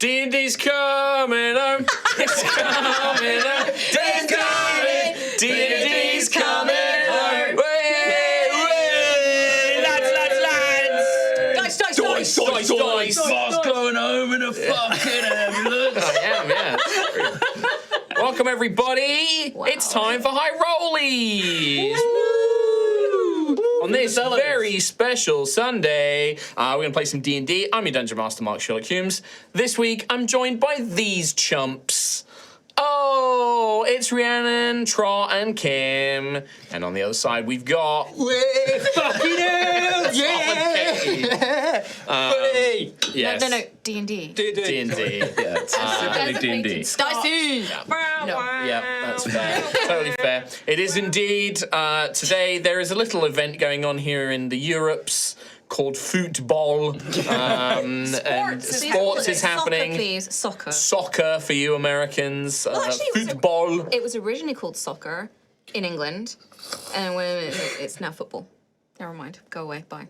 D&D's coming home. It's coming home. D&D's coming. D&D's coming home. Way, lads. Dice. Mark's going home in a fucking ambulance. I am, yeah. Welcome, everybody. Wow. It's time for High Rollies. On this very special Sunday, we're going to play some D&D. I'm your Dungeon Master, Mark Sherlock Holmes. This week, I'm joined by these chumps. Oh, it's Rhiannon, Trot, and Kim. And on the other side, we've got... Fucking hell! Yeah! Yes. No, D&D. D&D. Yeah, it's definitely D&D. Yeah, that's fair. Totally fair. It is indeed. Today there is a little event going on here in the Europes called football. And sports is happening. Soccer, please. Soccer. Soccer for you Americans. Well, actually, football. It was originally called soccer in England, and it's now football. Never mind. Go away. Bye.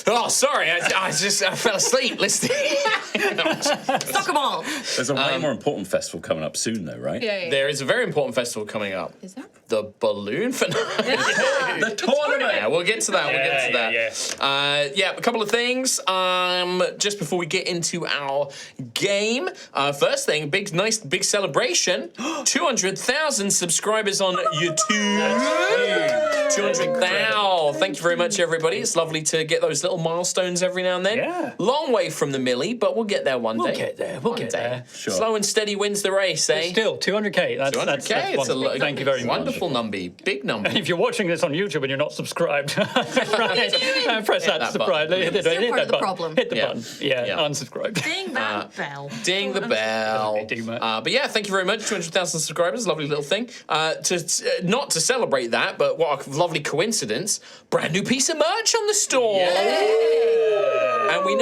Oh, sorry. I fell asleep listening. Soccer ball. There's a way more important festival coming up soon, though, right? Yeah. There is a very important festival coming up. Is there? The balloon finale. The tournament. Yeah, we'll get to that. Yeah, a couple of things. Just before we get into our game, first thing, nice big celebration. 200,000 subscribers on YouTube. 200,000. Thank you very much, everybody. It's lovely to get those little milestones every now and then. Yeah. Long way from the millie, but we'll get there one day. We'll get there. Sure. Slow and steady wins the race, eh? Still, 200k. That's 200K. It's a wonderful. Thank you very much. wonderful number. Big number. If you're watching this on YouTube and you're not subscribed, press that that subscribe. button. Hit Still that part of the button. problem. Hit the Yeah. button. Yeah, unsubscribe. Ding that bell. Ding the bell. Ding that. But yeah, thank you very much. 200,000 subscribers, lovely little thing. Not to celebrate that, but what a lovely coincidence. Brand new piece of merch on the store. And we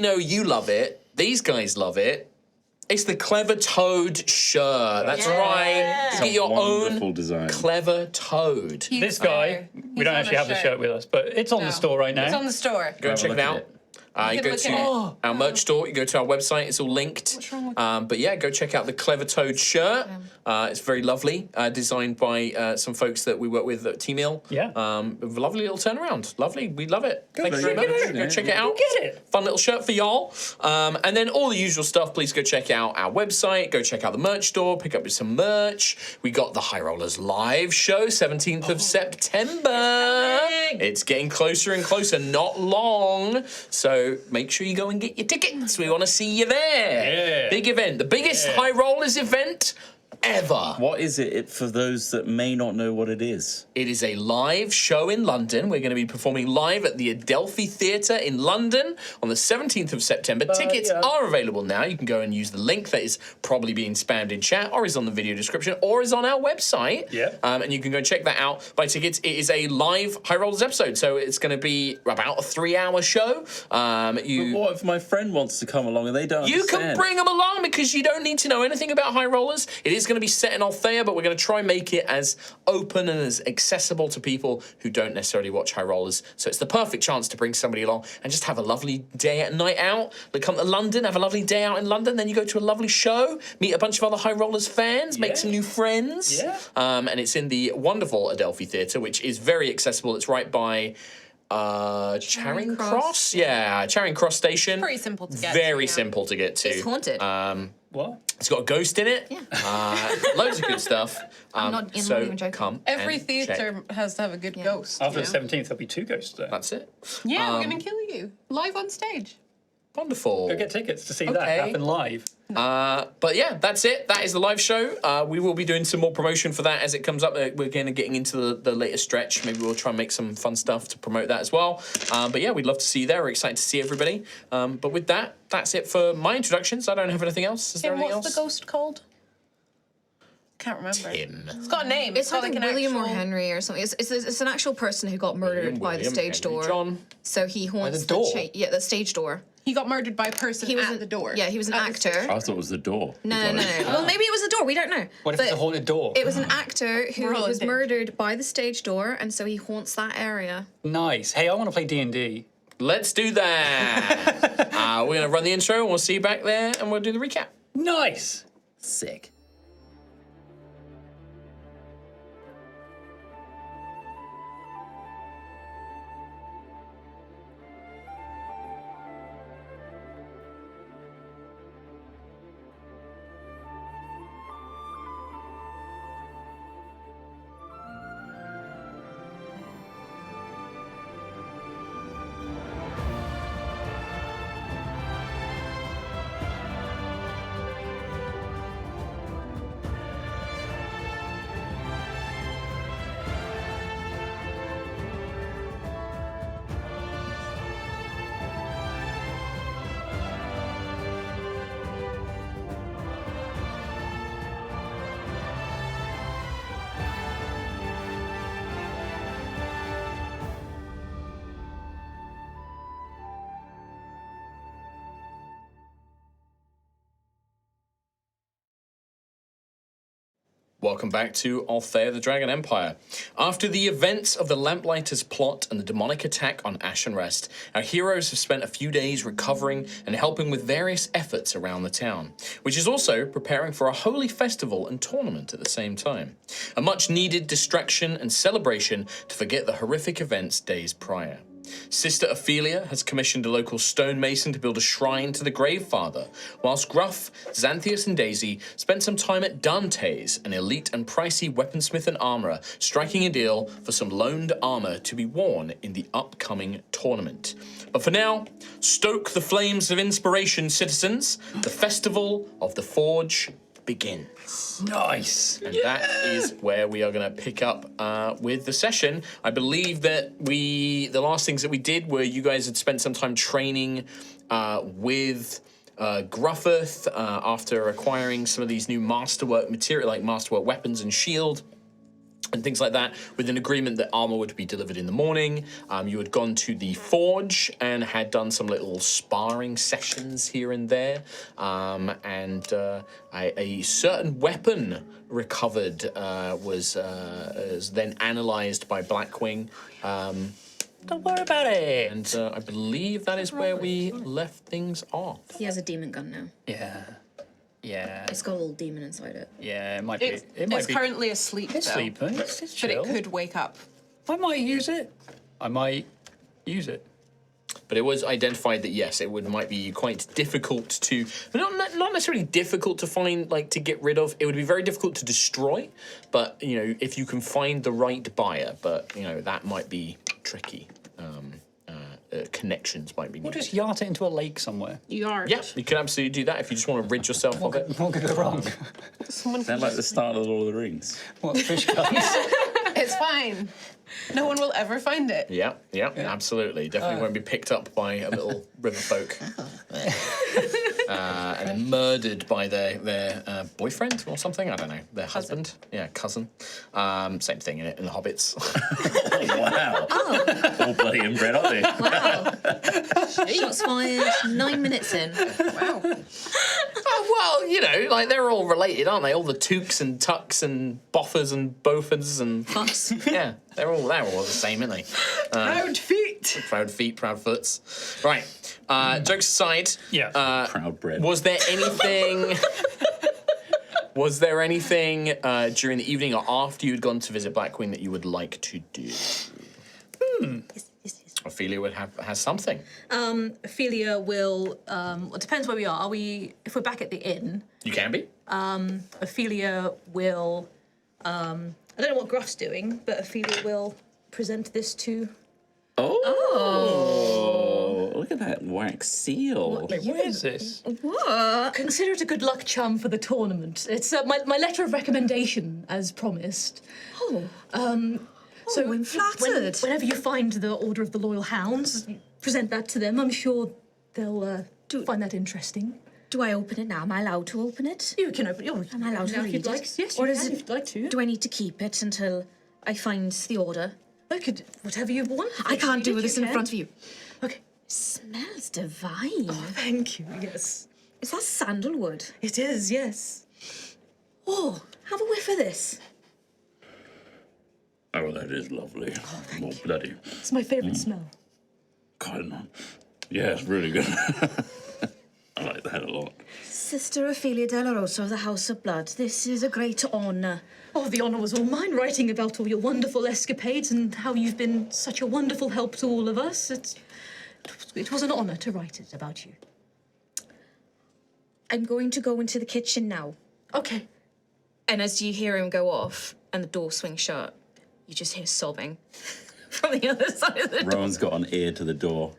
know you love it. These guys love it. It's the Clever Toad shirt. That's right. You get your Wonderful own design. Clever Toad. This guy, we don't actually have the shirt with us, but it's on the store right now. It's on the store. Go check look it at out. it. You go look to at our merch store, you go to our website, it's all linked. But yeah, go check out the Clever Toad shirt. It's very lovely, designed by some folks that we work with at T-Mill. Yeah. Lovely little turnaround. Lovely, we love it. Thank you very check much. it out. Go check it out. Get it. Fun little shirt for y'all. And then all the usual stuff, please go check out our website, go check out the merch store, pick up some merch. We got the High Rollers live show, 17th of September. It's getting closer and closer, not long. So make sure you go and get your tickets. We want to see you there. Yeah. Big event. The biggest High Rollers event ever. What is it for those that may not know what it is? It is a live show in London. We're going to be performing live at the Adelphi Theatre in London on the 17th of September. Tickets are available now. You can go and use the link that is probably being spammed in chat or is on the video description or is on our website. Yeah. And you can go check that out. Buy tickets. It is a live High Rollers episode, so it's going to be about a 3-hour show. But what if my friend wants to come along and they don't You can understand? bring them along because you don't need to know anything about High Rollers. It is going to be set in Altheya, but we're going to try and make it as open and as accessible to people who don't necessarily watch High Rollers. So it's the perfect chance to bring somebody along and just have a lovely day at night out. They come to London, have a lovely day out in London, then you go to a lovely show, meet a bunch of other High Rollers fans, make some new friends. Yeah. And it's in the wonderful Adelphi Theatre, which is very accessible. It's right by Charing Cross? Yeah, Charing Cross Station. Pretty simple to get Very to, yeah. simple to get to. It's haunted. What? It's got a ghost in it. Yeah. Loads of good stuff. I'm not so even joking. come Every and theatre check. has to have a good ghost. After you the know? 17th, there'll be 2 ghosts there. That's it. Yeah, we're going to kill you. Live on stage. Wonderful. Go get tickets to see that Okay. happen live. But yeah, that's it. That is the live show. We will be doing some more promotion for that as it comes up. We're kind of getting into the later stretch. Maybe we'll try and make some fun stuff to promote that as well. But yeah, we'd love to see you there. We're excited to see everybody. But with that, that's it for my introductions. I don't have anything else. Is there Tim, anything what's else? the ghost called? Can't remember. Tim. It's got a name. It's got like an William or actual- Henry or something. It's an actual person who got murdered by the William, stage Henry, door. John. So he haunts the door? the stage door. He got murdered by a person He was at the door. Yeah, he was an At the actor. I thought it was the door. No. Oh. Well, maybe it was the door. We don't know. What if But it's a haunted door? It was an actor who We're all was dead. murdered by the stage door, and so he haunts that area. Nice. Hey, I want to play D&D. Let's do that. We're going to run the intro, and we'll see you back there, and we'll do the recap. Nice. Sick. Welcome back to Altheya, the Dragon Empire. After the events of the Lamplighters' plot and the demonic attack on Ashen Rest, our heroes have spent a few days recovering and helping with various efforts around the town, which is also preparing for a holy festival and tournament at the same time. A much-needed distraction and celebration to forget the horrific events days prior. Sister Altheya has commissioned a local stonemason to build a shrine to the Gravefather, whilst Gruff, Xanthias and Daisy spent some time at Dante's, an elite and pricey weaponsmith and armourer, striking a deal for some loaned armour to be worn in the upcoming tournament. But for now, stoke the flames of inspiration, citizens. The Festival of the Forge begins. Nice. And that is where we are going to pick up with the session. I believe that the last things that we did were you guys had spent some time training with Gruffith after acquiring some of these new masterwork material, like masterwork weapons and shield and things like that, with an agreement that armor would be delivered in the morning. You had gone to the forge and had done some little sparring sessions here and there, and a certain weapon recovered was then analyzed by Blackwing. Don't worry about it. And I believe that is where we left things off. He has a demon gun now. Yeah. Yeah. It's got a little demon inside it. Yeah, it might be. It's, It might it's be. currently asleep, It's though. sleeping. It's But chill. it could wake up. I might use it. I might use it. But it was identified that yes, it might be quite difficult to, not necessarily difficult to find, like to get rid of. It would be very difficult to destroy, but you know, if you can find the right buyer, but you know that might be tricky. Connections might be We'll needed. just yacht it into a lake somewhere. Yard. Yeah, you can absolutely do that if you just want to rid yourself of it. What could go wrong? Someone Sound like the start of the Lord of the Rings. What, fish guns? It's fine. No one will ever find it. Yeah, absolutely. Definitely won't be picked up by a little river folk. And then murdered by their boyfriend or something. I don't know. Their husband. Yeah, cousin. Same thing in it in the Hobbits. Wow. All bloody inbred, aren't they? Wow. Shots fired 9 minutes in. Wow. Well, you know, like they're all related, aren't they? All the Tooks and Tucks and Boffers and Bofans and Fucks. yeah, they're all the same, aren't they? Proud feet. Proud feet, proud foots. Right. Jokes aside. Yeah. Proud bread. Was there anything? Was there anything during the evening or after you'd gone to visit Blackwing that you would like to do? Yes. Ophelia would has something. Ophelia will. It depends where we are. If we're back at the inn, You can be. Ophelia will. I don't know what Gruff's doing, but Ophelia will present this to. Oh, look at that wax seal. Wait, what is this? Consider it a good luck charm for the tournament. It's my letter of recommendation, as promised. Oh. So I'm flattered. Whenever you find the Order of the Loyal Hounds, present that to them. I'm sure they'll find that interesting. Do I open it now? Am I allowed to open it? You can open it. Am I allowed to if read you'd it? like. Yes, Or you is can it- if you'd like to. Do I need to keep it until I find the order? I could, whatever you want. I can't do Read it, this you in can. front of you. Okay. Smells divine. Thank you. Yes. Is that sandalwood? It is. Yes. Oh, have a whiff of this. Oh, that is lovely. Oh, bloody. It's my favourite smell. kind of. Yeah, it's really good. I like that a lot. Sister Ophelia de la Rosa of the House of Blood, this is a great honour. Oh, the honour was all mine, writing about all your wonderful escapades and how you've been such a wonderful help to all of us. It was an honour to write it about you. I'm going to go into the kitchen now. Okay. And as you hear him go off and the door swings shut, you just hear sobbing from the other side of the door. Rowan's got an ear to the door,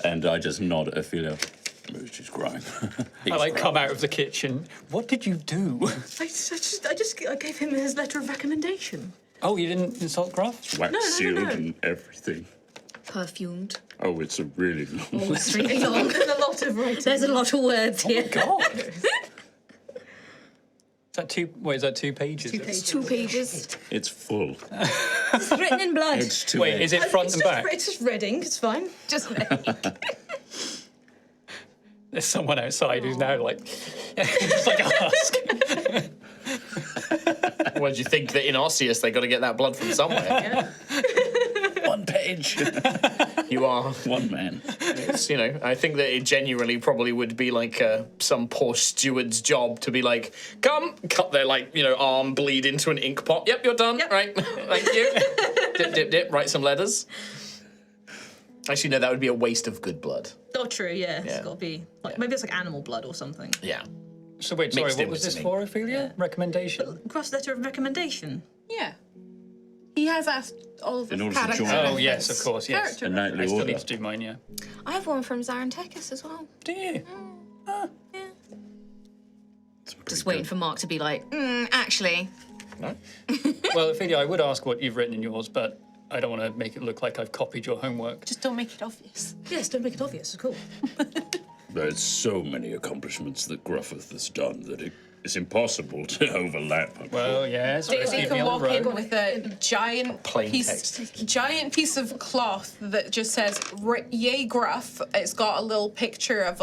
and I just nod at Ophelia. She's crying. I come out of the kitchen. What did you do? I gave him his letter of recommendation. Oh, you didn't insult Gruff? Wax No. sealed and everything. Perfumed. Oh, it's a really long. Oh, it's really long. There's a lot of writing. There's a lot of words here. God. Is that 2 pages? 2 pages. 2 pages. It's full. It's written in blood. It's too. Wait, is it front and back? It's just reading, it's fine. Just There's someone outside who's now like, it's like a husk. Well, do you think that in Arceus they got to get that blood from somewhere? 1 page. You are. 1 man. It's, I think that it genuinely probably would be like some poor steward's job to be like, come, cut their arm, bleed into an ink pot. Yep, you're done. Yep. Right, thank you. Dip, dip, dip. Write some letters. Actually, no, that would be a waste of good blood. Oh, true, yeah. It's got to be, maybe it's like animal blood or something. Yeah. So wait, sorry, Mixed in what was with this some for, Ophelia? Recommendation? Gruff's letter of recommendation. Yeah. He has asked all of In his order to character join. Oh, reference. yes, of course, yes. Character A nightly I still order. need to do mine, yeah. I have one from Zarentekis as well. Do you? Just waiting for Mark to be like, actually. No? Well, Ophelia, I would ask what you've written in yours, but I don't want to make it look like I've copied your homework. Just don't make it obvious. Yes, don't make it obvious, cool. There's so many accomplishments that Gruffith has done that it's impossible to overlap. Well, yes, Daisy keep me can on walk the in road. with a giant Plain giant piece of cloth that just says "Yay Gruff." It's got a little picture of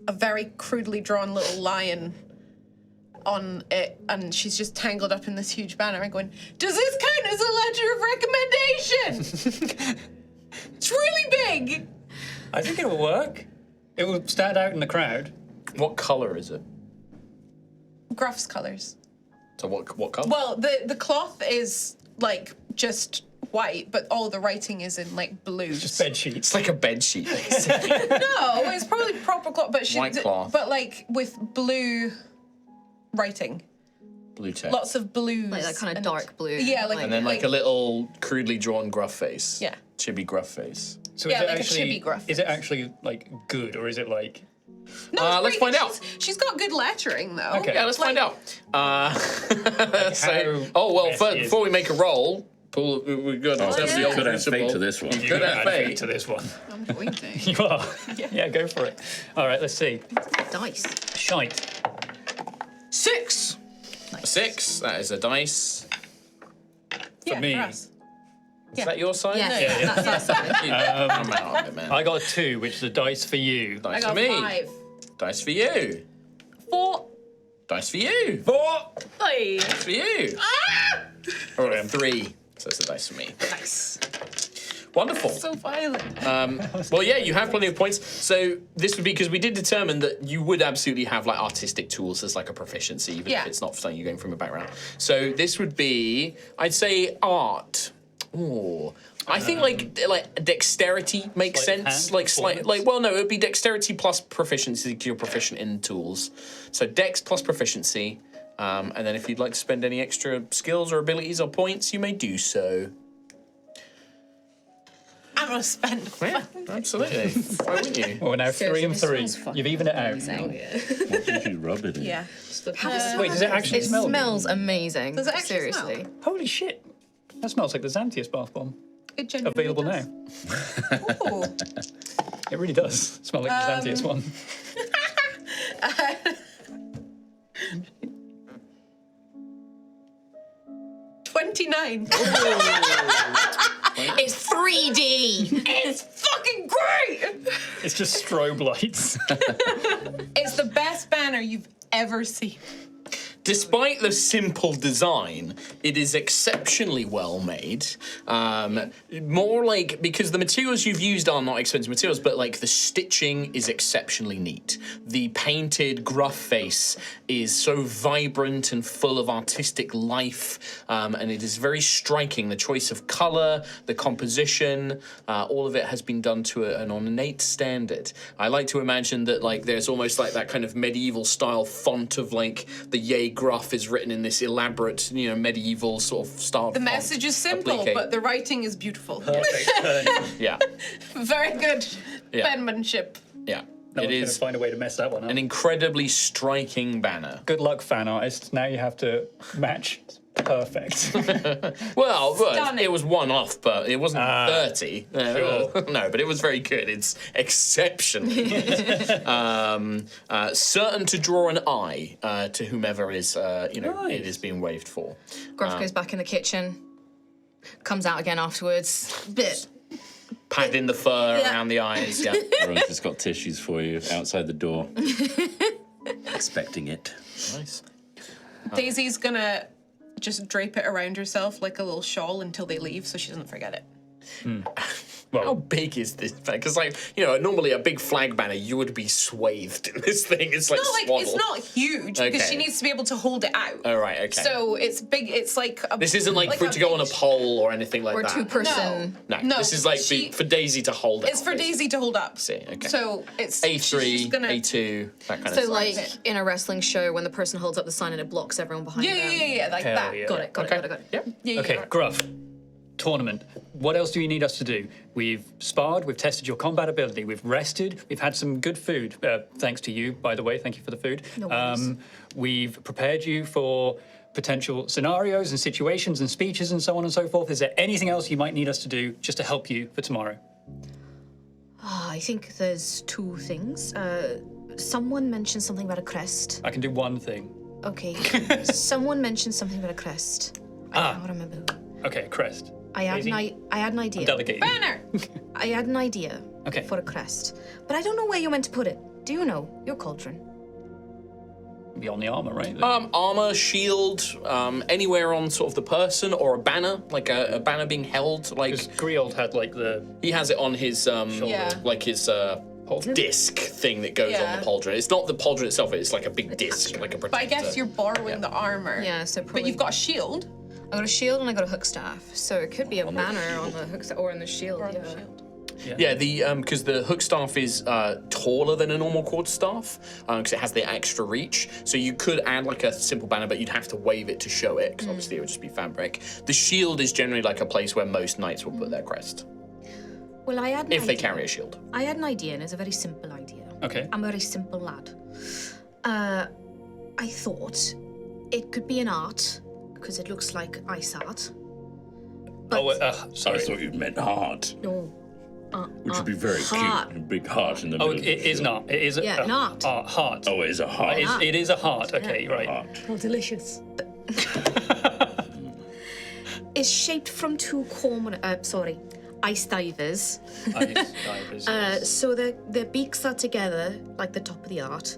a very crudely drawn little lion on it, and she's just tangled up in this huge banner and going, "Does this count as a letter of recommendation?" It's really big. I think it'll work. It will stand out in the crowd. What colour is it? Gruff's colours. So what colour? Well, the cloth is like just white, but all the writing is in like blue. Just bed sheets. It's like a bed sheet, basically. No, it's probably proper cloth, but White cloth. but like with blue writing. Blue text. Lots of blues. Like that kind of and- dark blue. Yeah, like And then like a little crudely drawn gruff face. Yeah. Chibi gruff face. So yeah, is it like a actually, chibi gruff. Is it actually like good, or is it like? No, it's let's great. find out. She's got good lettering though. Okay. Yeah, let's find out. how messy Before we make a roll, we've got Oh, to you the old could add fate crucible. to this one. You Good can at add fate. fate to this one. I'm going to. You are. Yeah, go for it. All right, let's see. Dice. Shite. 6. Nice. 6. That is a dice. Yeah, me. for us. Is that your side? Yes, that's it. I'm out of it, man. I got a 2, which is a dice for you. Dice I for got me. 5. Dice for you. 4. Dice for you. 4. Dice for you. Or a 3. So it's a dice for me. Nice. Wonderful. So violent. Well, yeah, you have plenty of points. So this would be because we did determine that you would absolutely have like artistic tools as like a proficiency, even Yeah. if it's not something you're going from a background. So this would be, I'd say, art. Ooh. I think like dexterity makes Sleight of sense. hand, Like slight, performance? well, no, it would be dexterity plus proficiency because you're proficient in tools. So dex plus proficiency, and then if you'd like to spend any extra skills or abilities or points, you may do so. I'm gonna spend. Yeah, absolutely. Why wouldn't you? Well, we're now 3 and 3. This smells You've evened it out. What did you rub it in? Yeah. Wait, does it actually It smell? smells amazing. Does it actually Seriously. smell? Holy shit. That smells like the Xanthias bath bomb. It genuinely Available does. now. Ooh. It really does smell like the Xanthias one. 29. It's 3D. It's fucking great. It's just strobe lights. It's the best banner you've ever seen. Despite the simple design, it is exceptionally well made. More like, because the materials you've used are not expensive materials, but like the stitching is exceptionally neat. The painted gruff face is so vibrant and full of artistic life, and it is very striking. The choice of color, the composition, all of it has been done to an ornate standard. I like to imagine that like there's almost like that kind of medieval style font of like the Yay Gruff is written in this elaborate, medieval sort of style. The message is simple, applique. but the writing is beautiful. Yeah, Very good Yeah. penmanship. yeah. No It one's going is to find a way to mess that one up. an incredibly striking banner. Good luck, fan artists. Now you have to match perfect. Well, Stunning. it was one off, but it wasn't 30. Sure. No, but it was very good. It's exceptionally good. Certain to draw an eye to whomever is, it is being waved for. Gruff goes back in the kitchen, comes out again afterwards. Bit. Padding the fur Yeah. around the eyes. Yeah. Rose has got tissues for you outside the door. Expecting it. Nice. Daisy's gonna just drape it around herself like a little shawl until they leave so she doesn't forget it. How big is this bag? Because, normally a big flag banner, you would be swathed in this thing. It's like swaddled. It's not huge because Okay. she needs to be able to hold it out. Oh, right, okay. So it's big. It's like This isn't like for it to go on a big- pole or anything like Or that. two-person. No, No, this is like she- for Daisy to hold out. It's for Daisy to hold up. See, okay. So it's A3, she's just gonna, A2, that kind So, of like stuff. in a wrestling show, when the person holds up the sign and it blocks everyone behind Yeah, them. like Hell that. yeah. Got it. Got it. Yeah. Yeah, Okay, Gruff. Tournament. What else do you need us to do? We've sparred, we've tested your combat ability, we've rested, we've had some good food. Thanks to you, by the way. Thank you for the food. No worries. We've prepared you for potential scenarios and situations and speeches and so on and so forth. Is there anything else you might need us to do just to help you for tomorrow? I think there's two things. Someone mentioned something about a crest. I can do one thing. Okay. Someone mentioned something about a crest. I can't remember. Okay, crest. I had Daisy? I had an idea. Delegating. Banner. I had an idea Okay. for a crest, but I don't know where you're meant to put it. Do you know? Your cauldron. Be on the armor, right? Armor, shield, anywhere on sort of the person, or a banner, like a banner being held. Like Because Griold had like the he has it on his Yeah. like his disc thing that goes on Yeah. the pauldron. It's not the pauldron itself; it's like a big disc, like a protector. But I guess you're borrowing the armor. Yeah, so probably. But you've got a shield. I got a shield and I got a hook staff, so it could be a banner on the hook staff or on the shield. Or yeah. the shield. Yeah, the because the hook staff is taller than a normal quarterstaff because it has the extra reach. So you could add like a simple banner, but you'd have to wave it to show it because obviously it would just be fabric. The shield is generally like a place where most knights will put their crest Well, I had an if they idea. carry a shield. I had an idea, and it's a very simple idea. Okay. I'm a very simple lad. I thought it could be an art because it looks like ice art. But I sorry. thought you meant heart, no, which would be very heart. cute. A big heart in the Oh, middle. it is not. It is a, Yeah, an art. Heart. Oh, it is a heart. It is a heart. Okay, right. Heart. Oh, delicious. It's shaped from two ice divers. Ice divers. So their beaks are together, like the top of the art,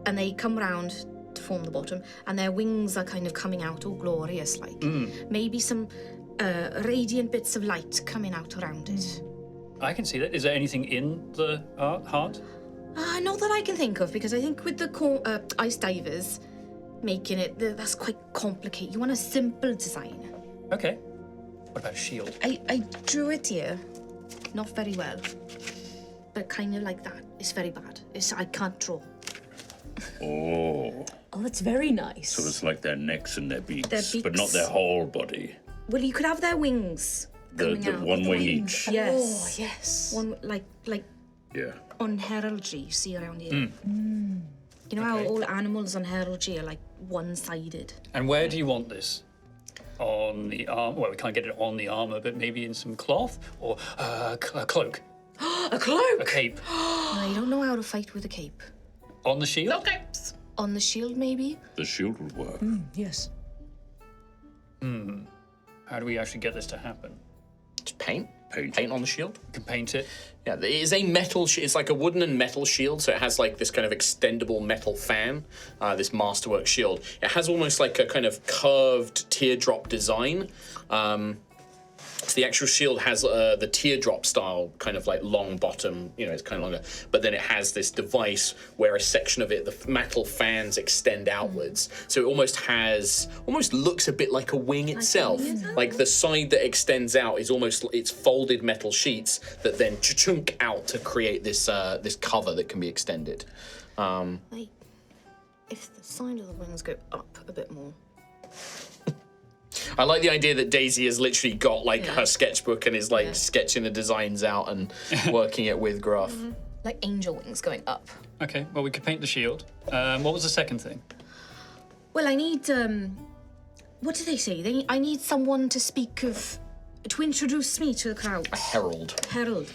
and they come round to form the bottom, and their wings are kind of coming out all glorious, like maybe some radiant bits of light coming out around it. I can see that. Is there anything in the heart? Not that I can think of, because I think with the ice divers making it, that's quite complicated. You want a simple design. Okay. What about a shield? I drew it here, not very well, but kind of like that. It's very bad. I can't draw. Oh, Oh, that's very nice. so it's like their necks and their beaks, Their but not beaks. their whole body. Well, you could have their wings The coming out. one wing each. Yes. Oh, yes. One like Yeah. on heraldry, you see around here. You know how Okay. all animals on heraldry are like one-sided. And where do you want this? On the arm? Well, we can't get it on the armor, but maybe in some cloth or a cloak, A cloak. a cape. I don't know how to fight with a cape. On the shield? No capes. On the shield, maybe. The shield would work. Yes. How do we actually get this to happen? Just paint. paint on the shield. You can paint it. Yeah, it is a metal. It's like a wooden and metal shield, so it has like this kind of extendable metal fan. This masterwork shield. It has almost like a kind of curved teardrop design. So the actual shield has the teardrop style kind of like long bottom, it's kind of longer, but then it has this device where a section of it, the metal fans extend outwards. So it almost looks a bit like a wing itself. Like the side that extends out is it's folded metal sheets that then chunk out to create this this cover that can be extended. Like, if the side of the wings go up a bit more. I like the idea that Daisy has literally got like her sketchbook and is like sketching the designs out and working it with Gruff. Like angel wings going up. Okay, well, we could paint the shield. What was the second thing? Well, I need, what do they say? I need someone to introduce me to the crowd. A herald. Herald.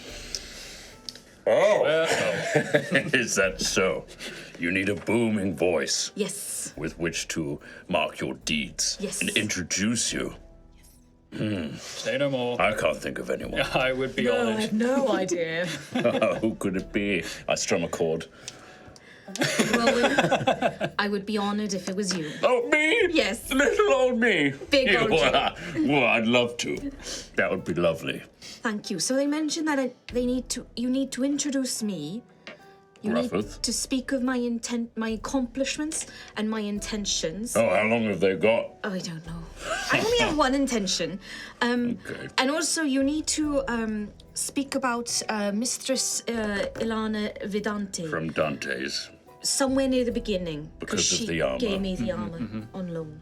Oh, is that so? You need a booming voice. Yes. With which to mark your deeds. Yes. And introduce you. Say no more. I can't think of anyone. I would be honoured. No idea. Who could it be? I strum a chord. Well, I would be honoured if it was you. Oh, me? Yes. Little old me. Big old you. Well, I'd love to. That would be lovely. Thank you. So they mentioned that you need to introduce me. You need Gruffith. to speak of my accomplishments and my intentions. Oh, how long have they got? Oh, I don't know. I only have one intention. Okay. And also, you need to speak about Mistress Ilana Vidante. From Dante's. Somewhere near the beginning. Because of she the armor. gave me the armor on loan.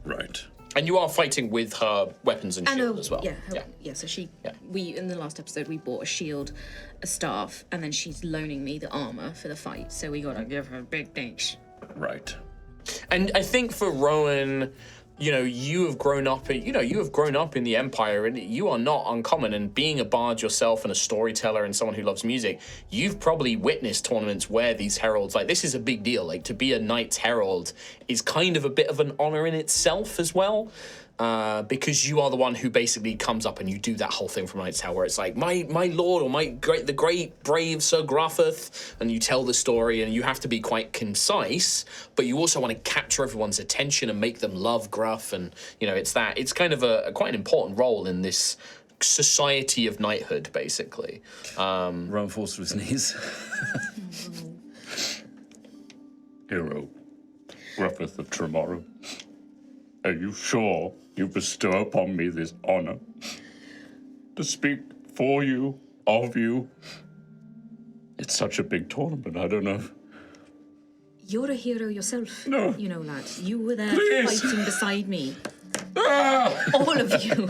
Right. And you are fighting with her weapons and shield as well. Yeah. So we in the last episode we bought a shield, a staff, and then she's loaning me the armor for the fight. So we gotta give her big thanks. Right. And I think for Rowan, you have grown up. You have grown up in the Empire, and you are not uncommon. And being a bard yourself, and a storyteller, and someone who loves music, you've probably witnessed tournaments where these heralds, like, this is a big deal. Like, to be a knight's herald is kind of a bit of an honor in itself as well. Because you are the one who basically comes up and you do that whole thing from Knight's Tale where it's like, my lord, or the great brave Sir Gruffith, and you tell the story, and you have to be quite concise, but you also want to capture everyone's attention and make them love Gruff, and it's kind of quite an important role in this society of knighthood, basically. Rowan falls to his knees. Hero, Gruffith of Tomorrow, are you sure you bestow upon me this honor to speak for you, of you? It's such a big tournament, I don't know. You're a hero yourself. No. Lad. You were there Please. fighting beside me. Ah! All of you.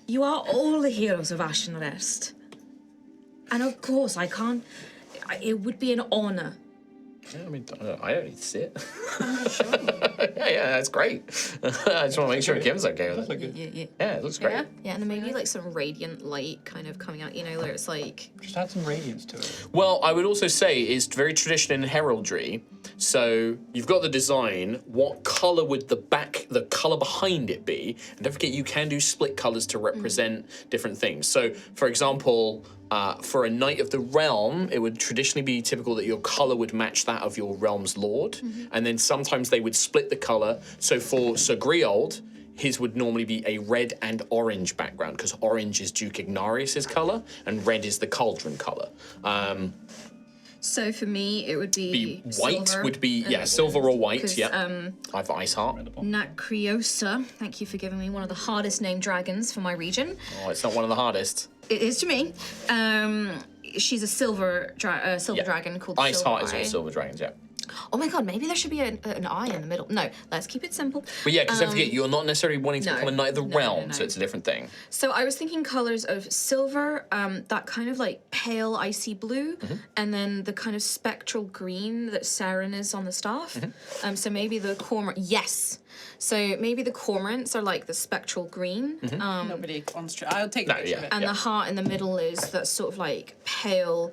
You are all the heroes of Ashen Rest. And of course, it would be an honor. Yeah, I mean, I don't need to see it. yeah, that's great. I just want to make sure Kim's okay with it. Yeah, it looks great. Yeah, and then maybe like some radiant light kind of coming out, where it's like... Just add some radiance to it. Well, I would also say it's very traditional in heraldry. So you've got the design. What color would the color behind it be? And don't forget, you can do split colors to represent different things. So, for example, for a Knight of the Realm, it would traditionally be typical that your color would match that of your realm's lord. And then sometimes they would split the color. So for Sir Griold, his would normally be a red and orange background, because orange is Duke Ignarius's color and red is the Cauldron color. So for me, it would be white silver. would be, silver or white, 'Cause, I've Ice Heart. Nacriosa, thank you for giving me one of the hardest named dragons for my region. Oh, it's not one of the hardest. It is to me. She's a silver dragon called Ice Silver Heart is Eye. all silver dragons, yeah. Oh my god, maybe there should be an eye in the middle. No, let's keep it simple. But yeah, because don't forget, you're not necessarily wanting to no, become a Knight of the no, Realm, no. so it's a different thing. So I was thinking colors of silver, that kind of like pale icy blue, and then the kind of spectral green that Saren is on the staff. So maybe the cormorant. Yes. So maybe the cormorants are like the spectral green. Nobody wants to. I'll take a picture of it. And the heart in the middle is that sort of like pale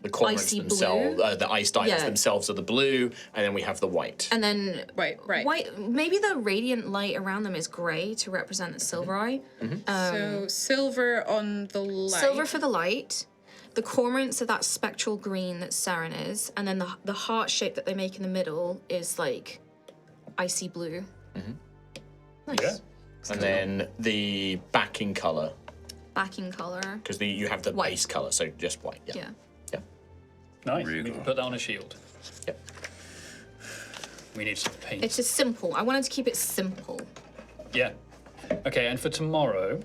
The cormorants icy themselves, blue. the ice divers Yeah. themselves are the blue, and then we have the white. And then Right. white. Maybe the radiant light around them is grey to represent the silver eye. So silver on the light. Silver for the light. The cormorants are that spectral green that Saren is, and then the heart shape that they make in the middle is like icy blue. Nice. Yeah. And then the backing colour, Backing color. because you have the White. base colour, so just white. Yeah. Yeah. Yeah. Nice. Regal. We can put that on a shield. Yep. We need some paint. It's just simple. I wanted to keep it simple. Yeah. Okay, and for tomorrow,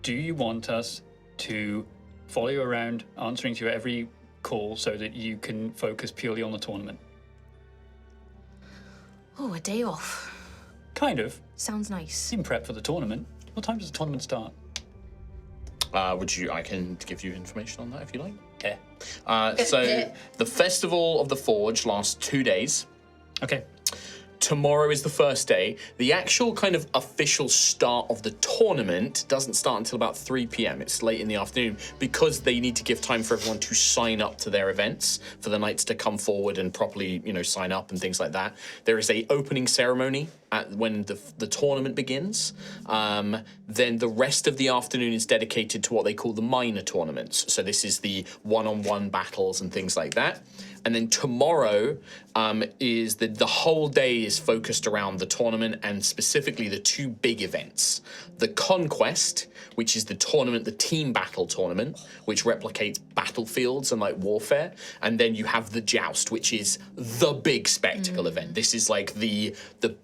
do you want us to follow you around, answering to every call so that you can focus purely on the tournament? Oh, a day off. Kind of. Sounds nice. You can prep for the tournament. What time does the tournament start? I can give you information on that if you like. Yeah. So the Festival of the Forge lasts 2 days. Okay. Tomorrow is the first day. The actual kind of official start of the tournament doesn't start until about 3 p.m. It's late in the afternoon because they need to give time for everyone to sign up to their events, for the knights to come forward and properly, sign up and things like that. There is a opening ceremony when the tournament begins. Then the rest of the afternoon is dedicated to what they call the minor tournaments. So this is the one-on-one battles and things like that. And then tomorrow is the whole day is focused around the tournament and specifically the two big events. The Conquest, which is the tournament, the team battle tournament, which replicates battlefields and like warfare. And then you have the Joust, which is the big spectacle event. This is like the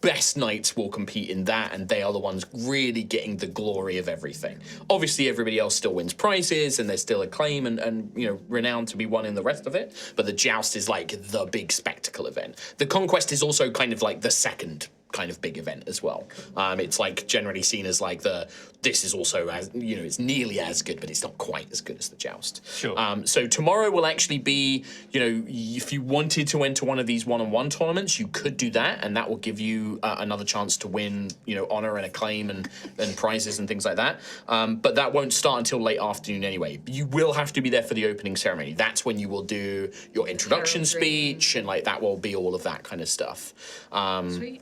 best knights will compete in that, and they are the ones really getting the glory of everything. Obviously, everybody else still wins prizes, and there's still acclaim and renown to be won in the rest of it. But the Joust is like the big spectacle event. The Conquest is also kind of like the second kind of big event as well. It's like generally seen as like this is also as it's nearly as good, but it's not quite as good as the Joust. Sure. So tomorrow will actually be, if you wanted to enter one of these one-on-one tournaments, you could do that, and that will give you another chance to win, honor and acclaim and prizes and things like that. But that won't start until late afternoon anyway. You will have to be there for the opening ceremony. That's when you will do your introduction speech, and like that will be all of that kind of stuff. Sweet.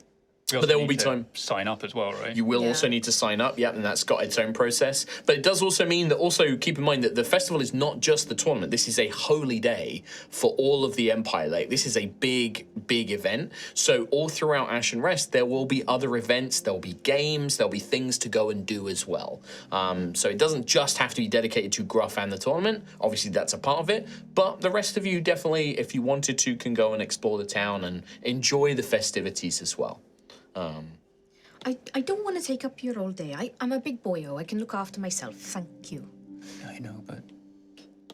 But there will be time. Sign up as well, right? You will Yeah. also need to sign up, and that's got its own process. But it does also mean that keep in mind that the festival is not just the tournament. This is a holy day for all of the Empire. Like, this is a big, big event. So all throughout Ash and Rest, there will be other events, there'll be games, there'll be things to go and do as well. So it doesn't just have to be dedicated to Gruff and the tournament. Obviously, that's a part of it. But the rest of you definitely, if you wanted to, can go and explore the town and enjoy the festivities as well. I don't want to take up your all day. I'm a big boyo. I can look after myself. Thank you. I know, but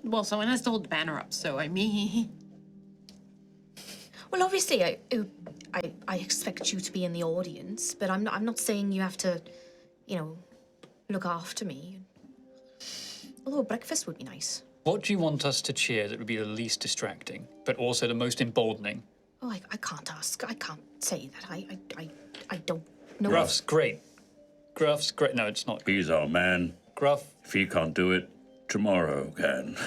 Well, someone has to hold the banner up, so I mean. Well, obviously, I expect you to be in the audience, but I'm not saying you have to, look after me. Although breakfast would be nice. what do you want us to cheer that would be the least distracting, but also the most emboldening? Oh, I can't ask. I can't say that. I don't know. Gruff's great. Gruff's great. No, it's not. He's our man. Gruff, If he can't do it, tomorrow can.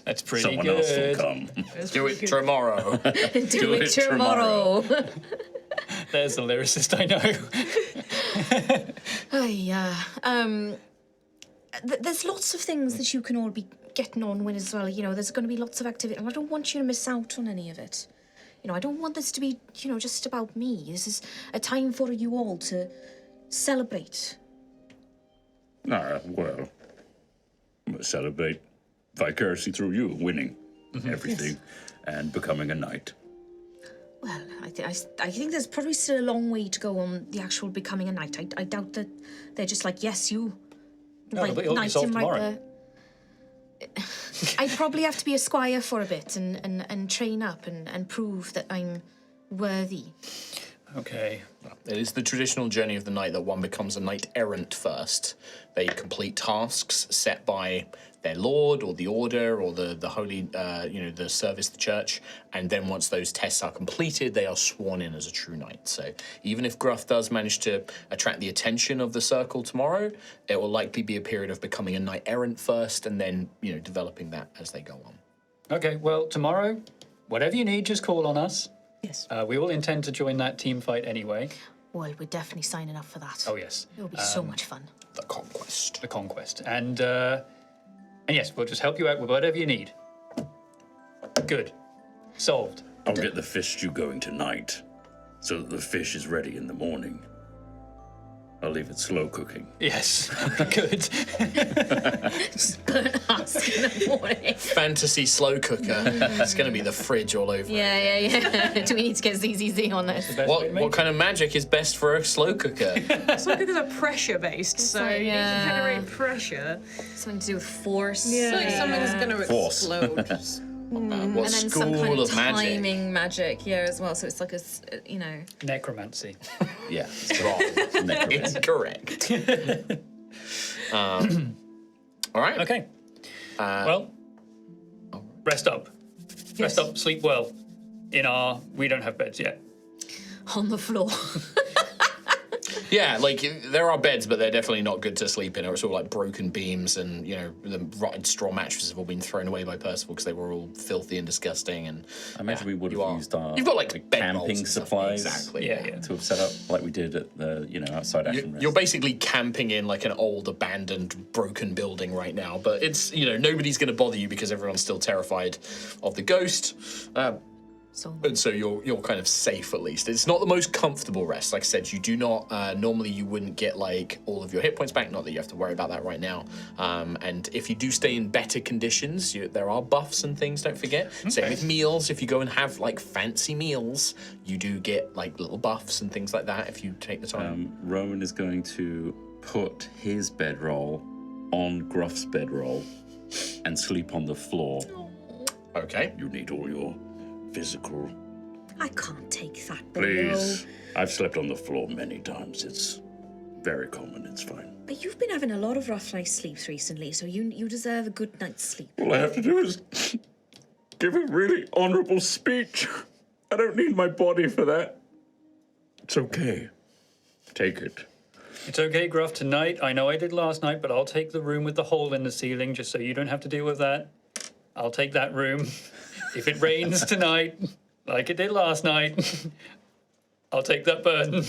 that's pretty Someone good. else will come. Do it tomorrow. Do it it tomorrow. There's the lyricist I know. There's lots of things that you can all be getting on with as well. There's going to be lots of activity, and I don't want you to miss out on any of it. I don't want this to be, just about me. This is a time for you all to celebrate. Well, we'll celebrate vicariously through you, winning everything and becoming a knight. Well, I think there's probably still a long way to go on the actual becoming a knight. I doubt that they're just like, yes, you. No, it'll be knight solved him tomorrow. there. I'd probably have to be a squire for a bit and train up and prove that I'm worthy. Okay. It is the traditional journey of the knight that one becomes a knight errant first. They complete tasks set by their lord or the order or the holy, the service, the church. And then once those tests are completed, they are sworn in as a true knight. So even if Gruff does manage to attract the attention of the circle tomorrow, it will likely be a period of becoming a knight errant first, and then developing that as they go on. Okay, well, tomorrow, whatever you need, just call on us. Yes. We will intend to join that team fight anyway. Well, we're definitely signing up for that. Oh, yes. It'll be so much fun. The conquest. The conquest. And yes, we'll just help you out with whatever you need. Good. Solved. I'll get the fish stew going tonight, so that the fish is ready in the morning. I'll leave it slow cooking. Yes. Good. Burnt husk in the morning. Fantasy slow cooker. It's going to be the fridge all over. Yeah. Do we need to get ZZZ on this? What kind of magic is best for a slow cooker? Slow cookers are pressure based, so like, you need yeah. to generate pressure. Something to do with force. Yeah. Like something's gonna Force. explode. What And then school some kind of of magic? timing magic, as well. So it's like Necromancy. Yeah. Wrong. Necromancy. Incorrect. All right. Okay. Well, rest up. Rest up, sleep well. We don't have beds yet. on the floor. Yeah, like there are beds, but they're definitely not good to sleep in. It's all like broken beams, and the rotted straw mattresses have all been thrown away by Percival because they were all filthy and disgusting. And I imagine we would have used our you've got like bed rolls camping and stuff. supplies Exactly. Yeah. to have set up like we did at the outside Ashen Rest. You're basically camping in like an old, abandoned, broken building right now. But it's nobody's going to bother you because everyone's still terrified of the ghost. And so you're kind of safe at least. It's not the most comfortable rest. Like I said, you do not normally you wouldn't get like all of your hit points back. Not that you have to worry about that right now. And if you do stay in better conditions, there are buffs and things. Don't forget. Same with meals. If you go and have like fancy meals, you do get like little buffs and things like that if you take the time. Rowan is going to put his bedroll on Gruff's bedroll and sleep on the floor. Okay. You need all your physical. I can't take that. Please. I've slept on the floor many times. It's very common. It's fine. But you've been having a lot of rough night sleeps recently, so you deserve a good night's sleep. All I have to do is give a really honorable speech. I don't need my body for that. It's okay. Take it. It's okay, Gruff, tonight. I know I did last night, but I'll take the room with the hole in the ceiling just so you don't have to deal with that. I'll take that room. If it rains tonight, like it did last night, I'll take that burden.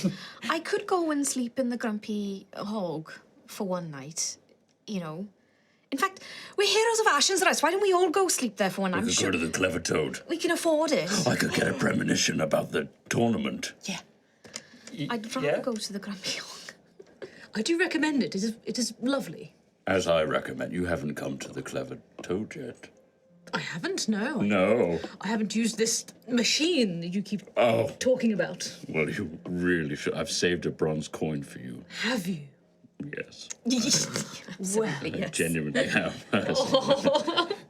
I could go and sleep in the Grumpy Hog for one night, In fact, we're heroes of Ashen's Rest. Why don't we all go sleep there for one night? We could go to the Clever Toad. We can afford it. I could get a premonition about the tournament. Yeah. I'd rather go to the Grumpy Hog. I do recommend it. It is lovely. As I recommend, you haven't come to the Clever Toad yet. I haven't, no. No. I haven't used this machine that you keep talking about. Well, you really should. I've saved a bronze coin for you. Have you? Yes. Well, I genuinely have.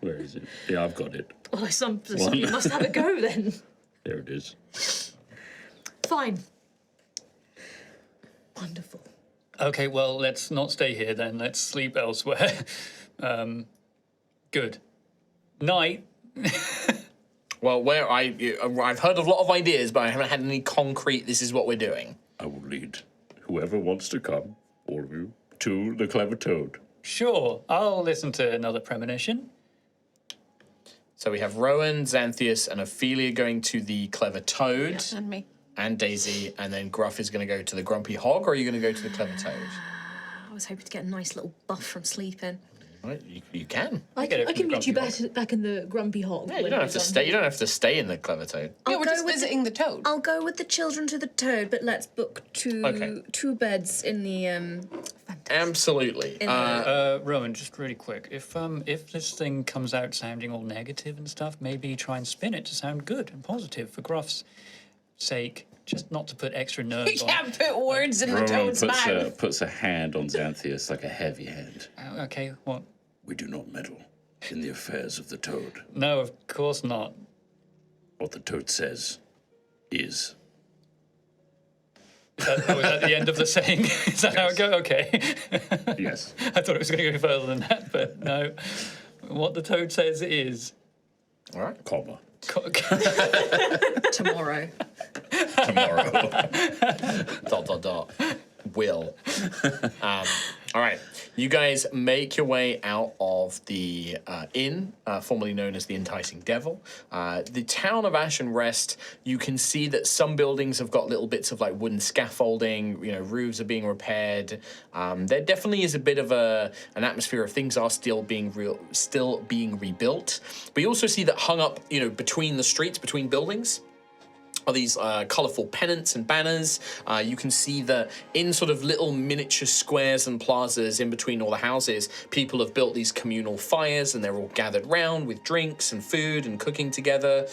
Where is it? Yeah, I've got it. well, somebody must have a go then. There it is. Fine. Wonderful. Okay, well, let's not stay here then. Let's sleep elsewhere. Good. Night. Well, I've heard of a lot of ideas, but I haven't had any concrete. This is what we're doing. I will lead whoever wants to come, all of you, to the Clever Toad. Sure, I'll listen to another premonition. So we have Rowan, Xanthius, and Ophelia going to the Clever Toad, And me. and Daisy, and then Gruff is going to go to the Grumpy Hog, or are you going to go to the Clever Toad? I was hoping to get a nice little buff from sleeping. Right, you can. I get it can from the meet you Grumpy back in the Grumpy Hog. Yeah, you don't have to stay. You don't have to stay in the Clever Toad. Yeah, we're go just with visiting the toad. I'll go with the children to the Toad, but let's book two beds in the Absolutely. Rowan, just really quick. If this thing comes out sounding all negative and stuff, maybe try and spin it to sound good and positive for Gruff's sake. Just not to put extra You nerves on. can't put words in the Rowan toad's mouth. puts a hand on Xanthius, like a heavy hand. Okay, what? We do not meddle in the affairs of the Toad. No, of course not. What the Toad says is. Was that the end of the saying? Is that how it goes? Okay. Yes. I thought it was going to go further than that, but no. What the toad says is... All right. Comma. Tomorrow. Tomorrow. ... Will. All right. You guys make your way out of the inn, formerly known as the Enticing Devil. The town of Ashen Rest, you can see that some buildings have got little bits of like wooden scaffolding, roofs are being repaired. There definitely is a bit of an atmosphere of things are still being rebuilt. But you also see that hung up, between the streets, between buildings, are these colourful pennants and banners. You can see that in sort of little miniature squares and plazas in between all the houses, people have built these communal fires and they're all gathered round with drinks and food and cooking together.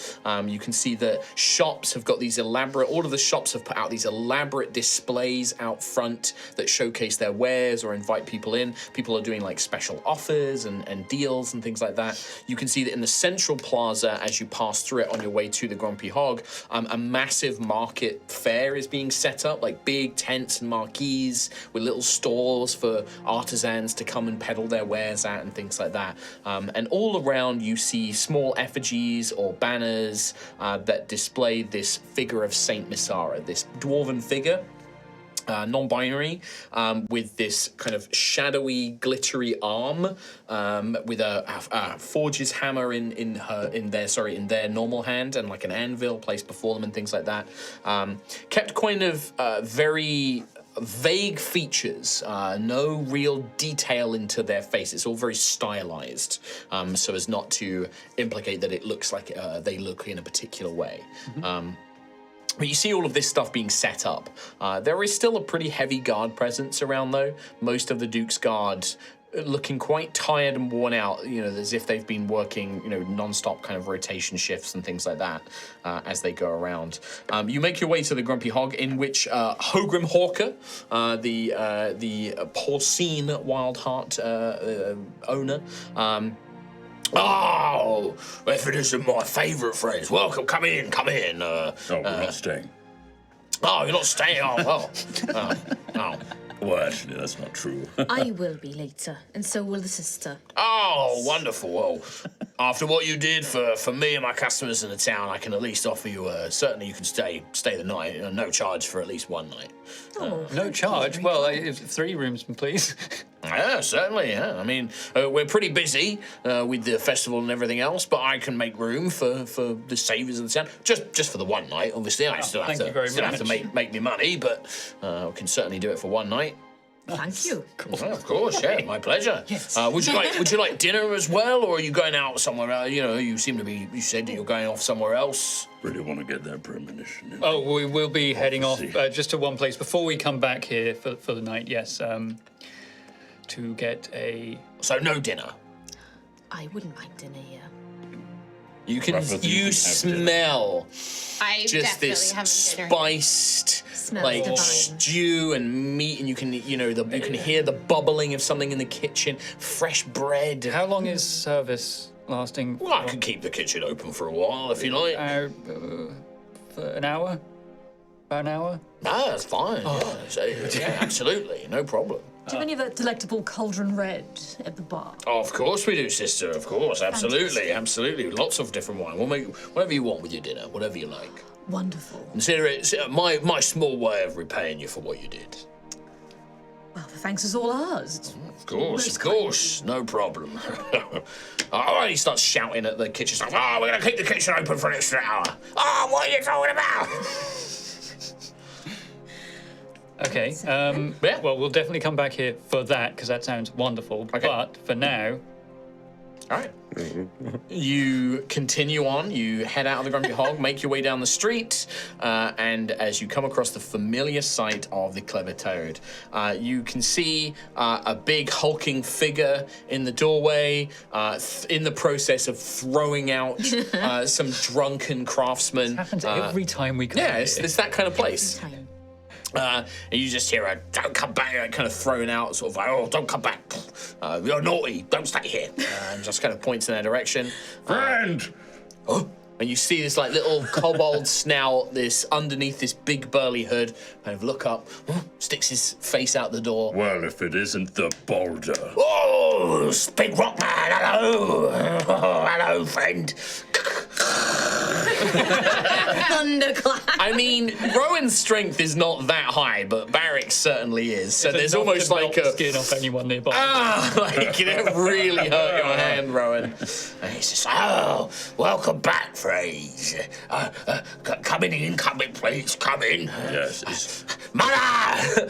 You can see that shops have got these all of the shops have put out these elaborate displays out front that showcase their wares or invite people in. People are doing like special offers and deals and things like that. You can see that in the central plaza, as you pass through it on your way to the Grumpy Hog, a massive market fair is being set up, like big tents and marquees with little stalls for artisans to come and peddle their wares at and things like that. And all around you see small effigies or banners that display this figure of Saint Misara, this dwarven figure. Non-binary, with this kind of shadowy, glittery arm, with a forge's hammer in their normal hand, and like an anvil placed before them and things like that. Kept kind of very vague features, no real detail into their face. It's all very stylized, so as not to implicate that it looks like they look in a particular way. But you see all of this stuff being set up. There is still a pretty heavy guard presence around, though. Most of the Duke's Guard looking quite tired and worn out, as if they've been working, non-stop kind of rotation shifts and things like that as they go around. You make your way to the Grumpy Hog, in which Hogrim Hawker, the porcine wild heart owner, oh, if it isn't my favourite friends, welcome, come in. No, we're not staying. Oh, you're not staying? Oh. Well, actually, that's not true. I will be later, and so will the sister. Oh, wonderful. Well, after what you did for me and my customers in the town, I can at least offer you, certainly you can stay the night, no charge for at least one night. No charge? Well, 3 rooms, please. Yeah, certainly, yeah. I mean, we're pretty busy with the festival and everything else, but I can make room for the saviours of the town. Just for the one night, obviously. I still have to make me money, but I can certainly do it for one night. Thank you. Well, of course, yeah, my pleasure. Yes. Would you like dinner as well, or are you going out somewhere else? You said that you're going off somewhere else. Really want to get that premonition. Oh, we will be heading off just to one place before we come back here for the night, yes. To get a... So no dinner? I wouldn't mind dinner here. You smell I just this spiced, Smells like divine. stew and meat, and you can hear the bubbling of something in the kitchen. Fresh bread. How long is service lasting? Well, I could keep the kitchen open for a while if you like. For an hour? About an hour? Ah, that's fine. Yeah, absolutely, no problem. Do you have any of that delectable cauldron red at the bar? Of course we do, sister. Of course, absolutely. Lots of different wine. We'll make whatever you want with your dinner, whatever you like. Wonderful. Consider it my small way of repaying you for what you did. Well, the thanks is all ours. Of course, no problem. He starts shouting at the kitchen staff. Oh, we're going to keep the kitchen open for an extra hour. Oh, what are you talking about? Okay. Yeah. Well, we'll definitely come back here for that because that sounds wonderful. Okay. But for now, All right. You continue on. You head out of the Grumpy Hog, make your way down the street, and as you come across the familiar sight of the Clever Toad, you can see a big hulking figure in the doorway, in the process of throwing out some drunken craftsmen. it happens every time we come Yeah, here. it's that kind of place. Time. And you just hear a "Don't come back," kind of thrown out, sort of like, "Oh, don't come back! You're naughty! Don't stay here!" And just kind of points in their direction. Friend! Oh, and you see this like little kobold snout, this underneath this big burly hood, kind of look up, sticks his face out the door. Well, if it isn't the boulder. Oh, big rock man, hello. Oh, hello, friend. Thunderclap. I mean, Rowan's strength is not that high, but Barrick's certainly is. So there's Enough almost to like melt a skin off anyone nearby. like it really hurt your hand, Rowan. And he's just like, oh, welcome back, friends. Come in, please, come in. Yes. Mother,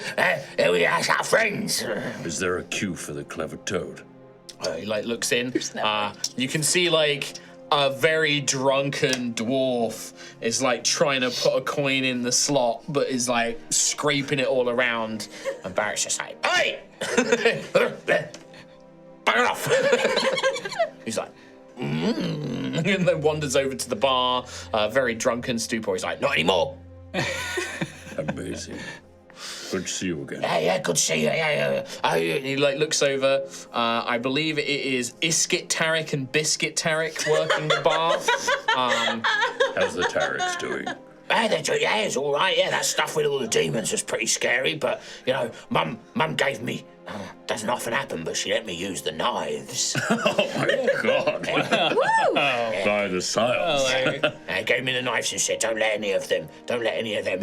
here we are, our friends. Is there a queue for the clever toad? He like looks in. You can see like a very drunken dwarf is like trying to put a coin in the slot, but is like scraping it all around. And Barrett's just like, hey, bugger off. He's like, and then wanders over to the bar, very drunken stupor. He's like, not anymore. Amazing. Good to see you again. Yeah, good to see you. Yeah. He like looks over. I believe it is Iskit Tarek and Biscuit Tarek working the bar. How's the Tarek's doing? Yeah, it's all right. Yeah, that stuff with all the demons was pretty scary. But you know, Mum gave me. Doesn't often happen, but she let me use the knives. Oh my God! By the science. Gave me the knives and said, "Don't let any of them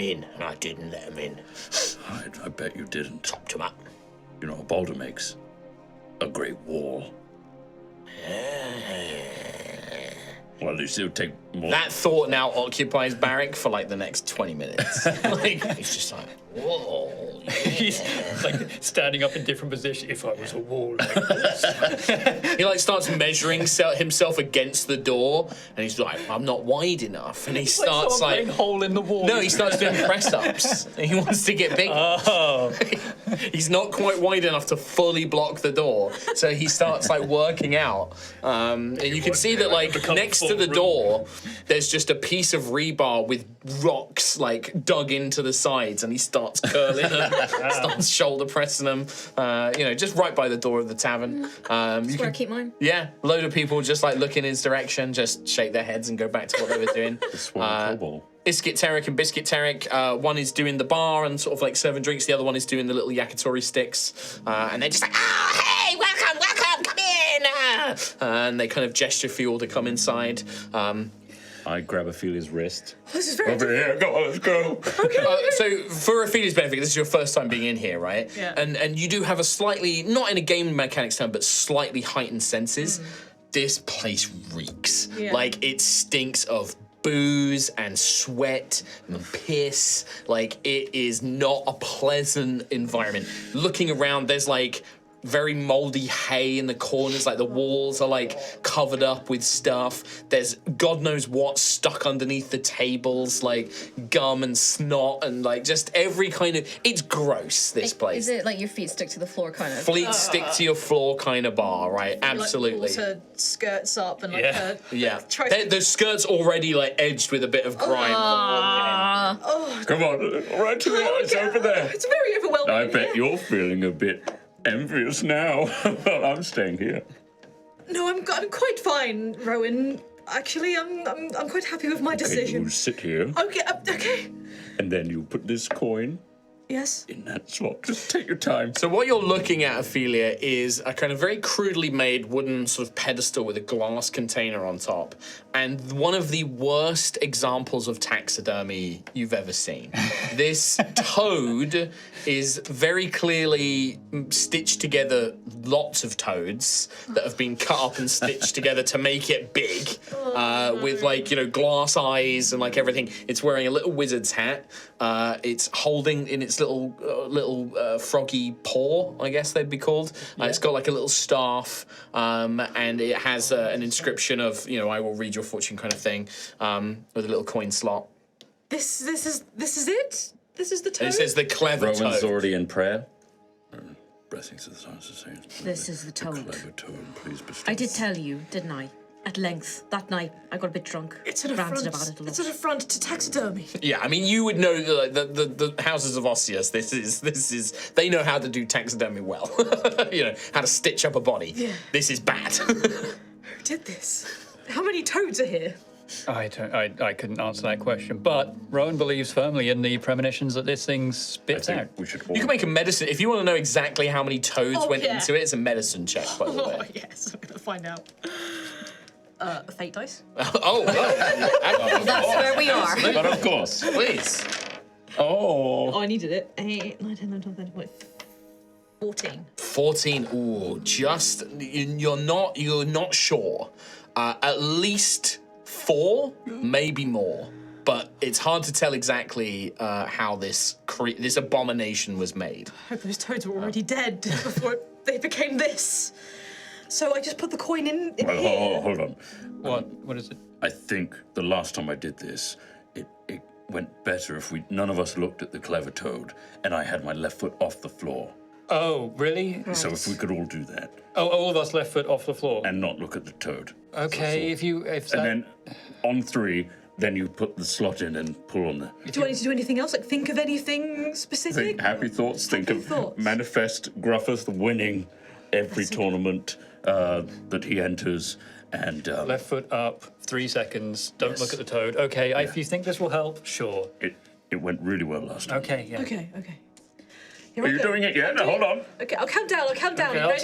in." And I didn't let them in. I bet you didn't. Chopped them up. You know, a boulder makes a great wall. Well, at least it would take more. That thought now occupies Barrick for like the next 20 minutes. Like he's just like, whoa. Yeah. He's like standing up in different positions. If I was a wall like this. He like starts measuring himself against the door, and he's like, "I'm not wide enough." And he starts like putting a hole in the wall. no, he starts doing press ups. He wants to get bigger. Oh. He's not quite wide enough to fully block the door, so he starts like working out. And you can see that like next to the door, there's just a piece of rebar with rocks like dug into the sides, and he starts curling them, starts shoulder pressing them. Just right by the door of the tavern. That's where I keep mine. Yeah, a load of people just like look in his direction, just shake their heads and go back to what they were doing. Iskit Tarek and Biscuit Tarek, one is doing the bar and sort of like serving drinks, the other one is doing the little yakitori sticks. And they're just like, oh, hey, welcome, come in. And they kind of gesture for you all to come inside. I grab Ophelia's wrist. This is very Over here, go on, let's go. So for Ophelia's benefit, this is your first time being in here, right? Yeah. And you do have a slightly, not in a game mechanics term, but slightly heightened senses. This place reeks. Yeah. Like it stinks of booze and sweat and piss. Like it is not a pleasant environment. Looking around, there's like very moldy hay in the corners, like the walls are like covered up with stuff. There's God knows what stuck underneath the tables, like gum and snot and like just every kind of, it's gross, this place. Is it like your feet stick to the floor kind of? Fleet stick to your floor kind of bar, right? Absolutely. Like pulls her skirts up and like Yeah. her Yeah. tries The skirt's already like edged with a bit of grime. Come on, right to the it's over there. It's very overwhelming. I bet you're feeling a bit envious now. Well, I'm staying here. No, I'm quite fine, Rowan. Actually, I'm quite happy with my Okay, decision. you sit here, Okay, okay. and then you put this coin Yes. in that slot. Just take your time. So what you're looking at, Ophelia, is a kind of very crudely made wooden sort of pedestal with a glass container on top, and one of the worst examples of taxidermy you've ever seen. This toad is very clearly stitched together, lots of toads that have been cut up and stitched together to make it big, with like, glass eyes and like everything. It's wearing a little wizard's hat. It's holding in its little froggy paw, I guess they'd be called. It's got like a little staff, and it has an inscription of, I will read your fortune kind of thing, with a little coin slot. This is it. This is the toad. And it says the clever Rowan's toad. already in prayer. Blessings to the sons of saints. This is the toad. Clever toad, please bestow. I did tell you, didn't I? At length, that night, I got a bit drunk. It's an ranted affront. about it a lot. It's an affront to taxidermy. Yeah, I mean, you would know the houses of Osseous. This is they know how to do taxidermy well. How to stitch up a body. Yeah. This is bad. Who did this? How many toads are here? I couldn't answer that question, but Rowan believes firmly in the premonitions that this thing I spits out. think we should all... You can make a medicine if you want to know exactly how many toads went into it. It's a medicine check, by the Oh, way. yes, I'm gonna find out. A fate dice. Oh, That's where we are. But of course. please. Oh. Oh, I needed it. 8, 9, 10, 11, 12, 13, 14. 14. Ooh, just you're not sure. At least 4, maybe more. But it's hard to tell exactly how this abomination was made. I hope those toads were already dead before they became this. So I just put the coin in here. Oh, hold on. What is it? I think the last time I did this, it went better if none of us looked at the clever toad, and I had my left foot off the floor. Oh, really? So if we could all do that Oh, all of us left foot off the floor. and not look at the toad. Okay, if that... And then on 3, then you put the slot in and pull on the... Do I need to do anything else? Like think of anything specific? Think happy thoughts, think Happy of thoughts. manifest Gruffith winning every tournament that he enters, and Left foot up, 3 seconds, don't Yes. look at the toad. Okay, if you think this will help, sure. it went really well last time. Okay, yeah. Okay. Here Are I you go. doing it yet? No, hold on. Okay, I'll count down. Okay, Are you I'll ready?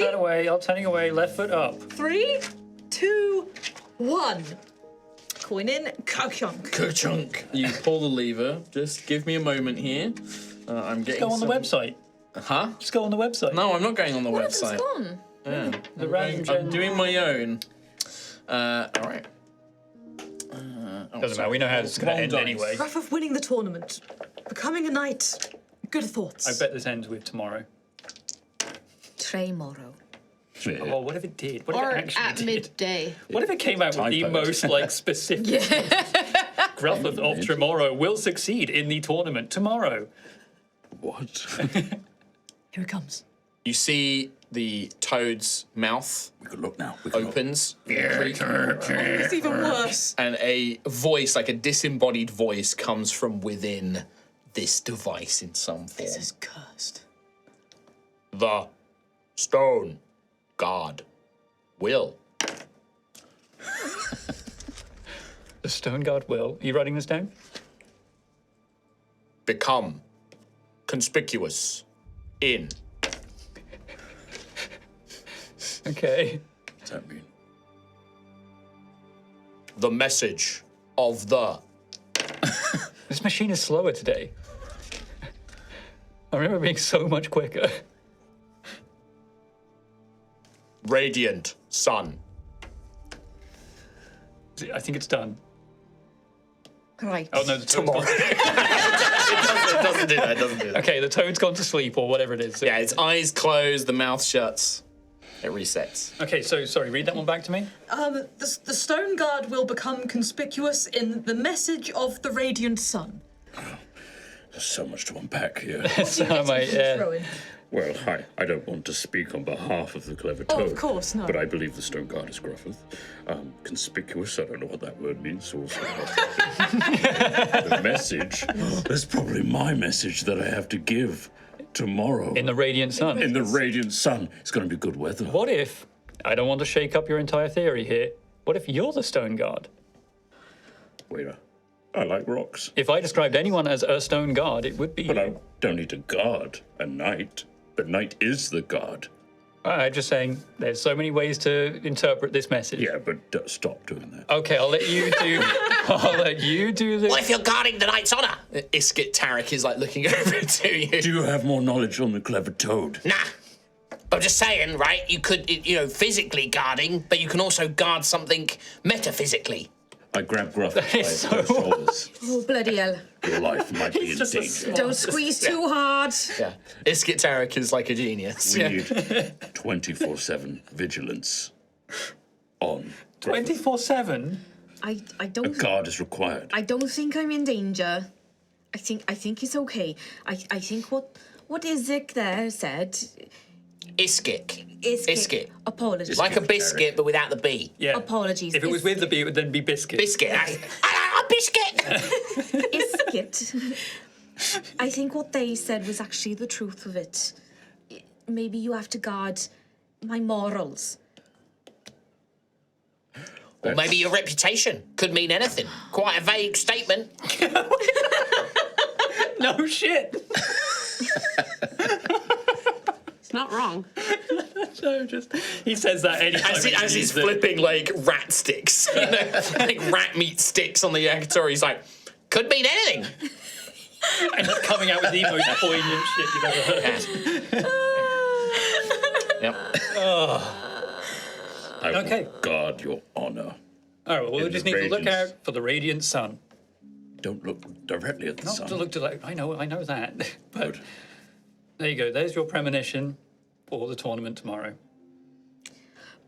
turn away, left foot up. 3, 2, 1. Coin in. Ka-chunk. Ka-chunk. You pull the lever. Just give me a moment here. I'm getting. Go on the website. Huh? Just go on the website. No, I'm not going on the What happens website. gone? Yeah. The random I'm gen... doing my own. All right. Doesn't matter, we know how it's going Wrong to end dice. anyway. Rough of winning the tournament. Becoming a knight. Good thoughts. I bet this ends with tomorrow. Tremorrow. Yeah. Oh, what if it did? What if Or it actually at did? midday. What if it came out with the Typos. most specific? Gruffith of tomorrow will succeed in the tournament tomorrow. What? Here it comes. You see the toad's mouth We could look now. We could look. opens, It's even worse. and a voice, like a disembodied voice, comes from within this device in some form. This is cursed. The stone god will. The Stone Guard will. Are you writing this down? Become conspicuous in Okay. What's that mean? the message of the This machine is slower today. I remember being so much quicker. radiant sun. I think it's done. Right. Oh no, the toad's Tomorrow. gone. It doesn't do that. It doesn't do that. Okay, the toad's gone to sleep or whatever it is. Yeah, its eyes closed, the mouth shuts. It resets. Okay, so sorry, read that one back to me. The Stone Guard will become conspicuous in the message of the radiant sun. There's so much to unpack here. So, mate, yeah. Throw in. Well, I don't want to speak on behalf of the clever Oh, toad. of course, no. But I believe the Stone Guard is Gruffith. Conspicuous, I don't know what that word means. So also the message. That's probably my message that I have to give tomorrow. In the radiant sun. In the radiant sun. It's going to be good weather. What if, I don't want to shake up your entire theory here, what if you're the Stone Guard? Wait, I like rocks. If I described anyone as a Stone Guard, it would be But you. I don't need to guard a knight. The knight is the guard. I'm just saying, there's so many ways to interpret this message. Yeah, but stop doing that. Okay, I'll let you do. I'll let you do the. What if you're guarding the knight's honor? Iskit Tarek is like looking over to you. Do you have more knowledge on the clever toad? Nah. I'm just saying, right? You could, physically guarding, but you can also guard something metaphysically. I grab Gruff by is so- both shoulders. Oh, bloody hell. Your life might be in just a danger. Don't squeeze too hard. Yeah. Iskit Tarek is like a genius. We Yeah. need 24/7 vigilance on. 24/7? I A don't guard is required. I don't think I'm in danger. I think it's okay. I think what Isaac there said Iskit. is Iskit. Apologies. Like a biscuit, but without the B. Yeah. Apologies. If it was with the B, it would then be biscuit. Biscuit. A biscuit. Iskit. I think what they said was actually the truth of it. Maybe you have to guard my morals. Or maybe your reputation. Could mean anything. Quite a vague statement. No shit. It's not wrong. So he says that anytime. As he's flipping, like, rat sticks. You know? Like rat meat sticks on the Yakitori. He's like, could mean anything. And he's coming out with the most poignant shit you've ever heard. Yep. I will Okay. guard your honor. All right, well, we'll In just the need to look radiance. out for the radiant sun. Don't look directly at the Not sun. to look to like, I know that. But Good. there you go. There's your premonition for the tournament tomorrow.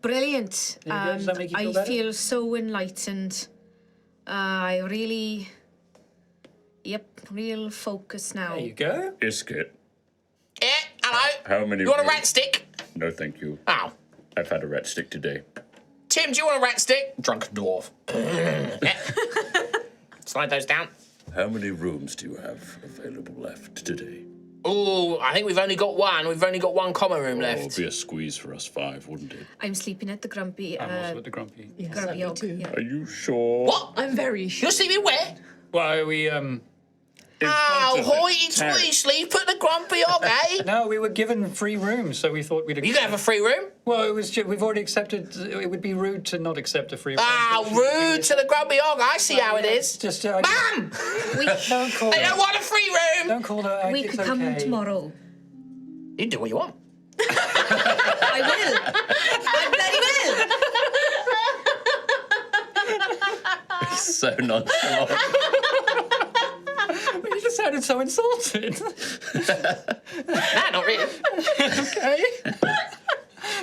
Brilliant. There you go. Does that make you feel I better? feel so enlightened. I really... Yep, real focus now. There you go. Iskit, Yeah, hello. how many... You want a rooms- rat stick? No, thank you. Oh. I've had a rat stick today. Tim, do you want a rat stick? Drunken dwarf. Yeah. Slide those down. How many rooms do you have available left today? Oh, I think we've only got one. We've only got one common room Oh, it'd left. be a squeeze for us 5, wouldn't it? I'm sleeping at the grumpy... I'm also at the grumpy. grumpy oak. Yeah. Are you sure? What? I'm very sure. You're sleeping where? Well, we In Oh, front of the hoity-toity, terrace. sleep at the grumpy oak, eh? no, we were given free rooms, so we thought we'd. You gonna have a free room? Well, it was. We've already accepted. It would be rude to not accept a free room. Ah, rude to the grumpy oak. I see how it is. Just Mum! don't call. I don't want a free room! Don't call her. We could come tomorrow. You do what you want. I will. I bloody will. So nonchalant. You just sounded so insulted. Nah, not really. Okay.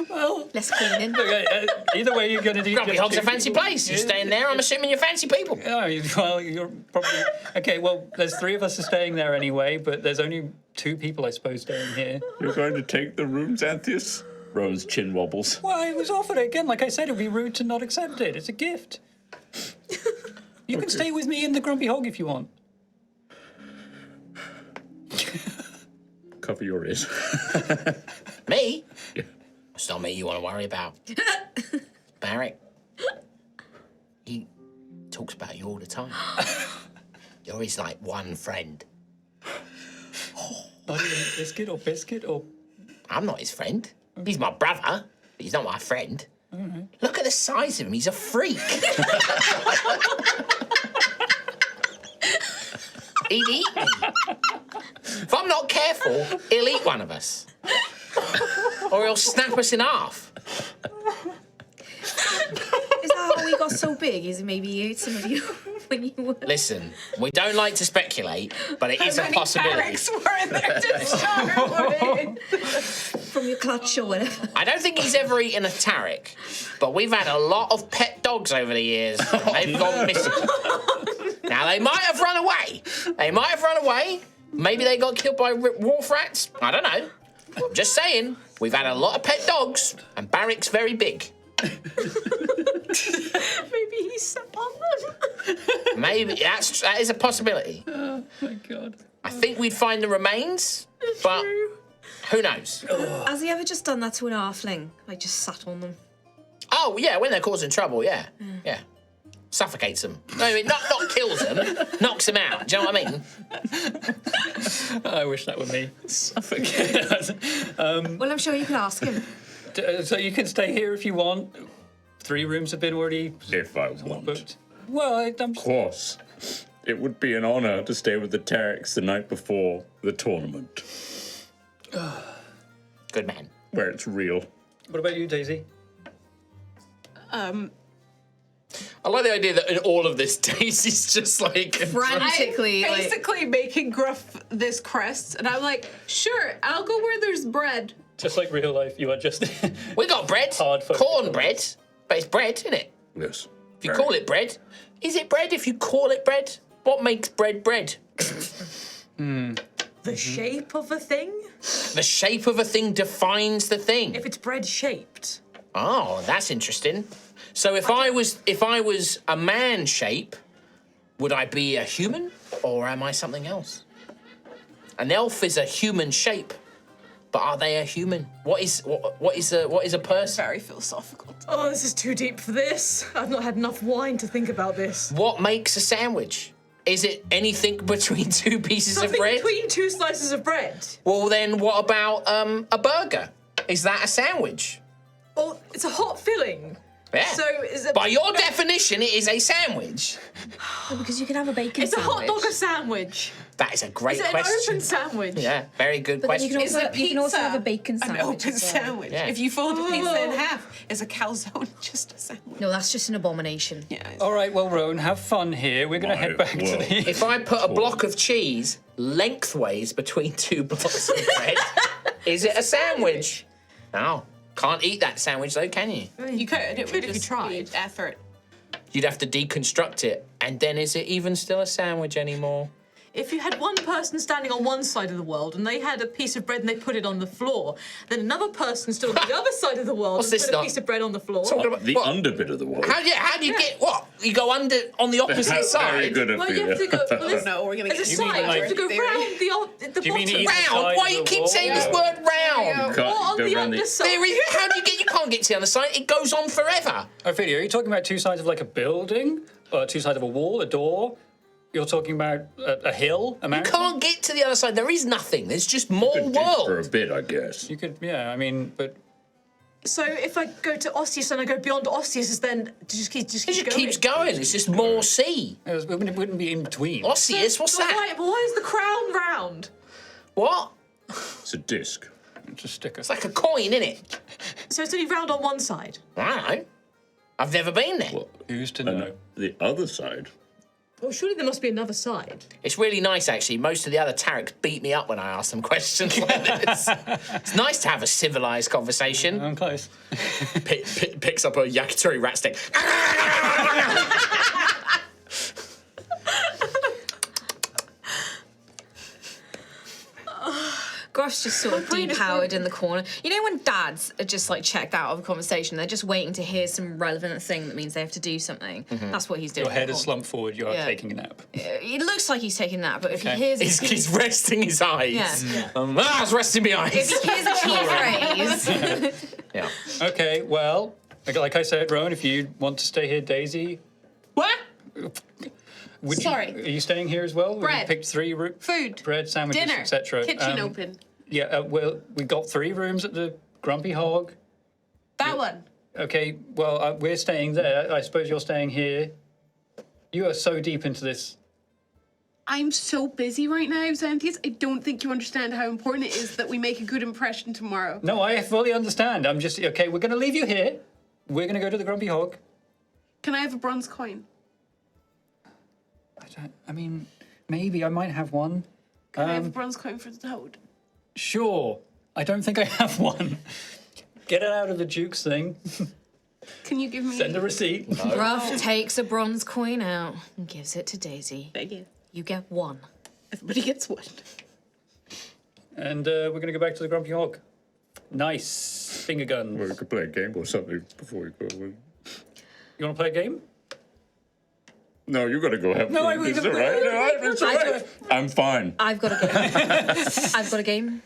Well, Less cleaning. okay, either way, you're going to do. Grumpy Hog's a fancy place. You're staying there. I'm assuming you're fancy people. Oh, well, you're probably okay. Well, there's 3 of us are staying there anyway, but there's only 2 people, I suppose, staying here. You're going to take the rooms, Antheus? Rome's chin wobbles. Well, I was offered it again. Like I said, it'd be rude to not accept it. It's a gift. You can stay with me in the Grumpy Hog if you want. Cover your ears. Me? Yeah. It's not me you want to worry about. Barrett. He talks about you all the time. You're his, like, one friend. Not even biscuit or biscuit or. I'm not his friend. He's my brother, but he's not my friend. Look at the size of him. He's a freak. He'd eat me. If I'm not careful, he'll eat one of us. Or he'll snap us in half. Is that how we got so big? Is it maybe you ate some of you when you were... Listen, we don't like to speculate, but it is a Many possibility. barracks were there to start with. From your clutch or whatever? I don't think he's ever eaten a Tarek, but we've had a lot of pet dogs over the years. And they've gone missing. Now, they might have run away. Maybe they got killed by wharf rats. I don't know. I'm just saying, we've had a lot of pet dogs, and Barrick's very big. Maybe he sat on them. Maybe that is a possibility. Oh my god. I think we'd find the remains, but who knows? Has he ever just done that to an halfling? Like, just sat on them? Oh, yeah, when they're causing trouble, yeah. Yeah. Suffocates them. No, I mean, not kills them, knocks them out. Do you know what I mean? I wish that were me. Well, I'm sure you can ask him. So you can stay here if you want. 3 rooms have been already If I want. booked. Well, I'm Of course. It would be an honor to stay with the Terex the night before the tournament, Good man. where it's real. What about you, Daisy? I like the idea that in all of this, Daisy's just like... Frantically, I'm like... basically making Gruff this crest, and I'm like, sure, I'll go where there's bread. Just like real life, you are just. We got bread, Hard focus. cornbread, but it's bread, isn't it? Yes. If you call it bread, is it bread if you call it bread? What makes bread bread? The shape of a thing? The shape of a thing defines the thing. If it's bread shaped. Oh, that's interesting. So if I was a man shape, would I be a human or am I something else? An elf is a human shape. but are they a human? What is a person? Very philosophical. Oh, this is too deep for this. I've not had enough wine to think about this. What makes a sandwich? Is it anything between two pieces of Something bread? between two slices of bread. Well, then what about a burger? Is that a sandwich? Or it's a hot filling. Yeah. So is it? By your definition, it is a sandwich. Because you can have a bacon It's a sandwich. hot dog a sandwich. That is a great Is it question. an open sandwich? Yeah, very good But then you question. can also, Is a you can also pizza have a bacon an sandwich. open as well. sandwich? Yeah. If you fold the pizza in half, is a calzone just a sandwich? No, that's just an abomination. Yeah. All right, well, Rowan, have fun here. We're going to head back to well. the... If I put a block of cheese lengthways between two blocks of bread, is it a sandwich? No. Can't eat that sandwich though, can you? You could. It would if you just tried. be effort. You'd have to deconstruct it, and then is it even still a sandwich anymore? If you had one person standing on one side of the world and they had a piece of bread and they put it on the floor, then another person stood on the other side of the world What's and this put a not- piece of bread on the floor. Talking about- The what? underbit of the world. How do you get what? You go under on the opposite Very side. good, Well, you have to Ophelia. go. Well, there's, No, we're gonna there's get a You mean side. You have to go like- round the Do you mean bottom. either Round? side Why of you the keep wall? saying this Yeah. word round? Can't Or on go the round underside. There is, how do you get? You can't get to the other side. It goes on forever. Ophelia, are you talking about two sides of like a building? Or two sides of a wall, a door? You're talking about a hill, a You mountain? can't get to the other side. There is nothing. There's just more Could dig for a world. bit, I guess. You could, yeah, I mean, but... So if I go to Osseous and I go beyond Osseous, then it just keeps It just keeps going. It's just more sea. It wouldn't be in between. Osseous, what's But that? why is the crown round? What? It's a disc. Just stick It's like a coin, innit? So it's only round on one side. I don't know. I've never been there. Well, Who's to and know? the other side. Well, surely there must be another side. It's really nice, actually. Most of the other Tareks beat me up when I ask them questions like this. It's nice to have a civilized conversation. I'm close. Picks up a yakitori rat stick. Gruff's just sort of brain is depowered in the corner. You know when dads are just like checked out of a conversation, they're just waiting to hear some relevant thing that means they have to do something. That's what he's doing. Your head in the is slumped forward, you're Yeah. taking a nap. corner. It looks like he's taking that, but if Okay. he hears He's resting his eyes. Yeah. It's resting my eyes. if he hears a key phrase, Yeah. Okay, well, like I said, Rowan, if you want to stay here, Daisy, What? would Sorry. you, are you staying here as well? Bread. We picked 3 Food. bread, sandwiches, Dinner. etc. Kitchen open. Yeah, well, we got 3 rooms at the Grumpy Hog. That one. Okay, well, we're staying there. I suppose you're staying here. You are so deep into this. I'm so busy right now, Xanthias. I don't think you understand how important it is that we make a good impression tomorrow. No, I fully understand. I'm just, okay, we're going to leave you here. We're going to go to the Grumpy Hog. Can I have a bronze coin? I mean, maybe I might have one. Can I have a bronze coin for the toad? Sure. I don't think I have one. Get it out of the Duke's thing. Can you give me? Send a receipt. Gruff takes a bronze coin out and gives it to Daisy. Thank you. You get one. Everybody gets one. And we're going to go back to the Grumpy Hog. Nice. Finger guns. Well, we could play a game or something before we go. You want to play a game? No, you gotta go have No, food. It's all right. No, it's all right. I'm fine. I've got a game. I've got a game.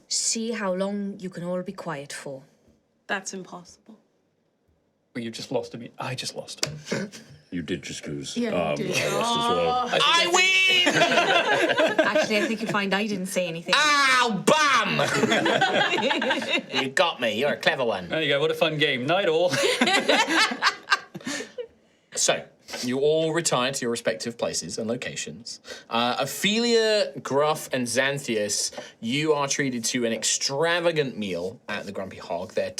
See how long you can all be quiet for. That's impossible. Well, you just lost to me. I just lost. You did just lose. Yeah, you did. I lost as well. I win! Actually, I think you'll find I didn't say anything. Ow, bam! You got me. You're a clever one. There you go. What a fun game. Night all. So, you all retire to your respective places and locations. Ophelia, Gruff, and Xanthias, you are treated to an extravagant meal at the Grumpy Hog. Their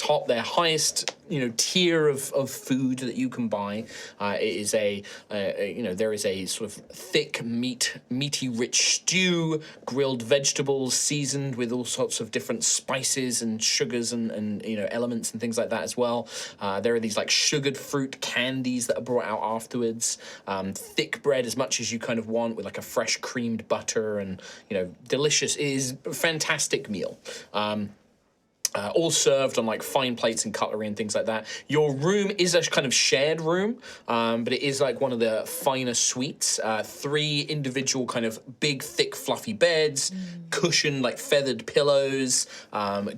highest, tier of food that you can buy. It is there is a sort of thick meaty, rich stew, grilled vegetables seasoned with all sorts of different spices and sugars and elements and things like that as well. There are these like sugared fruit candies that are brought out afterwards. Thick bread as much as you kind of want with like a fresh creamed butter and delicious. It is a fantastic meal. all served on like fine plates and cutlery and things like that. Your room is a kind of shared room, but it is like one of the finer suites. 3 individual kind of big, thick, fluffy beds, cushioned like feathered pillows,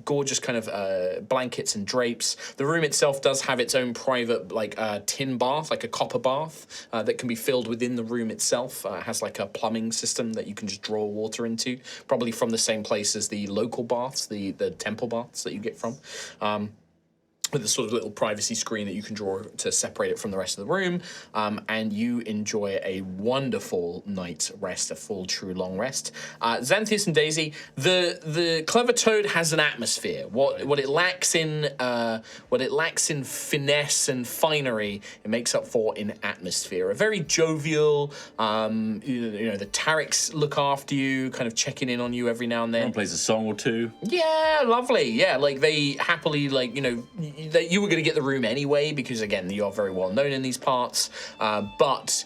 gorgeous kind of blankets and drapes. The room itself does have its own private like tin bath, like a copper bath that can be filled within the room itself. It has like a plumbing system that you can just draw water into, probably from the same place as the local baths, the temple baths that you get from, with a sort of little privacy screen that you can draw to separate it from the rest of the room, and you enjoy a wonderful night's rest, a full, true, long rest. Xanthias and Daisy, the Clever Toad has an atmosphere. What it lacks in finesse and finery, it makes up for in atmosphere. A very jovial, the Tariks look after you, kind of checking in on you every now and then. One plays a song or two. Yeah, lovely. Yeah, like they happily, like, that you were going to get the room anyway because, again, you're very well known in these parts. But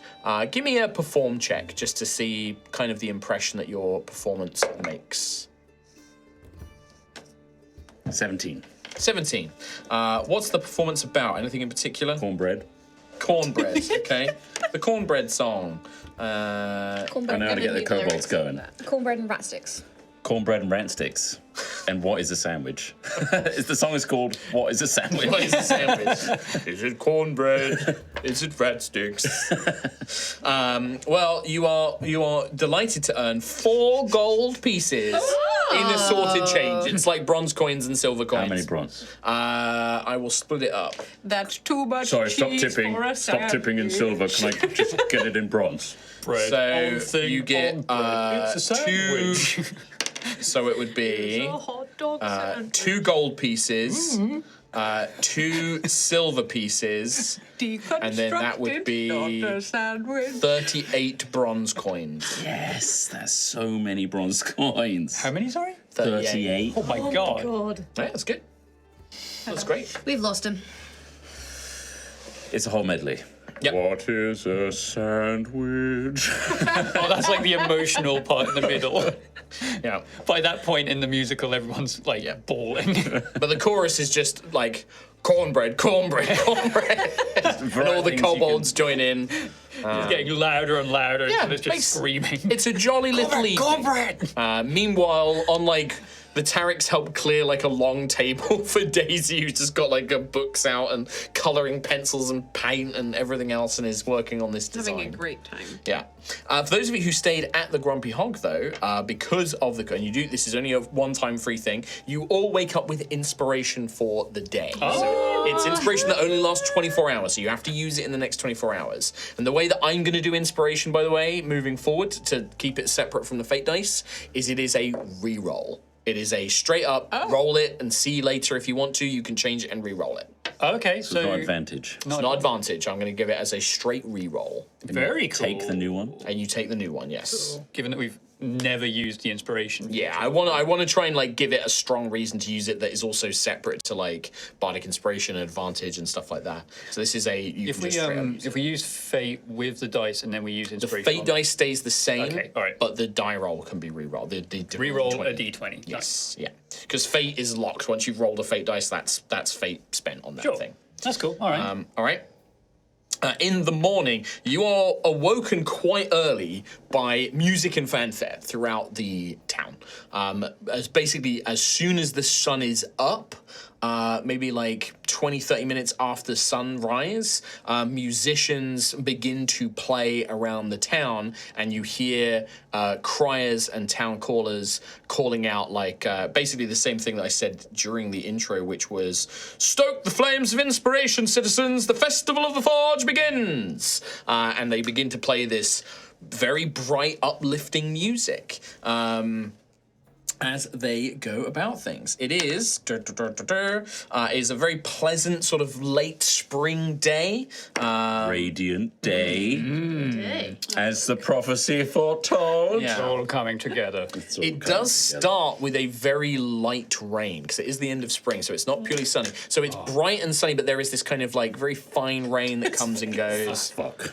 give me a perform check just to see kind of the impression that your performance makes. 17. 17. What's the performance about? Anything in particular? Cornbread. Cornbread, okay. The cornbread song. I Cornbread know how to get the kobolds going. Cornbread and rat sticks. Cornbread and rat sticks. And what is a sandwich? The song is called What is a Sandwich? What is a sandwich? Is it cornbread? Is it rat sticks? Well, you are delighted to earn 4 gold pieces in assorted change. It's like bronze coins and silver coins. How many bronze? I will split it up. That's too much Sorry, stop cheese tipping. for a Stop tipping in silver. Can I just get it in bronze? Bread. So you get it's a 2. sandwich. So it would be hot dog 2 gold pieces, 2 silver pieces, and then that would be 38 bronze coins. Yes, that's so many bronze coins. How many, sorry? 38. Oh my god. God. Yeah, that's good. That's great. We've lost him. It's a whole medley. Yep. What is a sandwich? Oh, that's like the emotional part in the middle. Yeah. By that point in the musical, everyone's like bawling. But the chorus is just like cornbread, cornbread, cornbread. And all the things you kobolds join in. It's getting louder and louder Yeah, until it's just makes- screaming. It's a jolly little evening. Meanwhile, on like the Tariks help clear like a long table for Daisy, who's just got like her books out and colouring pencils and paint and everything else, and is working on this design. Having a great time. Yeah. For those of you who stayed at the Grumpy Hog, though, because of the and you do this is only a one-time free thing. You all wake up with inspiration for the day. So it's inspiration that only lasts 24 hours, so you have to use it in the next 24 hours. And the way that I'm going to do inspiration, by the way, moving forward to keep it separate from the fate dice, is it is a re-roll. It is a straight up roll it and see later if you want to. You can change it and re-roll it. Okay, so No advantage. It's not advantage. I'm going to give it as a straight re-roll. very cool. Take the new one. And you take the new one, yes. Given that we've never used the inspiration. Yeah, I want to try and like give it a strong reason to use it that is also separate to like bardic inspiration and advantage and stuff like that. So this is a you If can we just straight up use if we use fate with the dice and then we use the inspiration, fate dice stays the same, Okay, all right. but the die roll can be re-rolled. The re-roll 20. a d20. Yes, yeah, because fate is locked. Once you've rolled a fate dice, that's fate spent on that Sure. thing. That's cool. All right. All right. In the morning, you are awoken quite early by music and fanfare throughout the town. As soon as the sun is up, maybe like 20, 30 minutes after sunrise, musicians begin to play around the town, and you hear criers and town callers calling out like basically the same thing that I said during the intro, which was, "Stoke the flames of inspiration, citizens, the festival of the forge begins!" And they begin to play this very bright, uplifting music. As they go about things. It is a very pleasant sort of late spring day. Radiant day. Hey. As the prophecy foretold. It's Yeah. all coming together. It's all It coming does together. start with a very light rain because it is the end of spring, so it's not purely sunny. So it's bright and sunny, but there is this kind of like very fine rain that comes and goes. Fuck.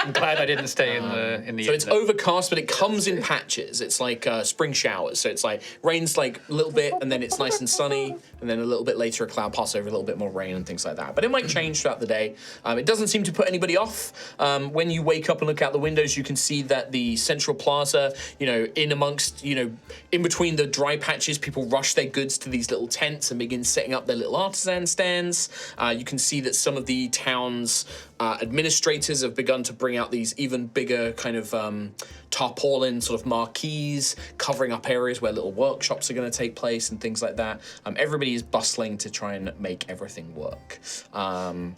I'm glad I didn't stay in the. So it's overcast, but it comes in patches. It's like spring showers. So it's like rains like a little bit, and then it's nice and sunny, and then a little bit later a cloud passes over, a little bit more rain and things like that. But it might change throughout the day. It doesn't seem to put anybody off. When you wake up and look out the windows, you can see that the central plaza, in amongst, in between the dry patches, people rush their goods to these little tents and begin setting up their little artisan stands. You can see that some of the town's administrators have begun to bring out these even bigger kind of tarpaulin sort of marquees, covering up areas where little workshops are going to take place and things like that. Everybody is bustling to try and make everything work. You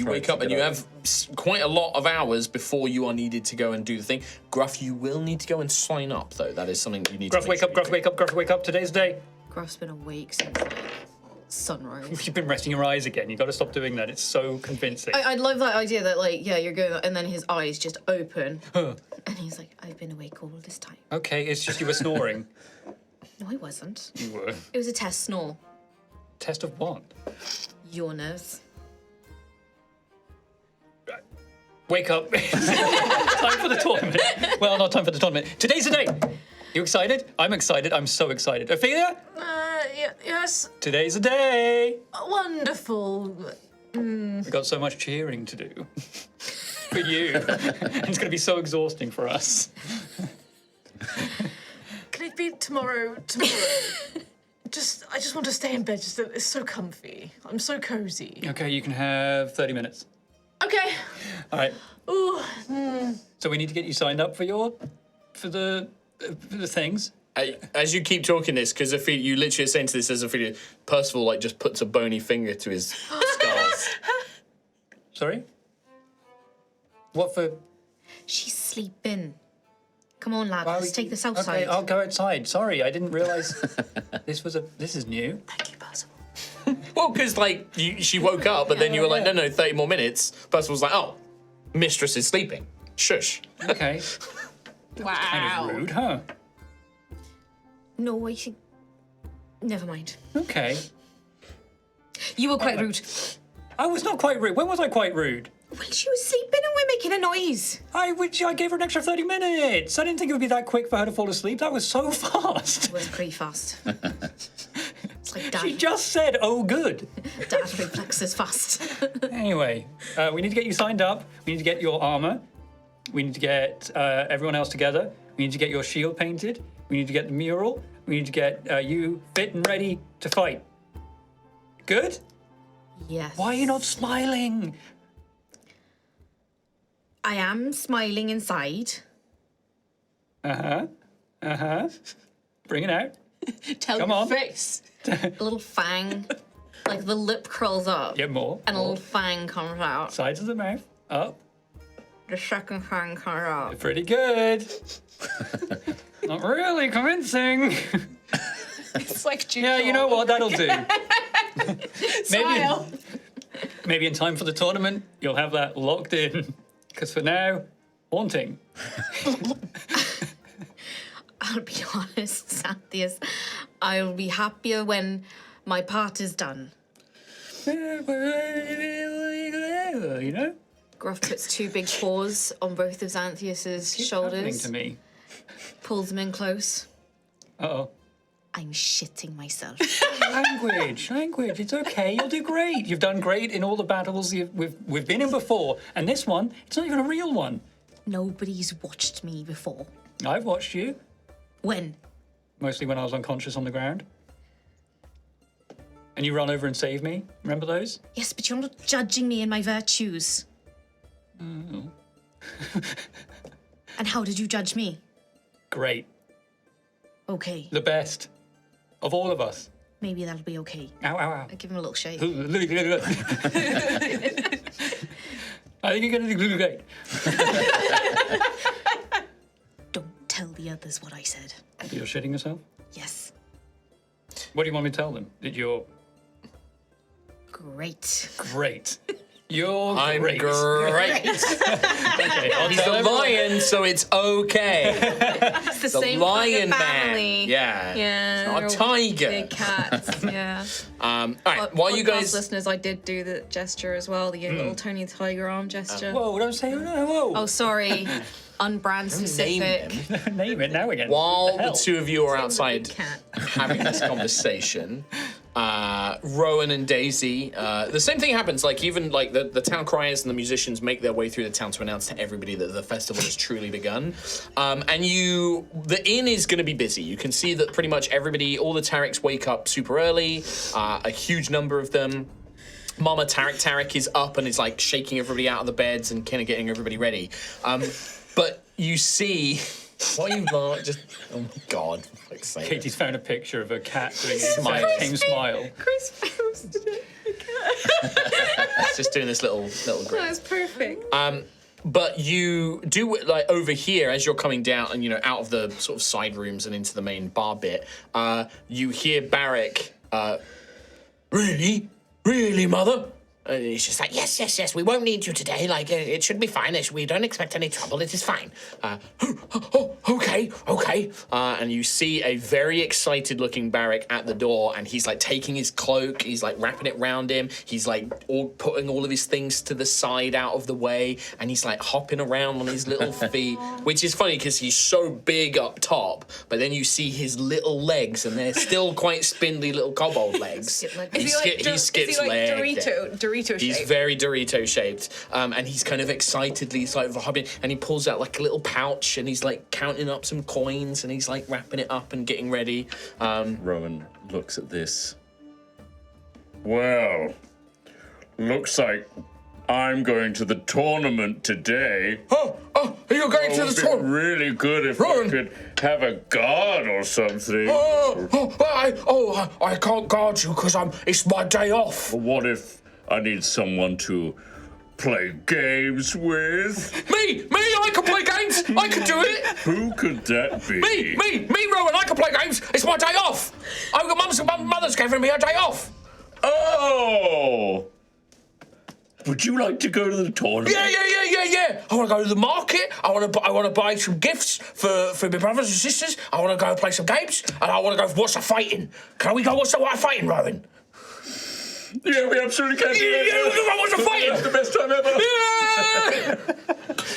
wake up and you have quite a lot of hours before you are needed to go and do the thing. Gruff, you will need to go and sign up, though. That is something you need Gruff, to make wake up. Gruff, wake up. Today's the day. Gruff's been awake since sunrise. You've been resting your eyes again. You've got to stop doing that. It's so convincing. I love that idea that, you're going, and then his eyes just open. And he's like, I've been awake all this time. Okay, it's just you were snoring. No, I wasn't. You were. It was a test snore. Test of what? Your nerves. Wake up. Time for the tournament. Well, not time for the tournament. Today's the day. You excited? I'm excited. I'm so excited. Ophelia? Yes, Today's the day. wonderful. We've got so much cheering to do. For you. And it's going to be so exhausting for us. Can it be tomorrow? I just want to stay in bed. It's so comfy. I'm so cozy. Okay, you can have 30 minutes. Okay. All right. Ooh. So we need to get you signed up for the things. As you keep talking this, because you literally are saying to this as Ophelia, Percival just puts a bony finger to his scars. Sorry? What for? She's sleeping. Come on, lad, let's take this outside. Okay, I'll go outside. Sorry, I didn't realise this is new. Thank you, Percival. Well, because she woke up, but then you were like, no, 30 more minutes. Percival's like, oh, mistress is sleeping. Shush. Okay. Wow. Kind of rude, huh? No, I think... Never mind. Okay. You were quite rude. I was not quite rude. When was I quite rude? Well, she was sleeping and we're making a noise. I gave her an extra 30 minutes. I didn't think it would be that quick for her to fall asleep. That was so fast. It was pretty fast. It's like She dad. just said, oh, good. Dad reflexes fast. Anyway, we need to get you signed up. We need to get your armor. We need to get everyone else together. We need to get your shield painted. We need to get the mural. We need to get you fit and ready to fight. Good? Yes. Why are you not smiling? I am smiling inside. Bring it out. Tell Come your on. face. A little fang. Like the lip curls up. Get more. And a more. little fang comes out. Sides of the mouth. Up. The second fang comes out. Pretty good. Not really convincing. It's like Jude Yeah, you know Law. what? That'll do. Smile. Maybe in time for the tournament, you'll have that locked in. Because for now, haunting. I'll be honest, Xanthias. I'll be happier when my part is done. You know? Gruff puts two big paws on both of Xanthias's Happening shoulders, to me. pulls them in close. Uh-oh. I'm shitting myself. Language. It's okay. You'll do great. You've done great in all the battles we've been in before. And this one, it's not even a real one. Nobody's watched me before. I've watched you. When? Mostly when I was unconscious on the ground. And you run over and save me. Remember those? Yes, but you're not judging me and my virtues. Oh. And how did you judge me? Great. Okay, The best. Of all of us. maybe that'll be okay. Ow, ow, I give him a little shake. ow. I think you're going to do great. Don't tell the others what I said. You're shitting yourself? Yes. What do you want me to tell them? That you're Great. great. You're I'm great. great. Okay, I'll He's tell a everyone. lion, so it's okay. It's the The same lion kind of man. family. Yeah. Yeah. Not a they're all tiger. Big cats. Yeah. All right, while you Podcast guys. listeners, I did do the gesture as well, the little Tony the Tiger arm gesture. Whoa, don't say whoa. Oh, sorry. Unbrand Name specific. him. Name it now again. While What the hell? two of you are outside Cat. having this conversation, Rowan and Daisy, the same thing happens. Like even like the town criers and the musicians make their way through the town to announce to everybody that the festival has truly begun. And the inn is going to be busy. You can see that pretty much everybody, all the Tariks wake up super early. A huge number of them. Mama Tarik is up and is like shaking everybody out of the beds and kind of getting everybody ready. But you see, what are you like? Just oh my god! For fuck's sake. Katie's found a picture of a cat doing a Smiling. same smile. Chris posted it. It's just doing this little grin. That's perfect. But you do like over here as you're coming down and out of the sort of side rooms and into the main bar bit. You hear Barrick. Really, mother? And he's just like, yes, we won't need you today. Like, it should be fine. We don't expect any trouble. It is fine. Okay. And you see a very excited-looking Barrick at the door, and he's, like, taking his cloak. He's, like, wrapping it round him. He's, like, putting all of his things to the side out of the way, and he's, like, hopping around on his little feet, which is funny because he's so big up top, but then you see his little legs, and they're still quite spindly little kobold legs. Skip leg. He skips leg there. Dorito He's shape? very Dorito shaped, and he's kind of excitedly sort of hopping, and he pulls out like a little pouch, and he's like counting up some coins, and he's like wrapping it up and getting ready. Rowan looks at this. Well, looks like I'm going to the tournament today. Oh, you're going It to would the be tournament? really good if Rowan. I could have a guard or something. I can't guard you because it's my day off. What if I need someone to play games with? Me, I can play games. I can do it. Who could that be? Me, Rowan. I can play games. It's my day off. I've got mother's giving me a day off. Oh! Would you like to go to the tournament? Yeah. I want to go to the market. I want to buy some gifts for my brothers and sisters. I want to go play some games, and I want to go watch the fighting. Can we go watch the fighting, Rowan? Yeah, we absolutely can. Yeah, we can go watch the fighting. That's the best time ever.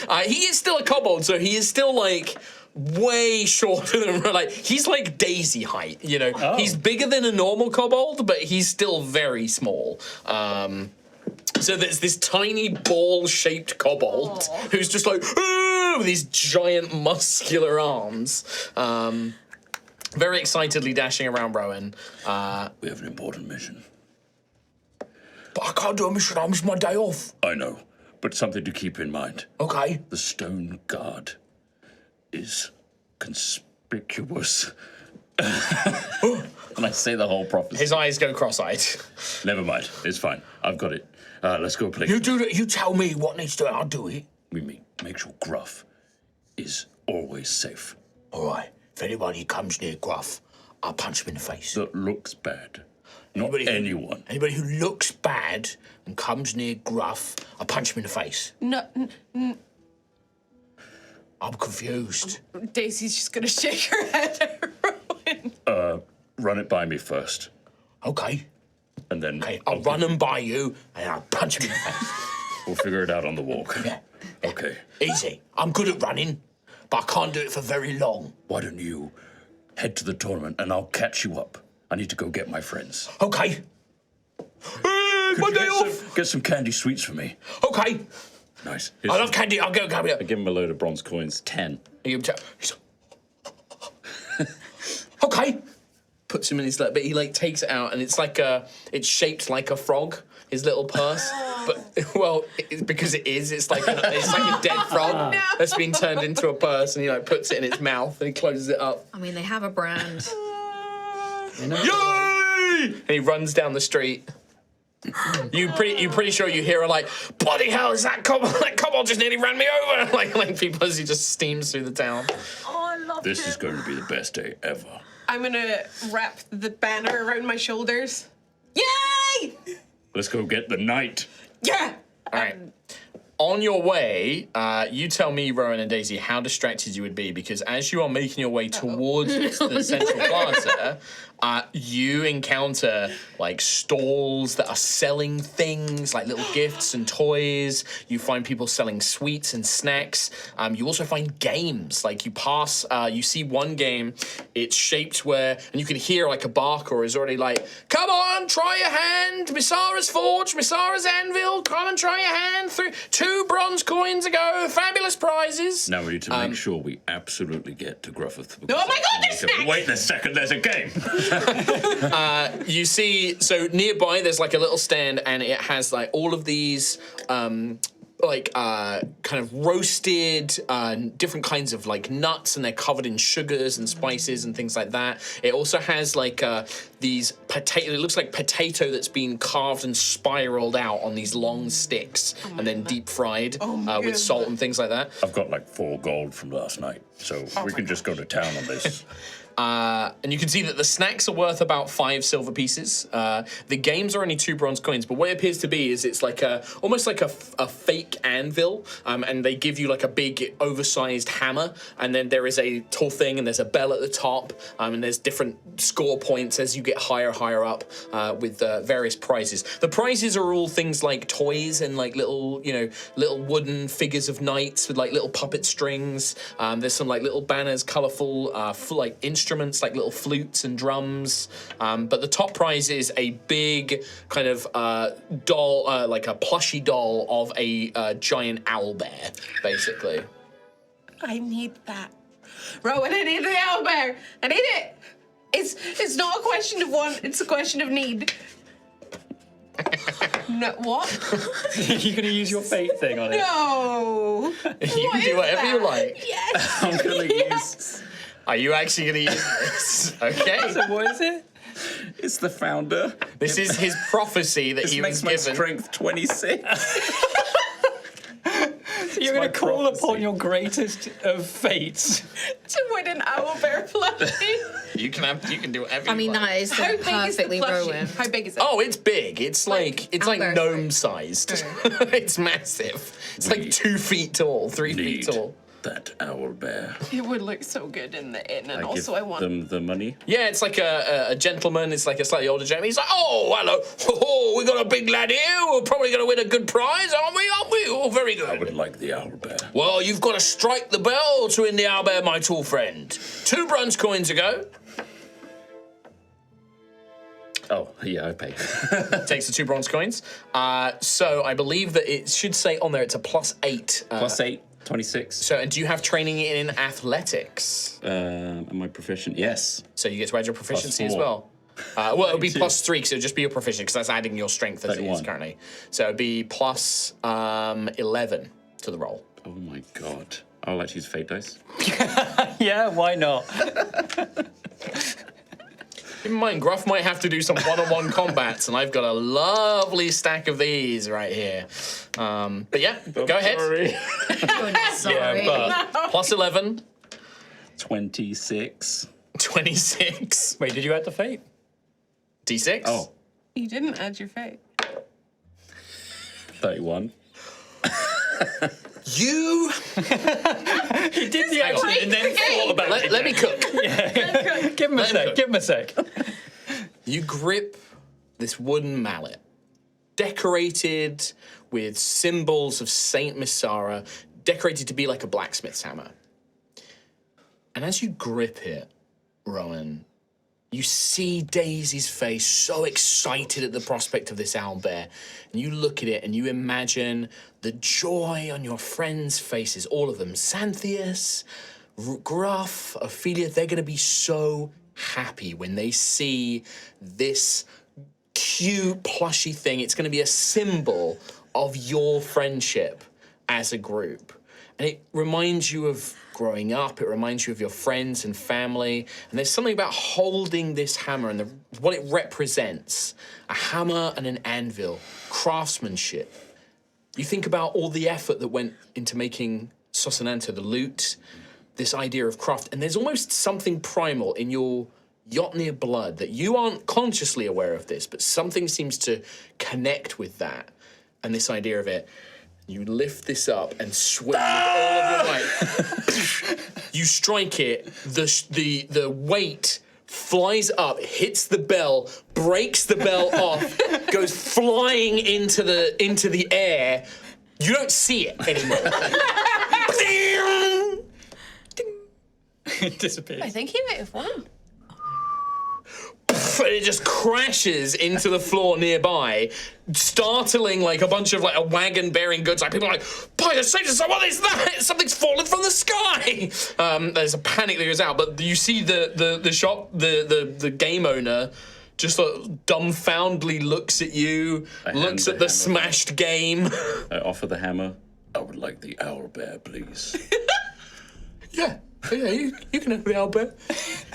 Yeah. He is still a kobold, so he is still like way shorter than like he's like Daisy height. He's bigger than a normal kobold, but he's still very small. So there's this tiny ball-shaped kobold who's just like with these giant muscular arms, very excitedly dashing around Rowan. We have an important mission. But I can't do a mission. I miss my day off. I know, but something to keep in mind. Okay. The stone guard is conspicuous. And I say the whole prophecy. His eyes go cross-eyed. Never mind, it's fine. I've got it. Let's go play. You do that. You tell me what needs to. I'll do it. We make sure Gruff is always safe. All right. If anybody comes near Gruff, I'll punch him in the face. That looks bad. Not anyone. Anybody who looks bad and comes near Gruff, I'll punch him in the face. No, I'm confused. Daisy's just gonna shake her head at Rowan. Run it by me first, Okay. and then Okay. I'll run them by you and I'll punch him in the face. we'll figure it out on the walk. Yeah. Okay. Easy. I'm good at running, but I can't do it for very long. Why don't you head to the tournament and I'll catch you up? I need to go get my friends. Okay. Hey, my Could you day off. get some candy sweets for me? Okay. Nice. I love candy. I'll go grab it. I give him a load of bronze coins. 10. Okay. Puts him in his lap, but he like takes it out, and it's like it's shaped like a frog. His little purse, but because it is, it's like a dead frog that's been turned into a purse, and he like puts it in its mouth and he closes it up. I mean, they have a brand. Yay! And he runs down the street. You pretty sure you hear her like, bloody hell, is that kobold? That kobold just nearly ran me over. like people as he just steams through the town. Oh, I love This is going to be the best day ever. I'm gonna wrap the banner around my shoulders. Yay! Let's go get the knight. Yeah! All right. On your way, you tell me, Rowan and Daisy, how distracted you would be, because as you are making your way towards the central plaza, you encounter like stalls that are selling things like little gifts and toys. You find people selling sweets and snacks. You also find games. Like you pass, you see one game. It's shaped where, and you can hear like a barker is already like, "Come on, try your hand. Misara's Forge, Misara's Anvil. Come and try your hand. 2 bronze coins ago. Fabulous prizes." Now we need to make sure we absolutely get to Gruffith. Oh my God, there's snacks! Wait a second, there's a game. You see, so nearby there's like a little stand, and it has like all of these kind of roasted different kinds of like nuts, and they're covered in sugars and spices and things like that. It also has like these potato, it looks like potato that's been carved and spiraled out on these long sticks and then deep fried with salt and things like that. I've got like 4 gold from last night, so we can just go to town on this. And you can see that the snacks are worth about 5 silver pieces. The games are only 2 bronze coins, but what it appears to be is it's like almost like a fake anvil, and they give you like a big oversized hammer, and then there is a tall thing, and there's a bell at the top, and there's different score points as you get higher up with various prizes. The prizes are all things like toys and like little wooden figures of knights with like little puppet strings. There's some like little banners, colourful like instruments like little flutes and drums, but the top prize is a big kind of doll, like a plushy doll of a giant owl bear, basically. I need that. Rowan, I need the owlbear. I need it. It's not a question of want, it's a question of need. No, what? You're going to use your fate thing on it? No. You can do whatever you like. Yes. I'm gonna use. Are you actually going to use this? Okay. So what is it? It's the founder. This is his prophecy that This he was makes my given. strength 26. So you're going my to call prophecy. upon your greatest of fates. To win an owlbear plushie. You can do whatever. I mean, you like. that is How big is the perfectly plushie? Rowan. How big is it? Oh, it's big. It's like owlbear gnome sized. It's massive. It's like 2 feet tall, 3 feet Need tall. that owl bear. It would look so good in the inn, and also I give want. them the money. Yeah, it's like a gentleman. It's like a slightly older gentleman. He's like, "Oh, hello. Oh, we got a big lad here. We're probably going to win a good prize, aren't we? Aren't we? Oh, very I good. would like the owl bear. Well, you've got to strike the bell to win the owlbear, my tall friend. 2 bronze coins ago." Oh, yeah, I pay. Takes the 2 bronze coins. So I believe that it should say on there it's a +8. +8, 26. So, and do you have training in athletics? Am I proficient? Yes. So you get to add your proficiency as 4. well. Well, it'll be 32. +3, because it'll just be your proficiency, because that's adding your strength as it is 31. currently. So it'd be plus 11 to the roll. Oh my god. I'll let you use fate dice. Yeah, why not? Keep in mind, Gruff might have to do some one-on-one combats, and I've got a lovely stack of these right here. But yeah, go ahead. Sorry. Yeah, but plus 11, 26. 26, Wait, did you add the fate? D6. Oh, You didn't add your fate. 31. You He did the action and then thought about it. let me cook. Give him a Let him sec. cook. Give him a sec. You grip this wooden mallet, decorated with symbols of Saint Misara, decorated to be like a blacksmith's hammer. And as you grip it, Rowan, you see Daisy's face so excited at the prospect of this owlbear. And you look at it and you imagine the joy on your friends' faces, all of them. Xanthias, Gruff, Ophelia, they're going to be so happy when they see this cute, plushy thing. It's going to be a symbol of your friendship as a group. And it reminds you of growing up, it reminds you of your friends and family. And there's something about holding this hammer and what it represents. A hammer and an anvil, craftsmanship. You think about all the effort that went into making Sosinanto, the lute, this idea of craft. And there's almost something primal in your Jotnir blood that you aren't consciously aware of this, but something seems to connect with that. and this idea of it. You lift this up and swing with all of your might. You strike it. The weight flies up, hits the bell, breaks the bell off, goes flying into the air. You don't see it anymore. It disappears. I think he might have won. And it just crashes into the floor nearby, startling like a bunch of like a wagon bearing goods. Like people are like, by the saints, what is that? Something's fallen from the sky. There's a panic that goes out, but you see the shop, the game owner just dumbfoundedly looks at you, looks at the smashed game. I offer the hammer. I would like the owlbear, please. Yeah, you can have the Albert.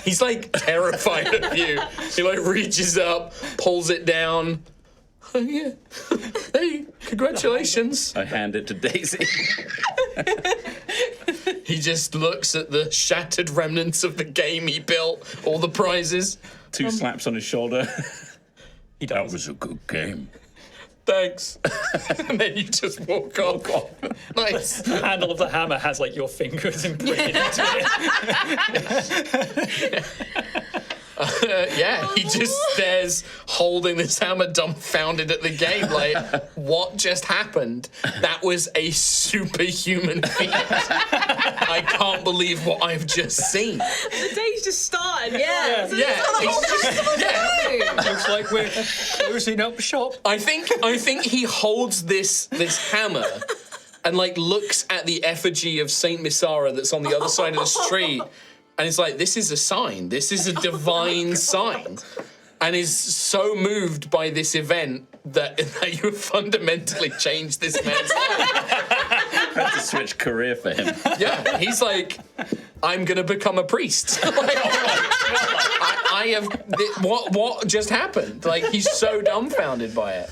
He's like terrified of you. He like reaches up, pulls it down. Oh yeah. Hey, congratulations. I hand it to Daisy. He just looks at the shattered remnants of the game he built, all the prizes. 2 slaps on his shoulder. That was a good game. Thanks. And then you just walk off. Nice. The handle of the hammer has like your fingers imprinted into it. Yeah, he just stares, holding this hammer, dumbfounded at the game. Like, what just happened? That was a superhuman feat. I can't believe what I've just seen. The day's just started. Yeah. Yeah, Looks like we're closing up shop. I think he holds this hammer and like looks at the effigy of Saint Misara that's on the other side of the street, and it's like, this is a sign. This is a divine sign, and is so moved by this event that you have fundamentally changed this man's life. Had to switch career for him. Yeah, he's like, I'm gonna become a priest. Like, I have. What just happened? Like, he's so dumbfounded by it.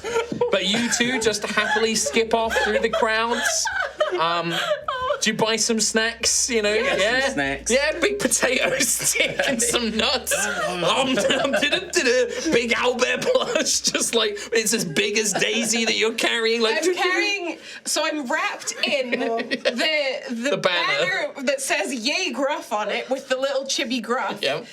But you two just happily skip off through the crowds. Do you buy some snacks? You know, yeah, some snacks. Yeah, big potato stick and some nuts. Big owlbear plush, just like it's as big as Daisy that you're carrying. Like, I'm carrying, so I'm wrapped in the banner that says "Yay Gruff" on it with the little chibi gruff. Yep.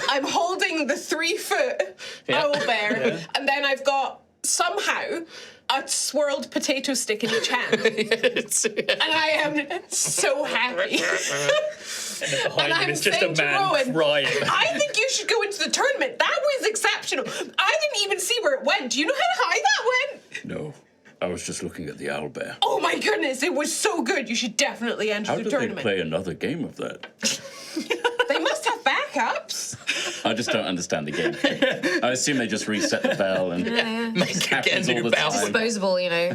I'm holding the 3-foot owlbear, and then I've got somehow a swirled potato stick in each hand, and I am so happy. Behind him I'm is just a saying to man Rowan, crying. I think you should go into the tournament. That was exceptional. I didn't even see where it went. Do you know how high that went? No, I was just looking at the owlbear. Oh my goodness, it was so good. You should definitely enter How the did they tournament. play another game of that? They must have backups. I just don't understand the game. I assume they just reset the bell and Make it get a happens all new the bell. time. Disposable, you know.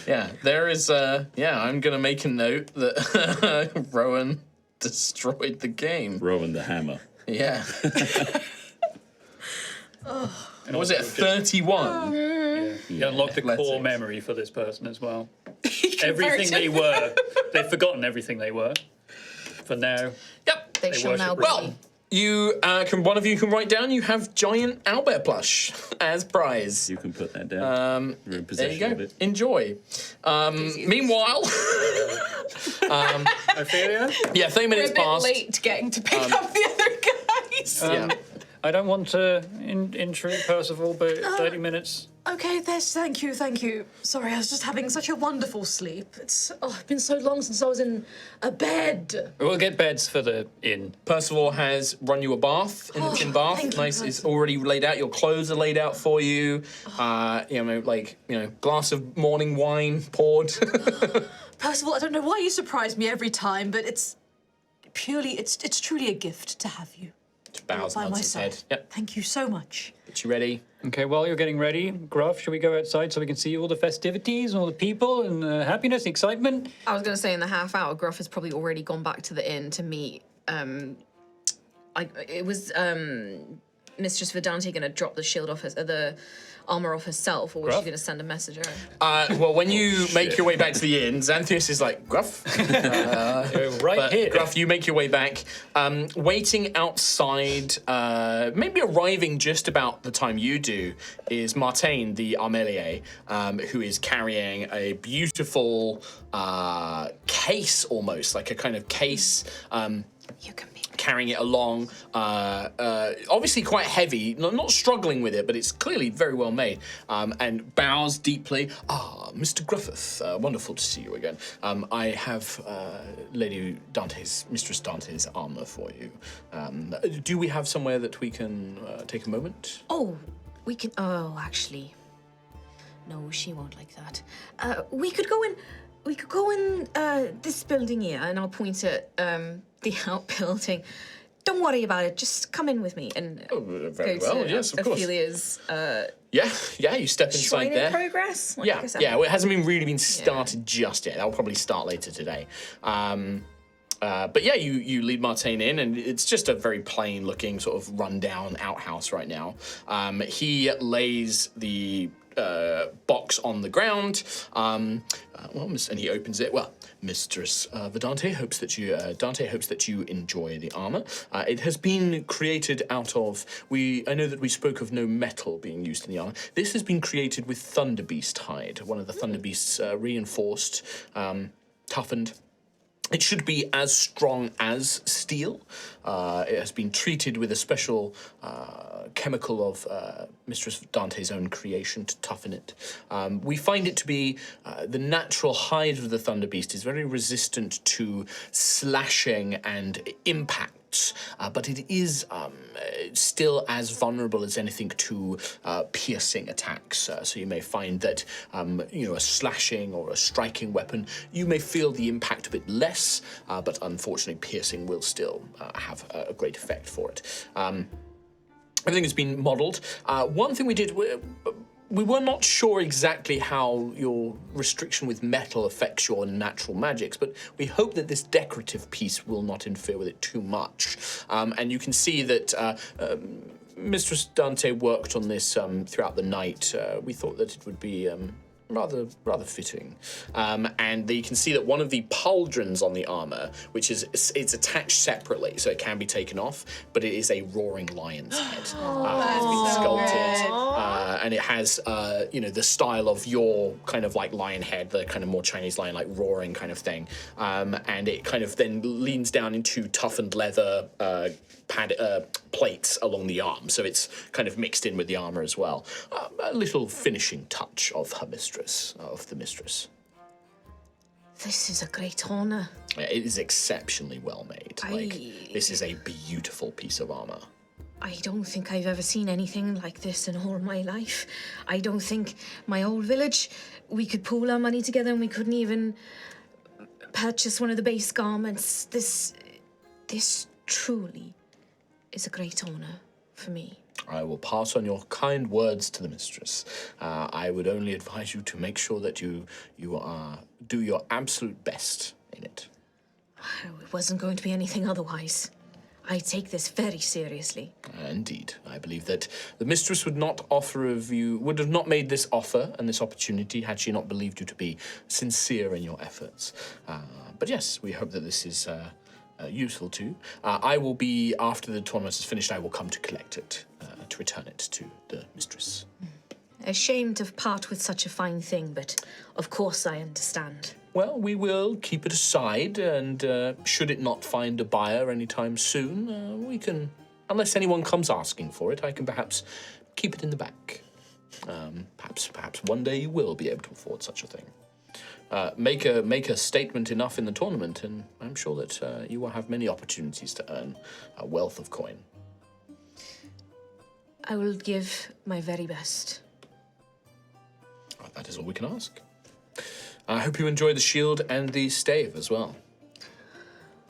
Yeah, there is. I'm gonna make a note that Rowan destroyed the game. Rowan the hammer. Yeah. Was it a 31? You unlock the core Athletics. memory for this person as well. Everything they were, they've forgotten everything they were. For now, Yep. They shall worship now be. Well, you one of you can write down. You have giant owlbear plush as prize. You can put that down. You're in There you possession of go. it. Enjoy. Meanwhile, Ophelia, yeah, 30 We're a minutes bit passed. late getting to pick up the other guys. Yeah. I don't want to intrude Percival, but 30 minutes. Okay, thank you. Sorry, I was just having such a wonderful sleep. It's been so long since I was in a bed. We'll get beds for the inn. Percival has run you a bath in the tin bath. thank you, Nice, it's Percival. already laid out. Your clothes are laid out for you. Glass of morning wine poured. Percival, I don't know why you surprise me every time, but it's truly a gift to have you Bows, by nods my his side. head. Yep. Thank you so much. Get you ready. Okay, while you're getting ready, Gruff, shall we go outside so we can see all the festivities, all the people, and the happiness, excitement? I was going to say in the half hour, Gruff has probably already gone back to the inn to meet. Mistress Vedante going to drop the shield off armor off herself, or was she going to send a messenger? Well, when you make your way back to the inn, Xanthius is like, Gruff. Right here. Gruff, you make your way back. Waiting outside, maybe arriving just about the time you do, is Martain, the Armelier, who is carrying a beautiful case, almost like a kind of case. You can be. Carrying it along, obviously quite heavy, not struggling with it, but it's clearly very well made, and bows deeply. Mr. Griffith, wonderful to see you again. I have Lady Dante's, Mistress Dante's armor for you. Do we have somewhere that we can take a moment? Oh, we can. Oh, actually, no, she won't like that. We could go in. We could go in this building here, and I'll point at the outbuilding. Don't worry about it. Just come in with me and Very go well, to yes, of course. Ophelia's Yeah, you step inside shrine there. in progress. Like I said. Well, it hasn't been started just yet. That'll probably start later today. But yeah, you lead Martain in, and it's just a very plain looking sort of rundown outhouse right now. He lays the box on the ground, and he opens it. Well, Mistress Dante hopes that you enjoy the armor. It has been created out of. I know that we spoke of no metal being used in the armor. This has been created with Thunderbeast hide. One of the Thunderbeasts reinforced, toughened. It should be as strong as steel. It has been treated with a special chemical of Mistress Dante's own creation to toughen it. We find it to be the natural hide of the Thunder Beast is very resistant to slashing and impact. But it is still as vulnerable as anything to piercing attacks. So you may find that a slashing or a striking weapon, you may feel the impact a bit less, but unfortunately piercing will still have a great effect for it. Everything has been modelled. One thing we did. We were not sure exactly how your restriction with metal affects your natural magics, but we hope that this decorative piece will not interfere with it too much. And you can see that Mistress Dante worked on this throughout the night. We thought that it would be rather fitting. And you can see that one of the pauldrons on the armor, which it's attached separately, so it can be taken off, but it is a roaring lion's head. It's been sculpted. And it has, the style of your kind of like lion head, the kind of more Chinese lion, like roaring kind of thing. And it kind of then leans down into toughened leather plates along the arm. So it's kind of mixed in with the armor as well. A little finishing touch of the mistress. This is a great honor. It is exceptionally well made. This is a beautiful piece of armor. I don't think I've ever seen anything like this in all my life. I don't think my old village, we could pool our money together and we couldn't even purchase one of the base garments. This truly is a great honor for me. I will pass on your kind words to the mistress. I would only advise you to make sure that you do your absolute best in it. It wasn't going to be anything otherwise. I take this very seriously. Indeed. I believe that the mistress would have not made this offer and this opportunity had she not believed you to be sincere in your efforts. But yes, we hope that this is useful too. I will be, after the tournament is finished, I will come to collect it, to return it to the mistress. A shame to part with such a fine thing, but of course I understand. Well, we will keep it aside, and should it not find a buyer anytime soon, we can, unless anyone comes asking for it, I can perhaps keep it in the back. Perhaps one day you will be able to afford such a thing. Make a statement enough in the tournament, and I'm sure that you will have many opportunities to earn a wealth of coin. I will give my very best. That is all we can ask. I hope you enjoy the shield and the stave as well.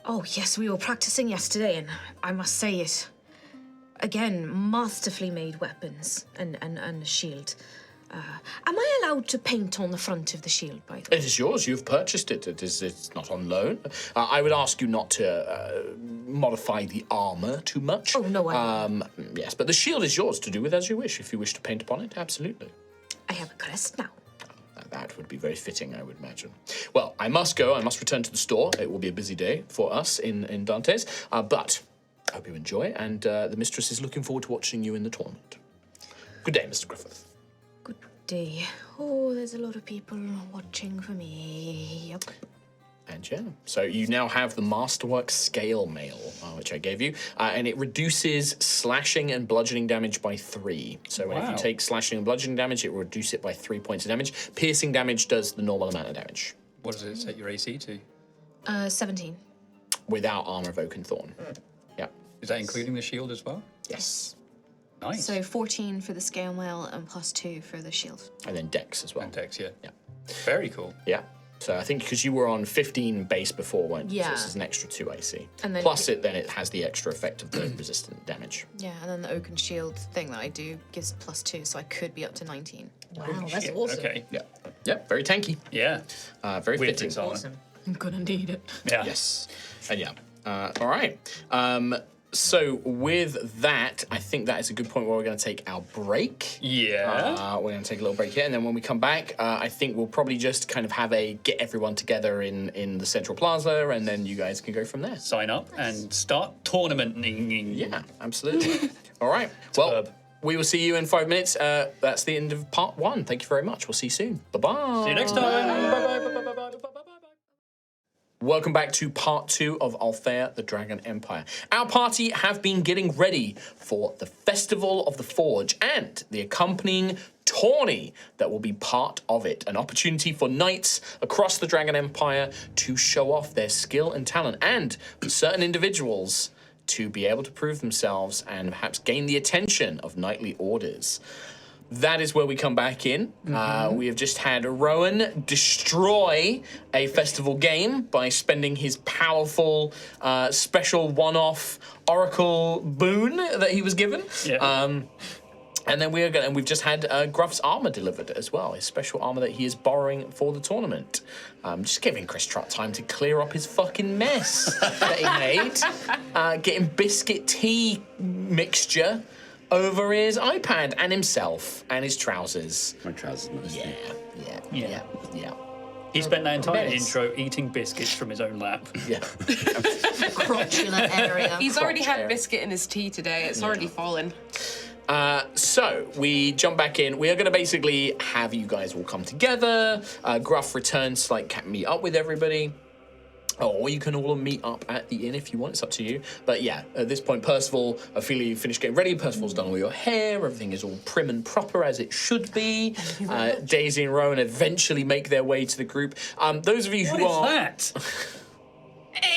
Oh, yes, we were practicing yesterday, and I must say it. Again, masterfully made weapons and a shield. Am I allowed to paint on the front of the shield, by the way? It is yours. You've purchased it. It's not on loan. I would ask you not to modify the armor too much. Oh, no, I Yes, but the shield is yours to do with as you wish. If you wish to paint upon it, absolutely. I have a crest now. That would be very fitting, I would imagine. Well, I must go. I must return to the store. It will be a busy day for us in Dante's. But I hope you enjoy, and the mistress is looking forward to watching you in the tournament. Good day, Mr. Griffith. Good day. Oh, there's a lot of people watching for me. Yep. And yeah, so you now have the Masterwork Scale Mail, which I gave you, and it reduces slashing and bludgeoning damage by 3. So if you take slashing and bludgeoning damage, it will reduce it by 3 points of damage. Piercing damage does the normal amount of damage. What does it set your AC to? 17. Without Armor of Oak and Thorn. Yeah. Is that including the shield as well? Yes. Nice. So 14 for the scale mail and +2 for the shield. And then Dex as well. And Dex, yeah. Yeah. Very cool. Yeah. So I think because you were on 15 base before, weren't you? Yeah. So this is an extra 2 AC. And then Plus it has the extra effect of the resistant damage. Yeah, and then the oak and shield thing that I do gives +2, so I could be up to 19. Wow, that's Shit, awesome. Okay. Yeah. Yep. Very tanky. Yeah. Very Weird fitting. things are. Awesome. I'm gonna need it. Yeah. Yes. And yeah. All right. So with that, I think that is a good point where we're going to take our break. Yeah. We're going to take a little break here, and then when we come back, I think we'll probably just kind of have a get everyone together in the Central Plaza, and then you guys can go from there. Sign up and start tournamenting. Yeah, absolutely. All right. Well, Superb. we will see you in 5 minutes. That's the end of part 1. Thank you very much. We'll see you soon. Bye-bye. See you next time. Bye-bye. Welcome back to part 2 of Altheya, the Dragon Empire. Our party have been getting ready for the Festival of the Forge and the accompanying tourney that will be part of it. An opportunity for knights across the Dragon Empire to show off their skill and talent, and for certain individuals to be able to prove themselves and perhaps gain the attention of knightly orders. That is where we come back in. We have just had Rowan destroy a festival game by spending his powerful special one-off Oracle boon that he was given. Yeah. And then we've just had Gruff's armor delivered as well, his special armor that he is borrowing for the tournament. Just giving Chris Trott time to clear up his fucking mess that he made. Getting biscuit tea mixture over his iPad and himself and his trousers. My trousers. Yeah. He spent that entire Menace. intro eating biscuits from his own lap. Yeah. Crotulent area. He's already had Crotch biscuit in his tea today. It's already fallen. So we jump back in. We are going to basically have you guys all come together. Gruff returns to meet up with everybody. Or you can all meet up at the inn if you want. It's up to you. But yeah, at this point, Percival, Ophelia, you finished getting ready. Percival's done all your hair. Everything is all prim and proper as it should be. Daisy and Rowan eventually make their way to the group. Those of you who What are... is that?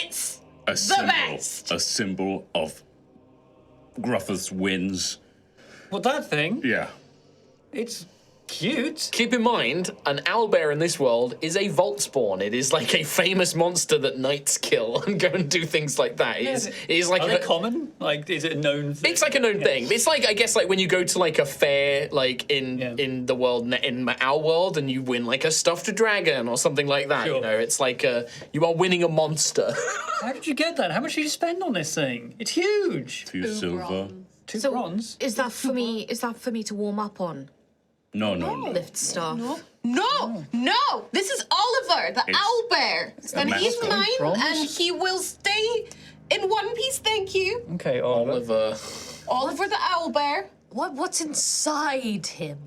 It's A symbol. best. A symbol of Gruffith's wins. Well, that thing, Yeah. it's cute. Keep in mind, an owlbear in this world is a vault spawn. It is like a famous monster that knights kill and go and do things like that. It is like Are they common? Like, is it a known thing? it's like a known thing. It's like, I guess, like when you go to like a fair, like in the world, in our world, and you win like a stuffed dragon or something like that. Sure. You know, it's like you are winning a monster. How did you get that? How much did you spend on this thing? It's huge. 2 silver. 2 So bronze. is that for me? Is that for me to warm up on? No. Lift stuff. No! This is Oliver, the owl bear. And he's master. mine, Bronze? and he will stay in one piece, thank you. Okay, Oliver. Oliver the owl bear. What's inside him?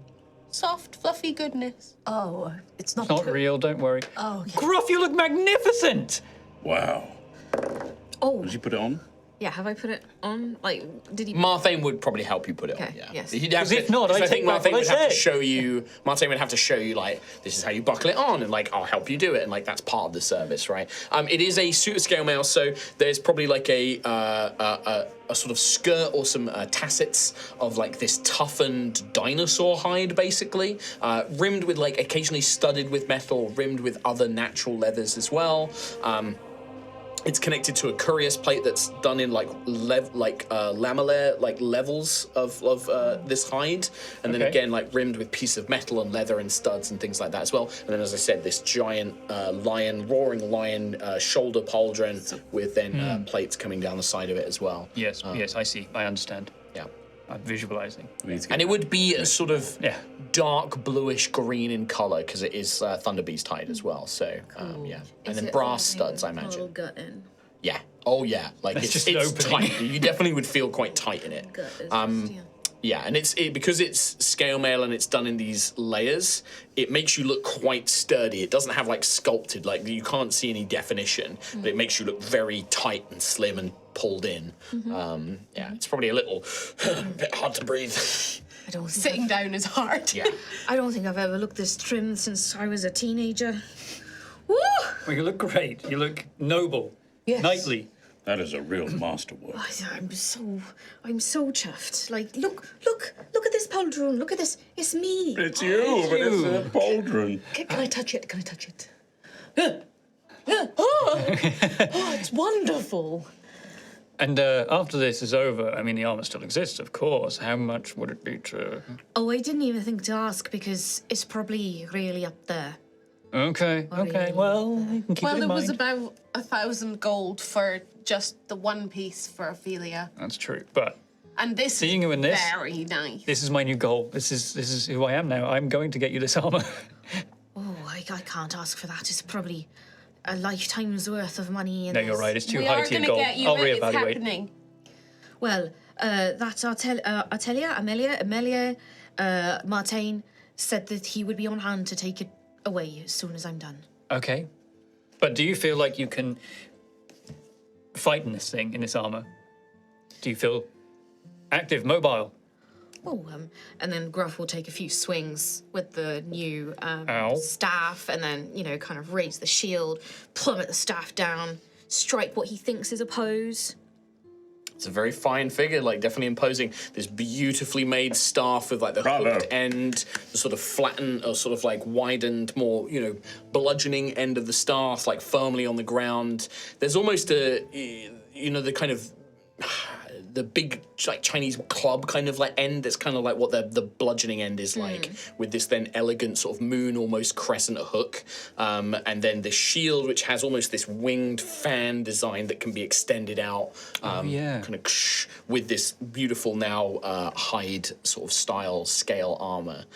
Soft, fluffy goodness. Oh, it's not. Not too- real, don't worry. Oh, okay. Gruff, you look magnificent! Wow. Oh, Did you put it on? yeah. Have I put it on? Like, did he? Marthane would probably help you put it on. Okay, Yeah. yes. He'd have 'Cause if not, because I I think take back Marthane what would I have to said. show you. Marthane would have to show you like this is how you buckle it on, and like I'll help you do it, and like that's part of the service, right? It is a suit scale mail, so there's probably like a sort of skirt or some tassets of like this toughened dinosaur hide, basically, rimmed with like occasionally studded with metal, rimmed with other natural leathers as well. It's connected to a courier's plate that's done in lamellar levels of this hide, and then Okay. again like rimmed with piece of metal and leather and studs and things like that as well. And then, as I said, this giant roaring lion shoulder pauldron with then plates coming down the side of it as well. Yes, yes, I see. I understand. Yeah. I'm visualizing. And it would be a sort of Yeah. dark bluish green in color because it is Thunderbeast hide as well. So yeah, and Is then it brass holding studs, I a little imagine. gut in? Yeah. Oh yeah. Like It's it's just an opening. tight. You definitely would feel quite tight in it. Gut is just, Yeah, and because it's scale mail and it's done in these layers, it makes you look quite sturdy. It doesn't have like sculpted, like you can't see any definition, but it makes you look very tight and slim and pulled in. Yeah, it's probably a little bit hard to breathe. I don't think Sitting down is hard. Yeah. I don't think I've ever looked this trim since I was a teenager. Woo! Well, you look great. You look noble. Yes. Knightly. That is a real masterwork. I'm so chuffed. Like, look at this pauldron. Look at this. It's me. It's you, but it's a pauldron. Can I touch it? Can I touch it? Oh, it's wonderful. And after this is over, I mean, the armor still exists, of course. How much would it be to... Oh, I didn't even think to ask because it's probably really up there. Okay, okay. Well, you can keep Well, it it in was mind. about 1,000 gold for just the one piece for Ophelia. That's true. But And this Seeing is you in this- very nice. this is my new goal. This is who I am now. I'm going to get you this armor. Oh, I can't ask for that. It's probably a lifetime's worth of money. In No, this. you're right. It's too we high are to your going to goal. get you I'll it. It's reevaluate. happening. Well, that's Amelia, Martin said that he would be on hand to take it away as soon as I'm done. Okay. But do you feel like you can fight in this thing, in this armor? Do you feel active, mobile? Oh, and then Gruff will take a few swings with the new Ow. staff, and then kind of raise the shield, plummet the staff down, strike what he thinks is a pose. It's a very fine figure, like definitely imposing. This beautifully made staff with like the Bravo. hooked end, the sort of flattened or sort of like widened, more bludgeoning end of the staff, like firmly on the ground. There's almost a, the kind of the big like Chinese club kind of like end. That's kind of like what the bludgeoning end is like, with this then elegant sort of moon almost crescent hook, and then the shield which has almost this winged fan design that can be extended out, yeah. kind of with this beautiful now hide sort of style scale armor.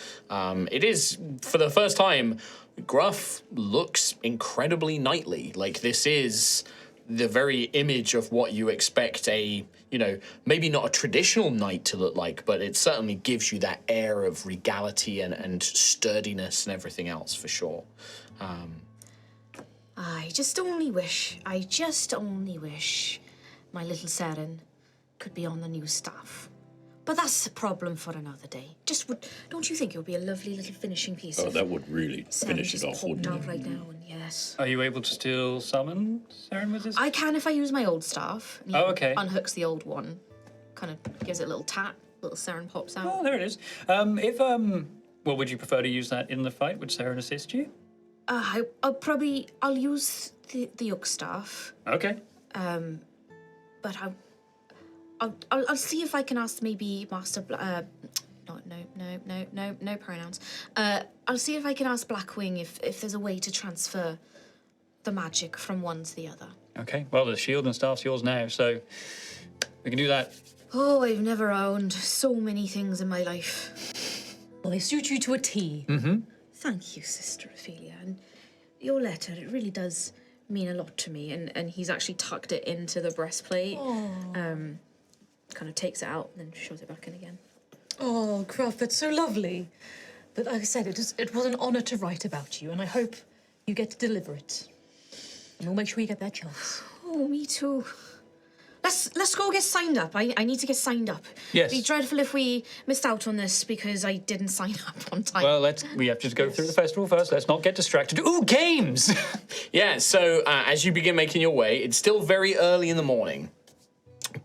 It is for the first time, Gruff looks incredibly knightly. Like this is the very image of what you expect a, maybe not a traditional knight to look like, but it certainly gives you that air of regality and sturdiness and everything else for sure. I just only wish my little Saren could be on the new staff. But that's a problem for another day. Don't you think it would be a lovely little finishing piece? Oh, if that would really Saren finish just it off, popped wouldn't out it? right now, and yes. Are you able to still summon Saren with this? I can if I use my old staff. And he Oh, okay. Unhooks the old one, kind of gives it a little tap, little Saren pops out. Oh, there it is. Well, would you prefer to use that in the fight? Would Saren assist you? I'll use the yoke staff, Okay. but I'll see if I can ask maybe Master. No pronouns. I'll see if I can ask Blackwing if there's a way to transfer the magic from one to the other. Okay. Well, the shield and staff's yours now, so we can do that. Oh, I've never owned so many things in my life. Well, they suit you to a T. Thank you, Sister Ophelia. And your letter, it really does mean a lot to me. And he's actually tucked it into the breastplate. Kind of takes it out and then shoves it back in again. Oh, Gruff, that's so lovely. But like I said, it was an honour to write about you, and I hope you get to deliver it. And we'll make sure you get that chance. Oh, me too. Let's go get signed up. I need to get signed up. Yes. It'd be dreadful if we missed out on this because I didn't sign up on time. Well, we have to go through the festival first. Let's not get distracted. Ooh, games! Yeah, so as you begin making your way, it's still very early in the morning,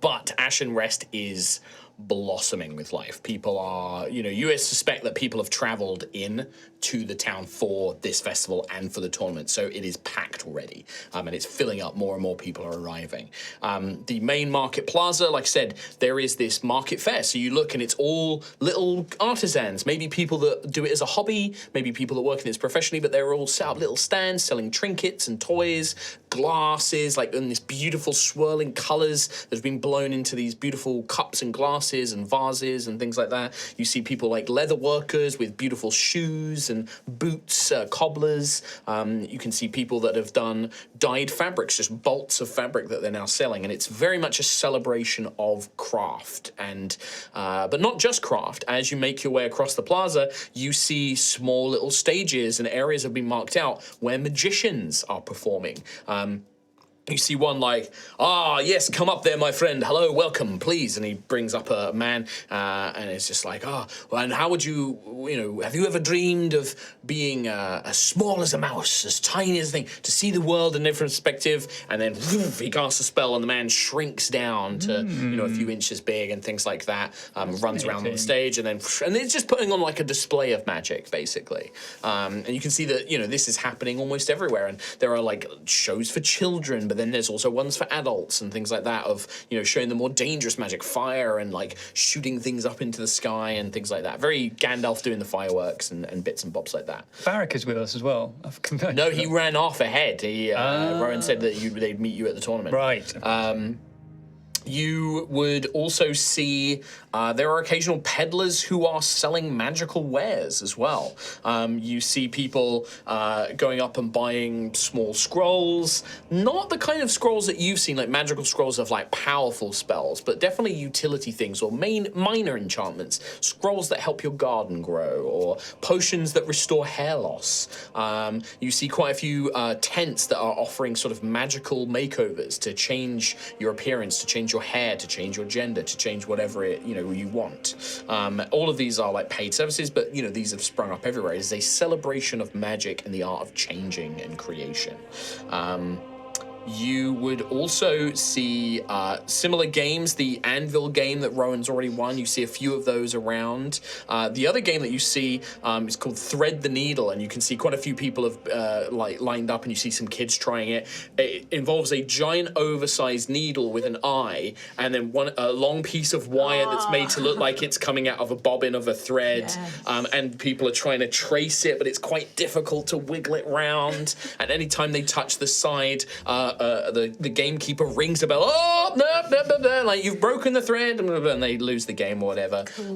but Ashen Rest is blossoming with life. People are, you suspect that people have travelled in to the town for this festival and for the tournament. So it is packed already, and it's filling up. More and more people are arriving. The main market plaza, like I said, there is this market fair. So you look and it's all little artisans, maybe people that do it as a hobby, maybe people that work in this professionally, but they're all set up little stands selling trinkets and toys, glasses, like in this beautiful swirling colours that have been blown into these beautiful cups and glasses and vases and things like that. You see people like leather workers with beautiful shoes and boots, cobblers. You can see people that have done dyed fabrics, just bolts of fabric that they're now selling, and it's very much a celebration of craft. And but not just craft. As you make your way across the plaza, you see small little stages and areas have been marked out where magicians are performing. You see one like, yes, come up there, my friend. Hello, welcome, please. And he brings up a man, and it's just like, well, and how would you know, have you ever dreamed of being as small as a mouse, as tiny as a thing, to see the world in a different perspective? And then woof, he casts a spell, and the man shrinks down to, a few inches big and things like that. Runs around on the stage, and it's just putting on like a display of magic, basically. And you can see that, this is happening almost everywhere. And there are like shows for children, but then there's also ones for adults and things like that of, showing the more dangerous magic, fire and like shooting things up into the sky and things like that. Very Gandalf doing the fireworks and bits and bobs like that. Varric is with us as well. No, he ran off ahead. Rowan said that they'd meet you at the tournament. Right. You would also see there are occasional peddlers who are selling magical wares as well. You see people going up and buying small scrolls, not the kind of scrolls that you've seen, like magical scrolls of like powerful spells, but definitely utility things or minor enchantments, scrolls that help your garden grow, or potions that restore hair loss. You see quite a few tents that are offering sort of magical makeovers to change your appearance, to change your hair, to change your gender, to change whatever you want. All of these are like paid services, but these have sprung up everywhere. It is a celebration of magic and the art of changing and creation. You would also see similar games. The Anvil game that Rowan's already won, you see a few of those around. The other game that you see is called Thread the Needle, and you can see quite a few people have lined up, and you see some kids trying it. It involves a giant oversized needle with an eye, and then a long piece of wire that's made to look like it's coming out of a bobbin of a thread. Yes. And people are trying to trace it, but it's quite difficult to wiggle it round. And anytime they touch the side, the gamekeeper rings a bell. Like you've broken the thread, and they lose the game or whatever. Cool.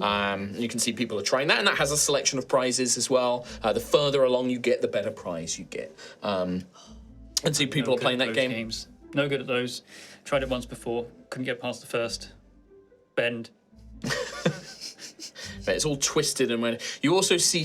You can see people are trying that, and that has a selection of prizes as well. The further along you get, the better prize you get. And see people are playing that game. Games. No good at those. Tried it once before. Couldn't get past the first bend. It's all twisted and weird. You also see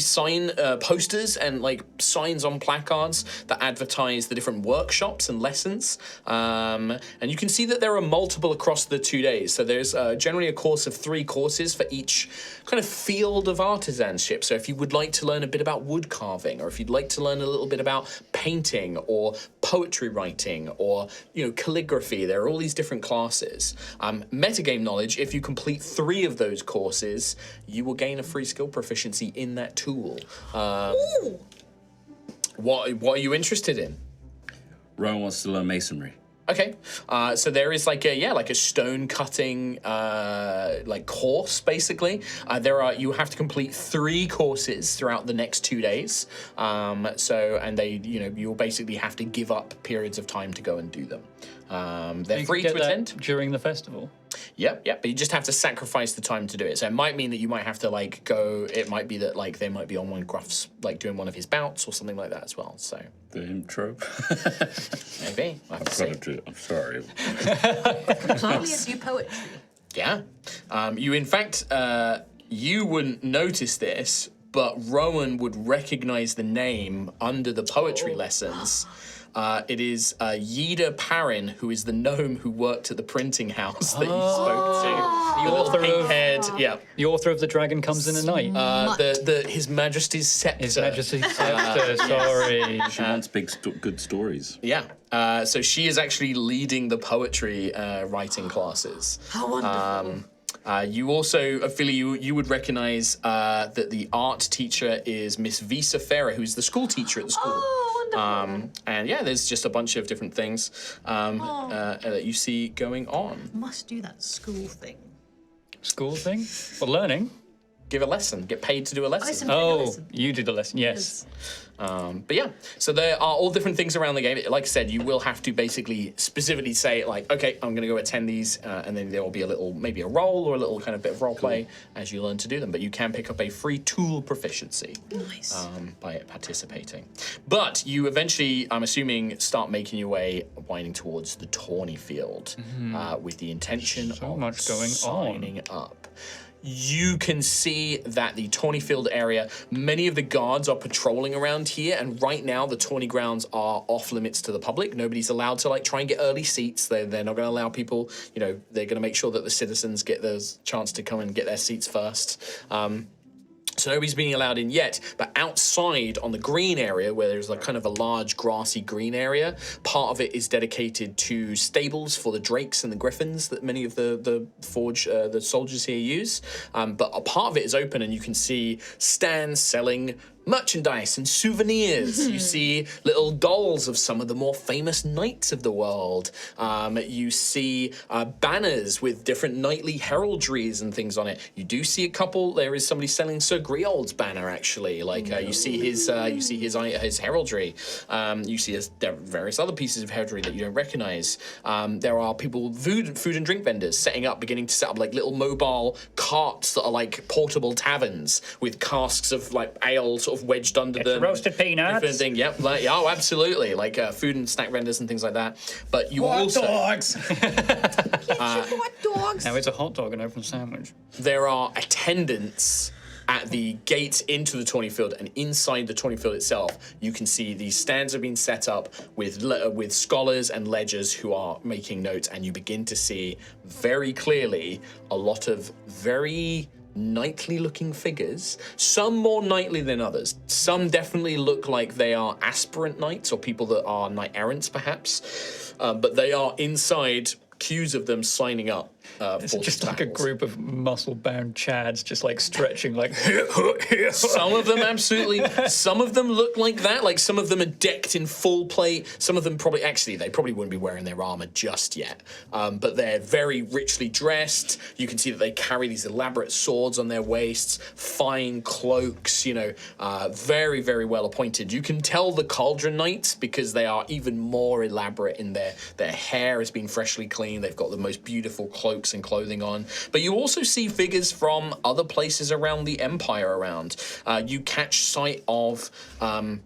posters and like signs on placards that advertise the different workshops and lessons. And you can see that there are multiple across the 2 days. So there's generally a course of 3 courses for each kind of field of artisanship. So if you would like to learn a bit about wood carving, or if you'd like to learn a little bit about painting or poetry writing or calligraphy, there are all these different classes. Metagame knowledge, if you complete 3 of those courses, you will gain a free skill proficiency in that tool. What are you interested in? Rowan wants to learn masonry. Okay, so there is like a stone cutting course basically. You have to complete 3 courses throughout the next 2 days. You'll basically have to give up periods of time to go and do them. They're free to attend during the festival. Yep, but you just have to sacrifice the time to do it. So it might mean that you might have to go. It might be that they might be on one Gruff's doing one of his bouts or something like that as well. So the intro. Maybe. I've got to do it. I'm sorry. Class. You poetry. Yeah. In fact, you wouldn't notice this, but Rowan would recognize the name under the poetry lessons. It is Yida Parrin, who is the gnome who worked at the printing house that you spoke to. The author of head, The author of The Dragon Comes in at Night. His Majesty's Scepter. His Majesty's Scepter. Sorry. She wants good stories. Yeah. So she is actually leading the poetry writing classes. How wonderful. You also, Ophelia, you would recognise that the art teacher is Miss Visa Farah, who's the school teacher at the school. Oh, wonderful. And yeah, there's just a bunch of different things that you see going on. Must do that school thing. School thing? For learning? Give a lesson. Get paid to do a lesson. Oh, you do the lesson, yes. But yeah, so there are all different things around the game. Like I said, you will have to basically specifically say, like, okay, I'm going to go attend these, and then there will be a little, maybe a role or a little kind of bit of role play as you learn to do them. But you can pick up a free tool proficiency by participating. But you eventually, I'm assuming, start making your way winding towards the tourney field with the intention of much going on. signing up. You can see that the tourney field area, many of the guards are patrolling around here, and right now the tourney grounds are off limits to the public. Nobody's allowed to try and get early seats. They're not going to allow people, they're going to make sure that the citizens get the chance to come and get their seats first. So nobody's being allowed in yet, but outside on the green area, where there's kind of a large grassy green area, part of it is dedicated to stables for the drakes and the griffins that many of the soldiers here use. But a part of it is open, and you can see stands selling merchandise and souvenirs. You see little dolls of some of the more famous knights of the world. You see banners with different knightly heraldries and things on it. You do see a couple. There is somebody selling Sir Griald's banner, actually. You see his heraldry. You see various other pieces of heraldry that you don't recognize. There are people, food and drink vendors, beginning to set up little mobile carts that are like portable taverns with casks of ale sort of wedged under them. Roasted peanuts. Different thing, yep. Oh, absolutely. Food and snack vendors and things like that. But you also... dogs! Hot dogs. Now it's a hot dog and open sandwich. There are attendants at the gate into the tourney field, and inside the tourney field itself, you can see these stands have been set up with scholars and ledgers who are making notes, and you begin to see very clearly a lot of very knightly looking figures, some more knightly than others. Some definitely look like they are aspirant knights or people that are knight errants perhaps, but they are inside queues of them signing up. It's just like a group of muscle-bound chads just stretching Some of them absolutely, some of them look like that. Some of them are decked in full plate. Some of them they probably wouldn't be wearing their armor just yet. But they're very richly dressed. You can see that they carry these elaborate swords on their waists, fine cloaks, very, very well appointed. You can tell the Cauldron Knights because they are even more elaborate in their hair has been freshly cleaned. They've got the most beautiful cloaks and clothing on. But you also see figures from other places around the Empire around. You catch sight of some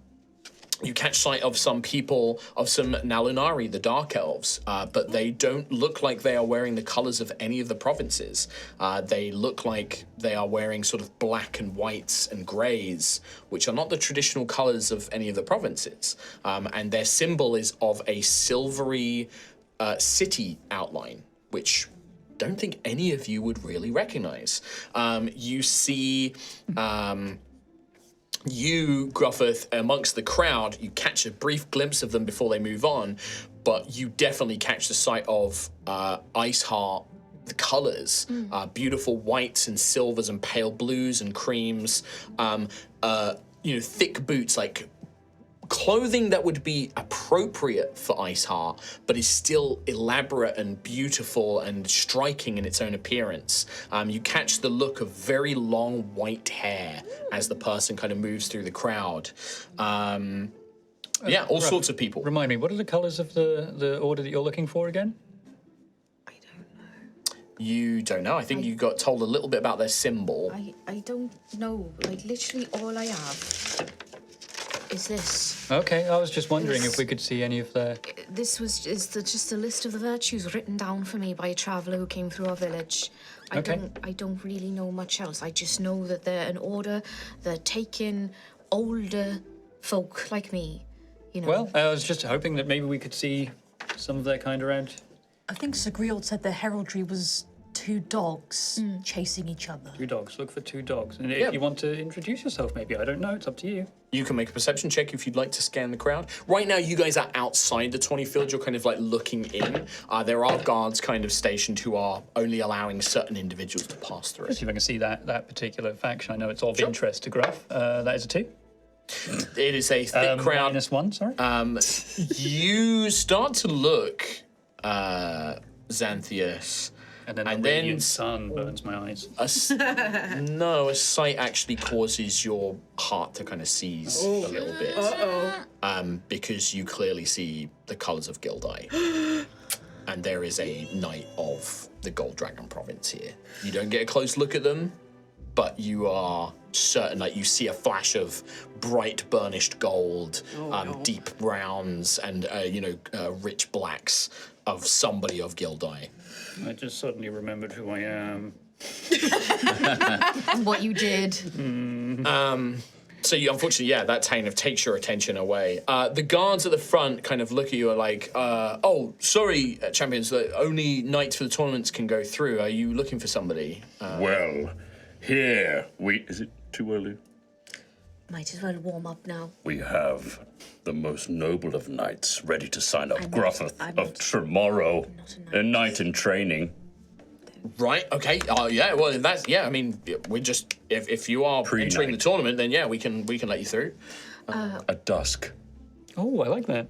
people, of some Nalunari, the Dark Elves, but they don't look like they are wearing the colours of any of the provinces. They look like they are wearing sort of black and whites and greys, which are not the traditional colours of any of the provinces. And their symbol is of a silvery city outline, which don't think any of you would really recognize. You see... You, Gruffith, amongst the crowd, you catch a brief glimpse of them before they move on, but you definitely catch the sight of Ice Heart, the colours, beautiful whites and silvers and pale blues and creams, thick boots, clothing that would be appropriate for Ice Heart, but is still elaborate and beautiful and striking in its own appearance. You catch the look of very long white hair as the person kind of moves through the crowd. All sorts of people. Remind me, what are the colours of the order that you're looking for again? I don't know. You don't know. I think you got told a little bit about their symbol. I don't know. Literally all I have is this. Okay, I was just wondering if we could see any of the... This just a list of the virtues written down for me by a traveller who came through our village. I don't really know much else. I just know that they're an order that take in older folk like me, Well, I was just hoping that maybe we could see some of their kind around. I think Sir Griald said their heraldry was 2 two dogs chasing each other. 2 dogs. Look for 2 dogs. And Yeah. if you want to introduce yourself, maybe I don't know. It's up to you. You can make a perception check if you'd like to scan the crowd. Right now, you guys are outside the 20 field. You're kind of like looking in. There are guards kind of stationed who are only allowing certain individuals to pass through. See if I can see that particular faction. I know it's of interest to Gruff. That is a 2. It is a thick crowd. -1, sorry. You start to look, Xanthias. and then the and then- radiant sun burns my eyes. No, a sight actually causes your heart to kind of seize a little bit. Because you clearly see the colours of Gildai. And there is a knight of the Gold Dragon province here. You don't get a close look at them, but you are certain, like you see a flash of bright burnished gold, deep browns, and rich blacks of somebody of Gildai. I just suddenly remembered who I am. And what you did. So you, unfortunately, that kind of takes your attention away. The guards at the front kind of look at you and like, oh, sorry, champions, only knights for the tournaments can go through. Are you looking for somebody? Well, here is it too early? Might as well warm up now. We have the most noble of knights ready to sign up. I'm Gruffith not of tomorrow, not a a knight in training. Right, okay. Well, that's, I mean, we're just, if you are entering the Pre-night. tournament, then we can let you through. At dusk. Oh, I like that.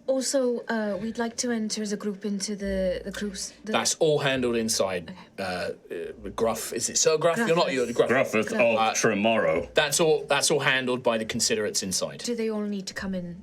Also, we'd like to enter as a group into the cruise. That's all handled inside. Gruff, is it Sir Gruff? You're not, you're Gruff. Gruffith of tomorrow. That's all handled by the considerates inside. Do they all need to come in?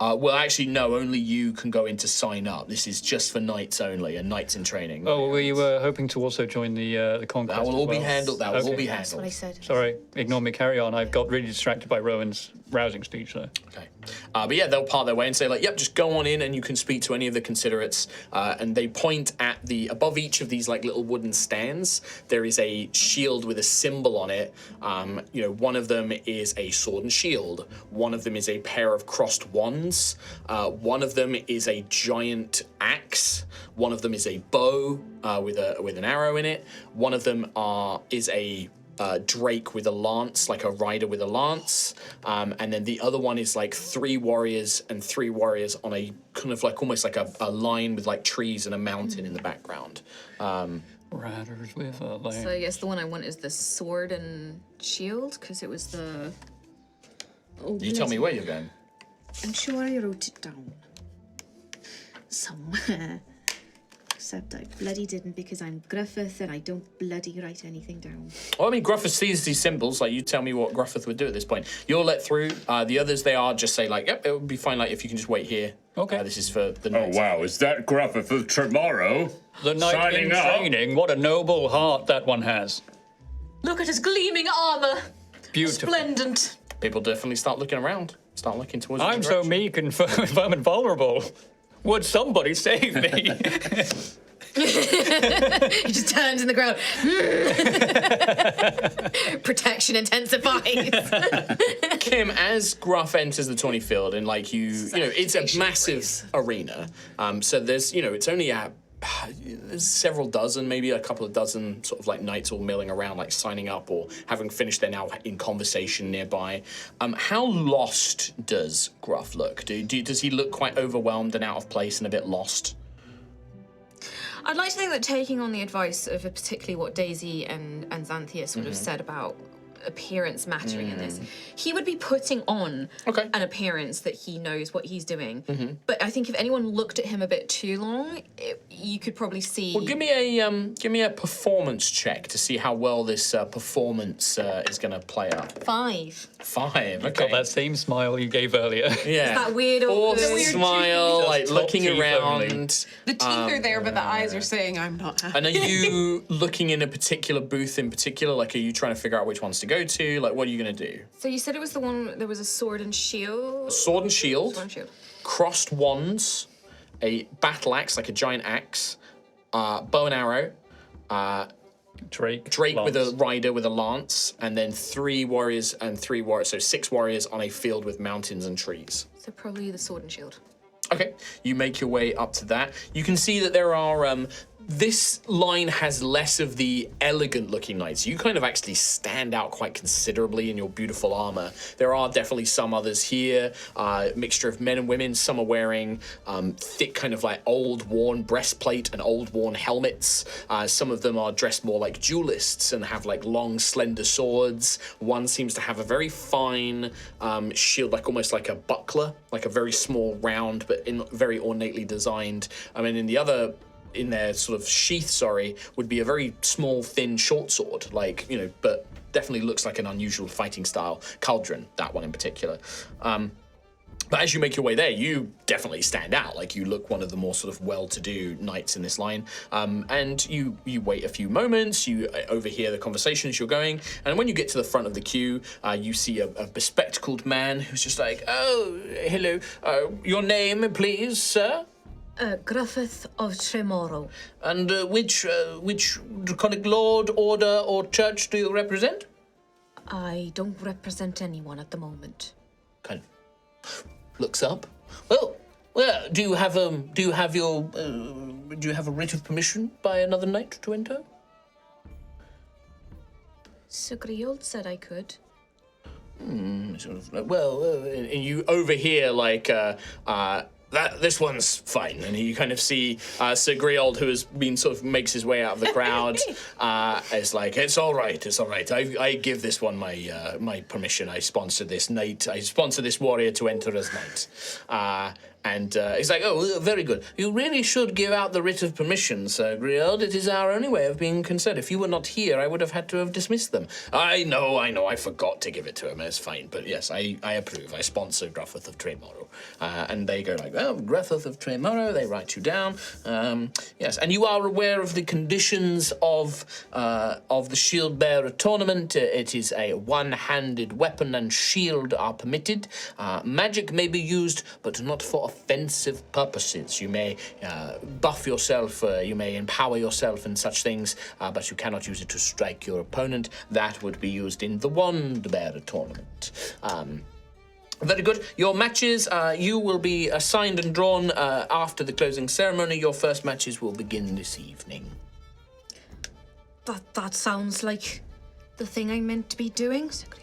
Well, actually, no, only you can go in to sign up. This is just for knights only, and knights in training. Oh, we were hoping to also join the conquest. That will all as be well. handled. That will all be That's what I handled. said. Sorry, ignore me. Carry on. I've got really distracted by Rowan's rousing speech there. Okay. But they'll part their way and say, like, yep, just go on in and you can speak to any of the considerates. And they point at above each of these, like, little wooden stands, there is a shield with a symbol on it. One of them is a sword and shield. One of them is a pair of crossed wands. One of them is a giant axe. One of them is a bow with an arrow in it. One of them is a drake with a lance, like a rider with a lance, and then the other one is like 3 warriors and 3 warriors on a kind of like almost like a line with like trees and a mountain in the background. Riders with a lamp. So I guess the one I want is the sword and shield, because it was the... Oh, You tell me where you're going. I'm sure I wrote it down. Somewhere. Except I bloody didn't, because I'm Griffith and I don't bloody write anything down. Well, I mean, Gruffith sees these symbols. Like, you tell me what Gruffith would do at this point. You're let through. The others, they are just say like, yep, it would be fine. Like, if you can just wait here. Okay. This is for the Oh, night. wow. Is that Gruffith of tomorrow? The knight Signing in up. training. What a noble heart that one has. Look at his gleaming armor. Beautiful. Splendent. People definitely start looking around. Start looking towards. I'm the so direction. meek and firm and vulnerable. Would somebody save me? He just turns in the ground. Protection intensifies. Kim, as Gruff enters the 20 field, and like it's a massive arena. So there's, it's only there's several dozen, maybe a couple of dozen sort of like knights all milling around, like signing up or having finished. They're now in conversation nearby. How lost does Gruff look? Does he look quite overwhelmed and out of place and a bit lost? I'd like to think that taking on the advice of particularly what Daisy and Xanthia sort of said about appearance mattering in this, he would be putting on an appearance that he knows what he's doing. But I think if anyone looked at him a bit too long, you could probably see. Well, give me a performance check to see how well this performance is going to play up. 5. 5. Got Okay. that same smile you gave earlier. Yeah. That weird Forced awkward- smile, like Just looking top teeth around. only. The teeth are there, but the eyes are saying, I'm not happy. And are you looking in a particular booth in particular? Like, are you trying to figure out which ones to go to? Like, what are you going to do? So you said it was the one, there was a sword and shield? Sword and shield, Sword and shield. crossed wands, a battle axe, like a giant axe, bow and arrow, Drake with a lance. rider with a lance, and then 3 warriors and 3 warriors, so 6 warriors on a field with mountains and trees. So probably the sword and shield. Okay, you make your way up to that. You can see that there are this line has less of the elegant-looking knights. You kind of actually stand out quite considerably in your beautiful armor. There are definitely some others here, mixture of men and women. Some are wearing thick, kind of like old, worn breastplate and old, worn helmets. Some of them are dressed more like duelists and have like long, slender swords. One seems to have a very fine shield, like almost like a buckler, like a very small round, but very ornately designed. I mean, in their sort of sheath, would be a very small, thin, short sword, like, you know, but definitely looks like an unusual fighting style. Cauldron, that one in particular. But as you make your way there, you definitely stand out. Like, you look one of the more sort of well-to-do knights in this line. And you wait a few moments, you overhear the conversations you're going, and when you get to the front of the queue, you see a bespectacled man who's just like, oh, hello, your name, please, sir? Griffith of Tremoro. And which draconic lord, order, or church do you represent? I don't represent anyone at the moment. Kind of looks up. Well, do you have a writ of permission by another knight to enter? Sir Griold said I could. Sort of. And you overhear like this one's fine, and you kind of see Sir Griold, who has been sort of makes his way out of the crowd. It's like, it's all right. I give this one my permission. I sponsor this knight. I sponsor this warrior to enter as knight. And he's like, oh, very good. You really should give out the writ of permission, Sir Griold. It is our only way of being concerned. If you were not here, I would have had to have dismissed them. I know. I forgot to give it to him. It's fine. But yes, I approve. I sponsor Griffith of Tremoro. And they go like, oh, Griffith of Tremoro. They write you down. Yes, and you are aware of the conditions of the Shield Bearer tournament. It is a one-handed weapon and shield are permitted. Magic may be used, but not for offensive purposes. You may buff yourself, you may empower yourself and such things, but you cannot use it to strike your opponent. That would be used in the Wand Bearer tournament. Very good. Your matches, you will be assigned and drawn after the closing ceremony. Your first matches will begin this evening. That sounds like the thing I'm meant to be doing, Sir Griold.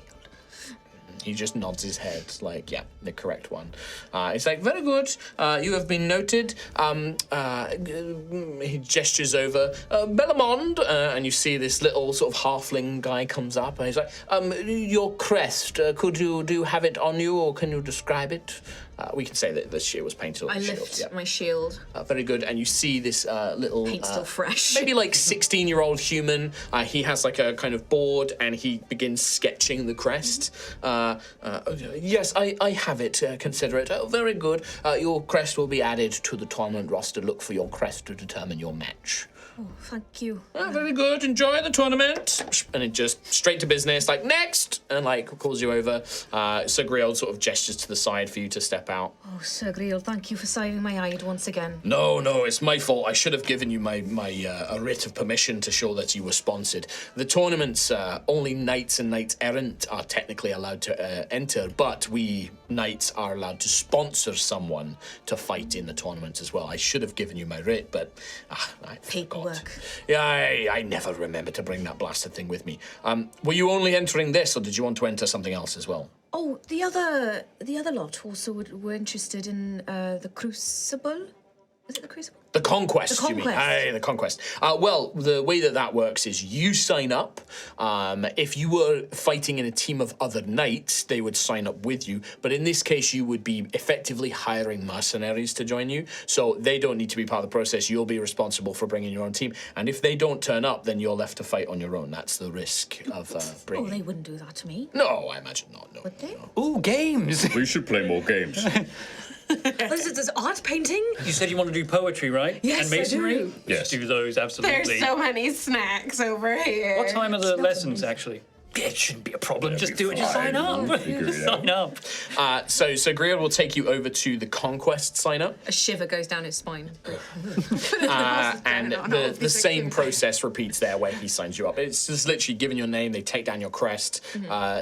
He just nods his head, like, yeah, the correct one. It's like, very good, you have been noted. He gestures over, Bellamond, and you see this little sort of halfling guy comes up, and he's like, your crest, do you have it on you, or can you describe it? We can say that the shield was painted on the shield. I lift my shield. Very good, and you see this little... Paint's still fresh. Maybe like 16-year-old human. He has like a kind of board, and he begins sketching the crest. Yes, I have it. Consider it. Oh, very good. Your crest will be added to the tournament roster. Look for your crest to determine your match. Oh, thank you. Very good. Enjoy the tournament. And it just straight to business, like, next! And, like, calls you over. Sir Griold sort of gestures to the side for you to step out. Oh, Sir Griold, thank you for saving my hide once again. No, it's my fault. I should have given you my a writ of permission to show that you were sponsored. The tournaments, only knights and knights errant are technically allowed to enter, but we knights are allowed to sponsor someone to fight in the tournament as well. I should have given you my writ, but I forgot. Yeah, I never remember to bring that blasted thing with me. Were you only entering this, or did you want to enter something else as well? Oh, the other lot also were interested in the Crucible. Is it the Crucible? The Conquest, you mean? Conquest. The Conquest. Well, the way that works is you sign up. If you were fighting in a team of other knights, they would sign up with you. But in this case, you would be effectively hiring mercenaries to join you. So they don't need to be part of the process. You'll be responsible for bringing your own team. And if they don't turn up, then you're left to fight on your own. That's the risk of bringing... Oh, they wouldn't do that to me. No, I imagine not. No. Would they? No. Ooh, games! We should play more games. What is it? There's art painting? You said you want to do poetry, right? Yes, and masonry? I do. Yes. Let's do those, absolutely. There's so many snacks over here. What time are the lessons, actually? It shouldn't be a problem. It'll Just be do it. Just fine. sign up. We'll figure Just it out. sign up. So Griot will take you over to the Conquest sign up. A shiver goes down his spine. And the same process repeats there where he signs you up. It's just literally given your name, they take down your crest,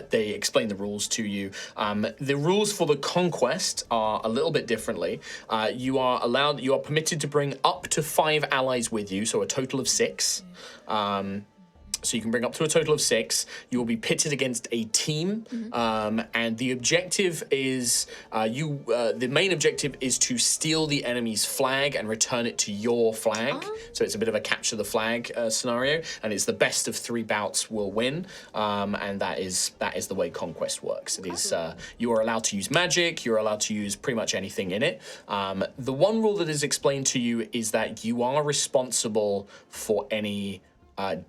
they explain the rules to you. The rules for the Conquest are a little bit differently. You are permitted to bring up to 5 allies with you, so a total of 6. So you can bring up to a total of 6. You will be pitted against a team, and the objective is the main objective is to steal the enemy's flag and return it to your flag. So it's a bit of a capture the flag scenario, and it's the best of 3 bouts will win, and that is the way Conquest works. It is you are allowed to use magic. You're allowed to use pretty much anything in it. The one rule that is explained to you is that you are responsible for any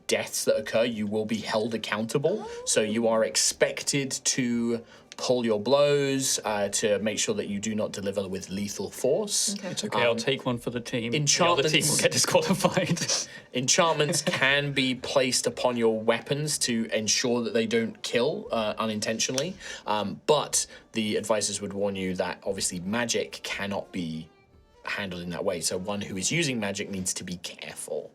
deaths that occur. You will be held accountable. So you are expected to pull your blows to make sure that you do not deliver with lethal force. It's okay. I'll take one for the team. The other Enchantments- team will get disqualified. Enchantments can be placed upon your weapons to ensure that they don't kill unintentionally. But the advisors would warn you that obviously magic cannot be handled in that way. So one who is using magic needs to be careful.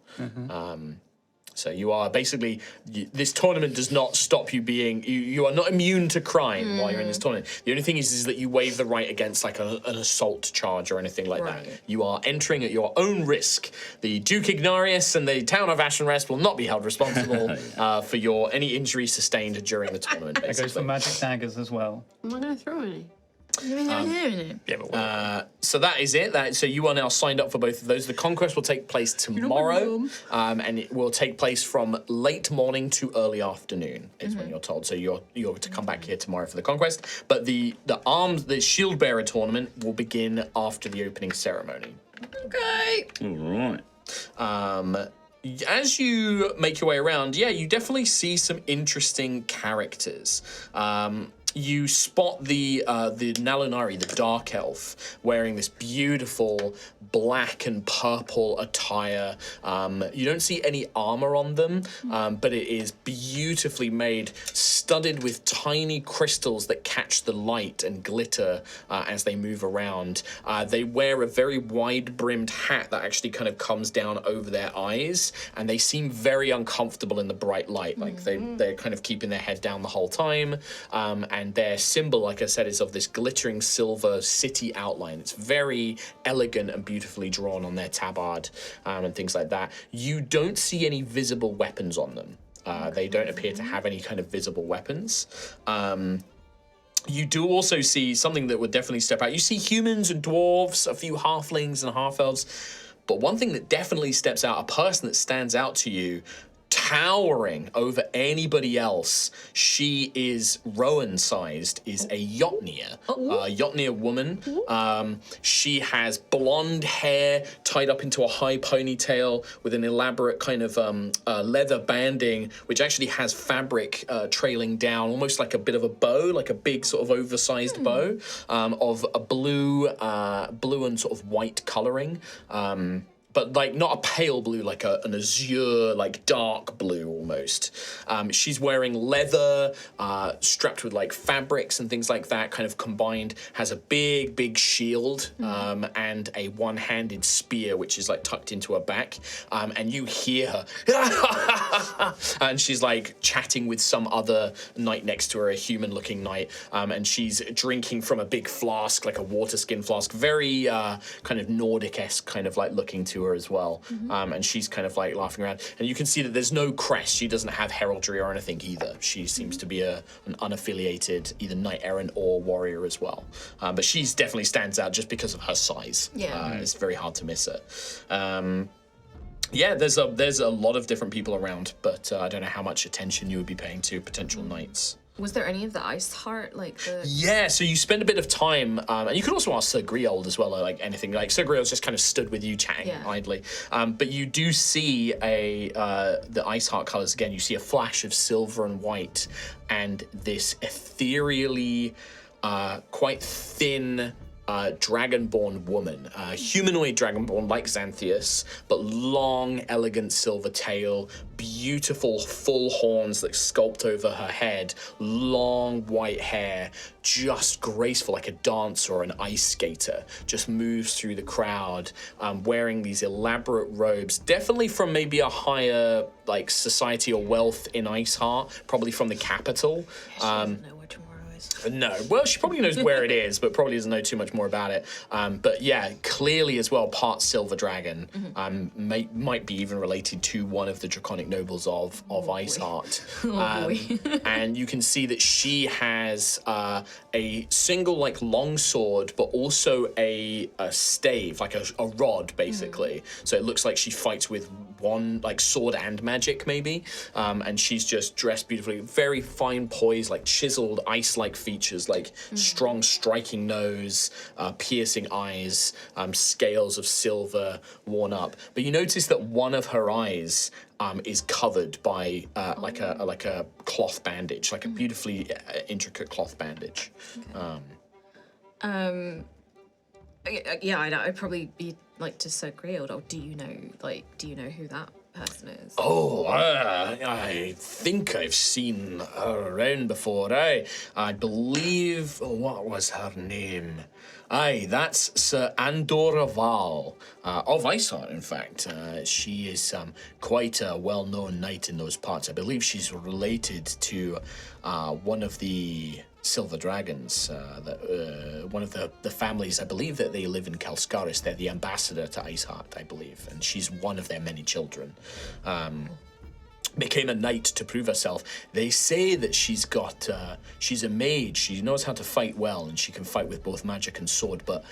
So you are basically, this tournament does not stop you being, you are not immune to crime while you're in this tournament. The only thing is that you waive the right against like an assault charge or anything like that. You are entering at your own risk. The Duke Ignarius and the town of Ashenrest will not be held responsible for any injuries sustained during the tournament, That goes for basically. magic daggers as well. I'm not gonna throw any. Yeah, but So that is it. So you are now signed up for both of those. The Conquest will take place tomorrow, and it will take place from late morning to early afternoon. Is when you're told. So you're to come back here tomorrow for the Conquest. But the Shield Bearer tournament will begin after the opening ceremony. Okay. All right. As you make your way around, you definitely see some interesting characters. You spot the Nalunari, the Dark Elf, wearing this beautiful black and purple attire. You don't see any armor on them, but it is beautifully made, studded with tiny crystals that catch the light and glitter as they move around. They wear a very wide-brimmed hat that actually kind of comes down over their eyes, and they seem very uncomfortable in the bright light. Like they're kind of keeping their head down the whole time, and their symbol, like I said, is of this glittering silver city outline. It's very elegant and beautifully drawn on their tabard and things like that. You don't see any visible weapons on them. They don't appear to have any kind of visible weapons. You do also see something that would definitely step out. You see humans and dwarves, a few halflings and half-elves, but one thing that definitely steps out, a person that stands out to you, towering over anybody else, she is Rowan-sized, is a Jotnir, a Jotnir woman. She has blonde hair tied up into a high ponytail with an elaborate kind of leather banding, which actually has fabric trailing down, almost like a bit of a bow, like a big sort of oversized bow of a blue and sort of white coloring. But like not a pale blue, like an azure, like dark blue almost. She's wearing leather, strapped with like fabrics and things like that, kind of combined. Has a big shield and a one-handed spear, which is like tucked into her back. And you hear her, and she's like chatting with some other knight next to her, a human-looking knight, and she's drinking from a big flask, like a water skin flask, very kind of Nordic-esque, kind of like looking to her as well. And she's kind of like laughing around, and you can see that there's no crest. She doesn't have heraldry or anything either. She seems to be an unaffiliated either knight errant or warrior as well. But she's definitely stands out just because of her size. It's very hard to miss her. There's a lot of different people around, but I don't know how much attention you would be paying to potential knights. Was there any of the ice heart, like the... Yeah, so you spend a bit of time, and you could also ask Sir Griold as well, or like anything. Like Sir Griold's just kind of stood with you chatting idly. But you do see the ice heart colors again. You see a flash of silver and white, and this ethereally, quite thin dragonborn woman, humanoid dragonborn like Xanthias, but long, elegant silver tail, beautiful full horns that sculpt over her head, long white hair, just graceful like a dancer or an ice skater, just moves through the crowd, wearing these elaborate robes, definitely from maybe a higher like society or wealth in Iceheart, probably from the capital. She doesn't know where tomorrow is. No, well, she probably knows where it is, but probably doesn't know too much more about it. But yeah, clearly as well, part silver dragon, might be even related to one of the draconic nobles of Iceheart. And you can see that she has a single like long sword, but also a stave, like a rod, basically. So it looks like she fights with one like sword and magic, maybe. And she's just dressed beautifully, very fine poise, like chiseled ice-like features, like strong striking nose, piercing eyes, scales of silver worn up. But you notice that one of her eyes is covered by like a cloth bandage, like a beautifully intricate cloth bandage. Yeah, I'd probably be like to Sir Greald, or do you know who that person is? Oh, I think I've seen her around before. I believe, what was her name? Aye, that's Sir Andorra Val, of Iceheart, in fact. She is quite a well-known knight in those parts. I believe she's related to one of the Silver Dragons, one of the families. I believe that they live in Kalskaris. They're the ambassador to Iceheart, I believe, and she's one of their many children. Became a knight to prove herself. They say that she's a mage. She knows how to fight well, and she can fight with both magic and sword. But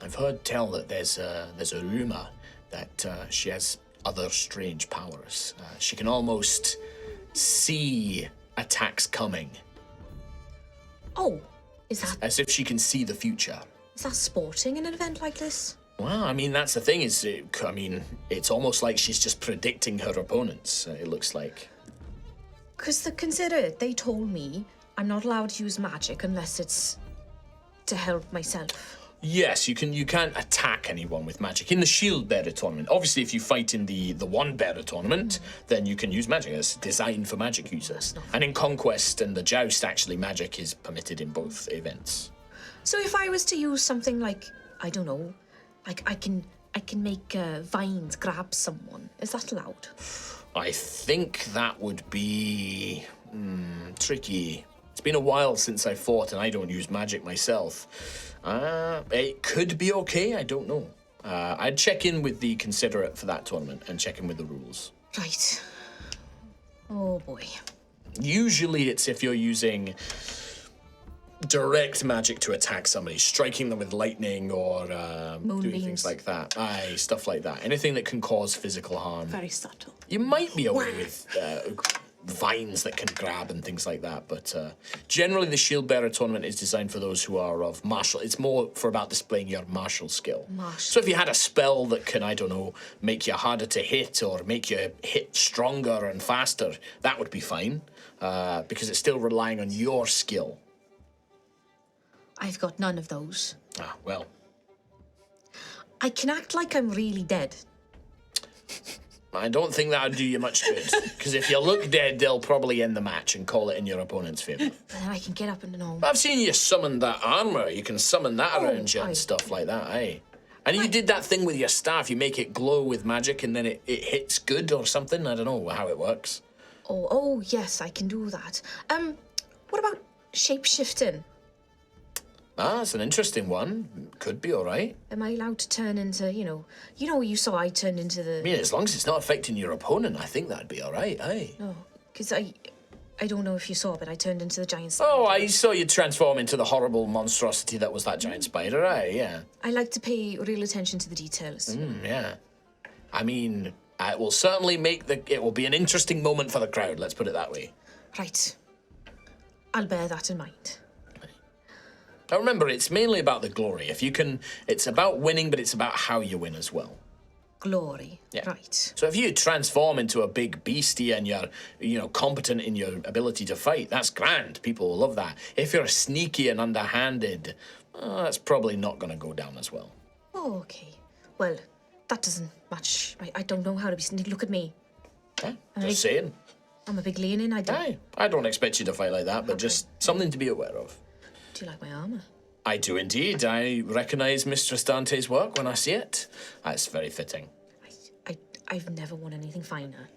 I've heard tell that there's a rumor that she has other strange powers. She can almost see attacks coming. Oh, is that As if she can see the future. sporting in an event like this? Well, I mean, that's the thing it's almost like she's just predicting her opponents, it looks like. Because consider it, they told me I'm not allowed to use magic unless it's to help myself. Yes, you can't attack anyone with magic in the Shield Bearer tournament. Obviously, if you fight in the One Bearer tournament, then you can use magic. It's designed for magic users. And in Conquest and the Joust, actually, magic is permitted in both events. So if I was to use something like, I don't know, like I can make vines grab someone, is that allowed? I think that would be tricky. It's been a while since I fought, and I don't use magic myself. It could be okay, I don't know. I'd check in with the Considerate for that tournament and check in with the rules. Right. Oh boy. Usually it's if you're using direct magic to attack somebody, striking them with lightning or doing things like that. Aye, stuff like that. Anything that can cause physical harm. Very subtle. You might be away with vines that can grab and things like that, but generally the Shield Bearer tournament is designed for those who are of martial. It's more for about displaying your martial skill. So if you had a spell that can, I don't know, make you harder to hit or make you hit stronger and faster, that would be fine, because it's still relying on your skill. I've got none of those. Ah, well. I can act like I'm really dead. I don't think that would do you much good, because if you look dead, they'll probably end the match and call it in your opponent's favour. But then I can get up and all. I've seen you summon that armour. You can summon that around you aye. and stuff like that, aye. And you did that thing with your staff. You make it glow with magic and then it hits good or something. I don't know how it works. Oh, yes, I can do that. What about shape-shifting? Ah, that's an interesting one. Could be all right. Am I allowed to turn into, you saw I turned into the... I mean, as long as it's not affecting your opponent, I think that'd be all right, aye. No, because I don't know if you saw, but I turned into the giant Oh, spider. I saw you transform into the horrible monstrosity that was that giant spider, aye, yeah. I like to pay real attention to the details. Yeah. I mean, it will certainly it will be an interesting moment for the crowd, let's put it that way. Right. I'll bear that in mind. Now remember, it's mainly about the glory. It's about winning, but it's about how you win as well. Glory. Yeah. Right. So if you transform into a big beastie and you're, competent in your ability to fight, that's grand. People will love that. If you're sneaky and underhanded, That's probably not going to go down as well. Oh, okay. Well, that doesn't match. I don't know how to be sneaky. Look at me. Just saying. I'm a big leaning. I don't expect you to fight like that, but just something to be aware of. Do you like my armor? I do indeed. I recognise Mistress Dante's work when I see it. It's very fitting. I've never worn anything finer.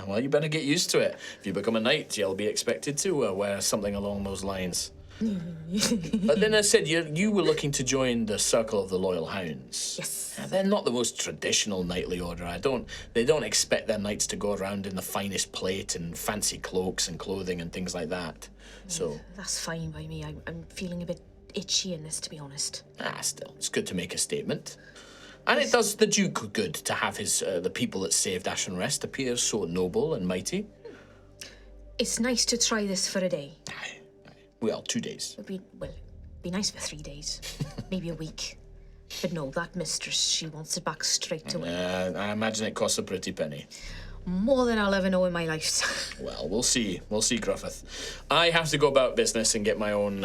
Well, you better get used to it. If you become a knight, you'll be expected to wear something along those lines. But then I said you were looking to join the Circle of the Loyal Hounds. Yes. They're not the most traditional knightly order. They don't expect their knights to go around in the finest plate and fancy cloaks and clothing and things like that. So That's fine by me. I'm feeling a bit itchy in this, to be honest. still, it's good to make a statement. And it does the Duke good to have the people that saved Ashen Rest appear so noble and mighty. It's nice to try this for a day. Well, 2 days. It'd be nice for 3 days, maybe a week. But no, that mistress, she wants it back straight away. I imagine it costs a pretty penny. More than I'll ever know in my life. Well, we'll see. We'll see, Griffith. I have to go about business and get my own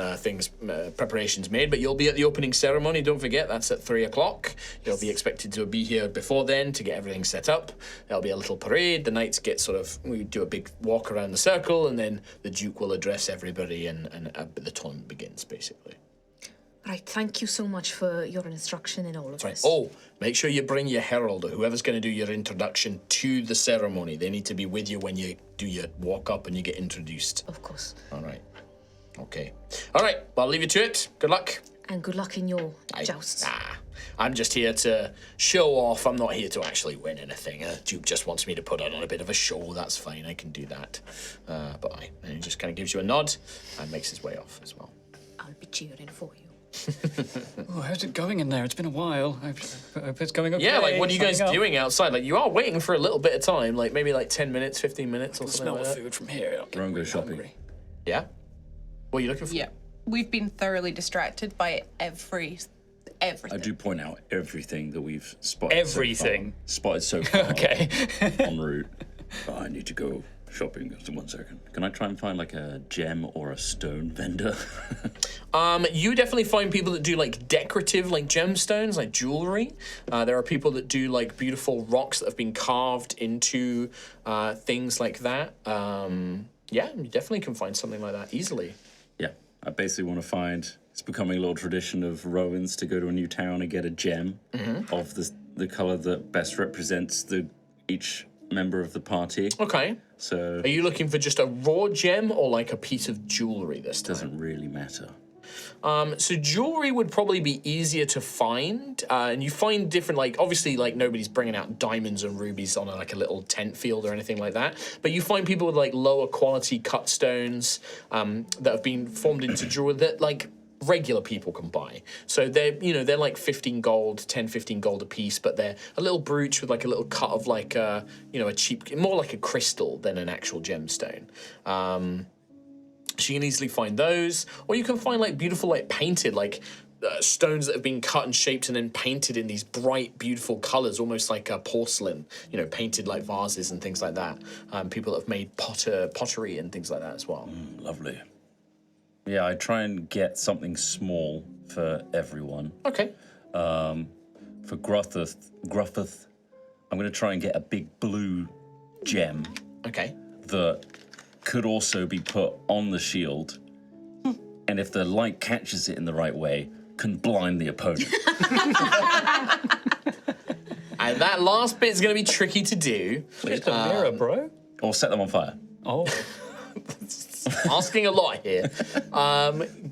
preparations made, but you'll be at the opening ceremony, don't forget, that's at 3 o'clock. You'll be expected to be here before then to get everything set up. There'll be a little parade. The knights get we do a big walk around the circle, and then the Duke will address everybody, and the tournament begins, basically. Right, thank you so much for your instruction in all of this. Oh, make sure you bring your herald, or whoever's going to do your introduction to the ceremony. They need to be with you when you do your walk up and you get introduced. Of course. All right. Okay. All right, well, I'll leave you to it. Good luck. And good luck in your jousts. I'm just here to show off. I'm not here to actually win anything. Duke just wants me to put on a bit of a show. That's fine. I can do that. And he just kind of gives you a nod and makes his way off as well. I'll be cheering for you. Oh, how's it going in there? It's been a while. I hope it's going okay. Yeah, like, what are you guys Signing up. doing outside? Like, you are waiting for a little bit of time, like maybe like 10 minutes, 15 minutes or something Smell like the that. food from here. I'll get Wrong, go really shopping. hungry. Yeah? What are you looking for? Yeah. We've been thoroughly distracted by everything. I do point out everything that we've spotted. Everything? Spotted so far. Okay. En route. Oh, I need to go shopping. Just 1 second. Can I try and find like a gem or a stone vendor? You definitely find people that do like decorative, like gemstones, like jewelry. There are people that do like beautiful rocks that have been carved into things like that. Yeah, you definitely can find something like that easily. Yeah, I basically want to find. It's becoming a little tradition of Rowans to go to a new town and get a gem of the color that best represents each member of the party. Okay. So Are you looking for just a raw gem or like a piece of jewelry this time? doesn't really matter. So jewelry would probably be easier to find, and you find different, like, obviously, like, nobody's bringing out diamonds and rubies on like a little tent field or anything like that, but you find people with like lower quality cut stones that have been formed into jewelry that like regular people can buy. So they're like 15 gold, 10, 15 gold a piece, but they're a little brooch with like a little cut of like a cheap, more like a crystal than an actual gemstone. So you can easily find those, or you can find like beautiful, like painted, like stones that have been cut and shaped and then painted in these bright, beautiful colors, almost like porcelain, painted like vases and things like that. People that have made pottery and things like that as well. Lovely. Yeah, I try and get something small for everyone. Okay. For Gruffith, I'm going to try and get a big blue gem Okay. that could also be put on the shield, and if the light catches it in the right way, can blind the opponent. And that last bit is going to be tricky to do. Just a mirror, bro. Or set them on fire. Oh. Asking a lot here.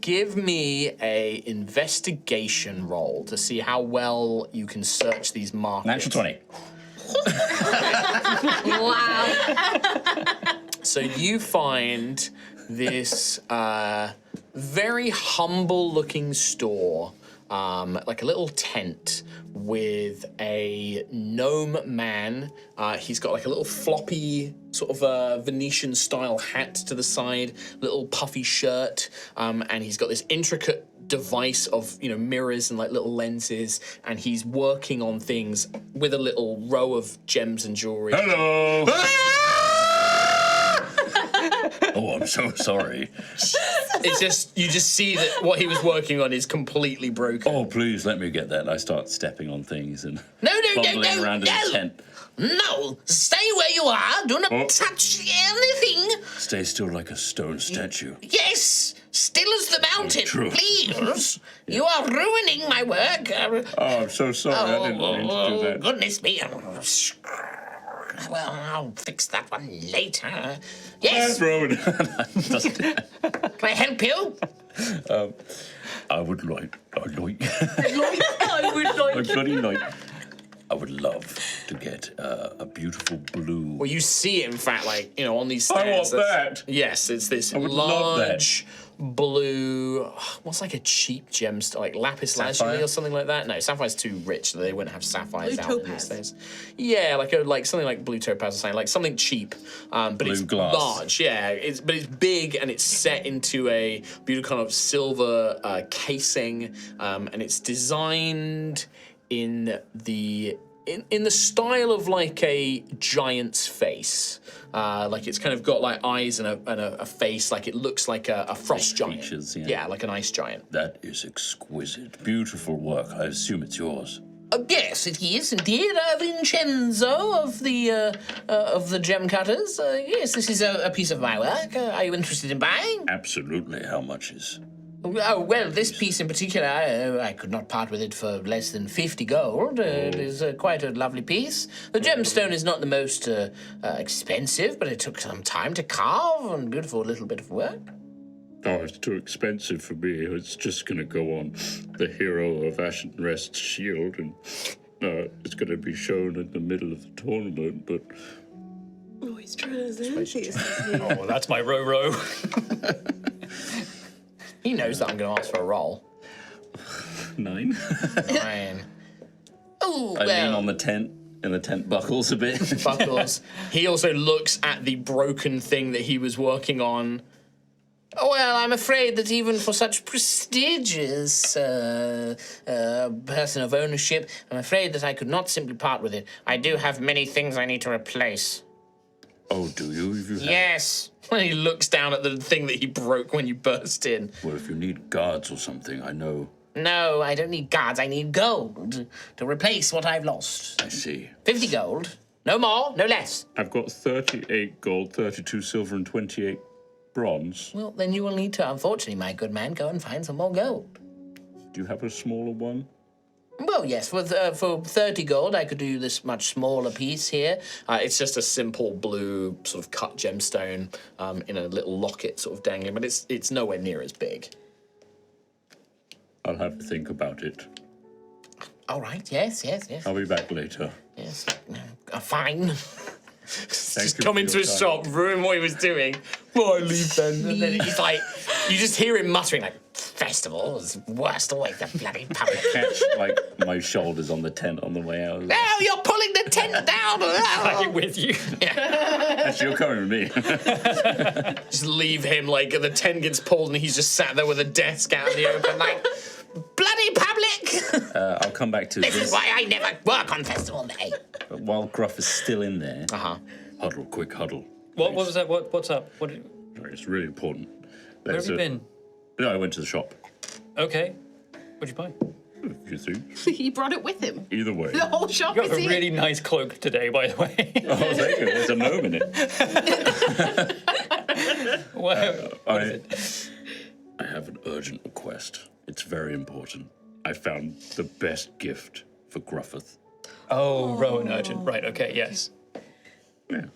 Give me a investigation roll to see how well you can search these markets. Natural 20. Wow. So you find this very humble-looking store, like a little tent with a gnome man. He's got like a little floppy sort of Venetian-style hat to the side, little puffy shirt, and he's got this intricate device of mirrors and like little lenses, and he's working on things with a little row of gems and jewelry. Hello! Oh, I'm so sorry. It's just you just see that what he was working on is completely broken. Oh, please let me get that. And I start stepping on things and No, bumbling around in the tent. No, stay where you are. Do not touch anything. Stay still like a stone statue. Yes, still as the mountain, true. please. You are ruining my work. Oh, I'm so sorry. I didn't mean to do that. Goodness me. Well, I'll fix that one later. Yes, Rowan. can I help you? I would like. I would like. Bloody like. I would love to get a beautiful blue. Well, you see it, in fact, like, you know, on these stairs. I want that. Yes, it's this would love that. large blue, what's like a cheap gemstone, like lapis lazuli or something like that? No, sapphire's too rich, so they wouldn't have sapphires Blue out in these topaz. days. Yeah, like something like blue topaz or something, like something cheap, but Blue it's glass. large. Yeah, it's big and it's set into a beautiful kind of silver casing, and it's designed in the style of like a giant's face. Like it's kind of got like eyes and a face, like it looks like a frost giant. features, yeah. Yeah, like an ice giant. That is exquisite. Beautiful work. I assume it's yours. Yes, it is indeed. Vincenzo of the gem cutters. Yes, this is a piece of my work. Are you interested in buying? Absolutely. How much is? Oh, well, this piece in particular, I could not part with it for less than 50 gold. It is quite a lovely piece. The gemstone is not the most expensive, but it took some time to carve and beautiful little bit of work. Oh, it's too expensive for me. It's just going to go on the hero of Ashen Rest's shield, and it's going to be shown in the middle of the tournament, but... Oh, he's trying to these. Oh, that's my row. He knows that I'm going to ask for a roll. 9. Fine. Oh, I lean well, on the tent, and the tent buckles a bit. buckles. He also looks at the broken thing that he was working on. Oh, well, I'm afraid that even for such prestigious person of ownership, I'm afraid that I could not simply part with it. I do have many things I need to replace. Oh, do you? If you have... Yes. When he looks down at the thing that he broke when you burst in. Well, if you need guards or something, I know. No, I don't need guards. I need gold to replace what I've lost. I see. 50 gold. No more, no less. I've got 38 gold, 32 silver, and 28 bronze. Well, then you will need to, unfortunately, my good man, go and find some more gold. Do you have a smaller one? Well, yes, for 30 gold, I could do this much smaller piece here. It's just a simple blue sort of cut gemstone in a little locket sort of dangling, but it's nowhere near as big. I'll have to think about it. All right, yes. I'll be back later. Yes, fine. Just you come for into your his time. shop, ruin what he was doing. Well, I leave then. And then he's like, you just hear him muttering like, festival is worst always the bloody public. Catch, like, my shoulders on the tent on the way out. Now you're pulling the tent down. I'm with you. Actually, you're coming with me. Just leave him, like, the tent gets pulled and he's just sat there with a desk out in the open, like, bloody public! I'll come back to This is why I never work on festival day. But while Gruff is still in there, Huddle, quick huddle. What was that? What's up? Sorry, it's really important. Where have you been? No, I went to the shop. Okay. What'd you buy? A few things. He brought it with him. Either way. The whole shop You got is a here. really nice cloak today, by the way. Oh, thank you. There's a gnome in it. Wow. I have an urgent request. It's very important. I found the best gift for Gruffith. Oh, Rowan Urgent. Right, okay, yes. Yeah.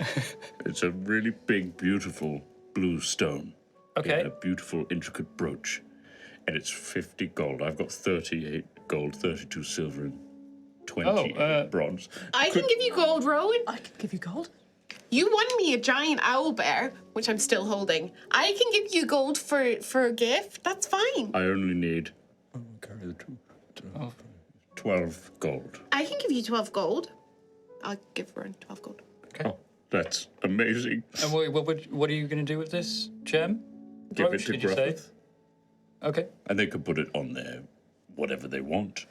It's a really big, beautiful blue stone. Okay. In a beautiful, intricate brooch. And it's 50 gold. I've got 38 gold, 32 silver, and 28 bronze. I can give you gold, Rowan. I can give you gold. You won me a giant owl bear, which I'm still holding. I can give you gold for a gift. That's fine. I only need 12 gold. I can give you 12 gold. I'll give Rowan 12 gold. Oh, that's amazing. And what are you going to do with this gem? Give it Brooch, to did you say? Gruffith. Okay. And they could put it on there, whatever they want.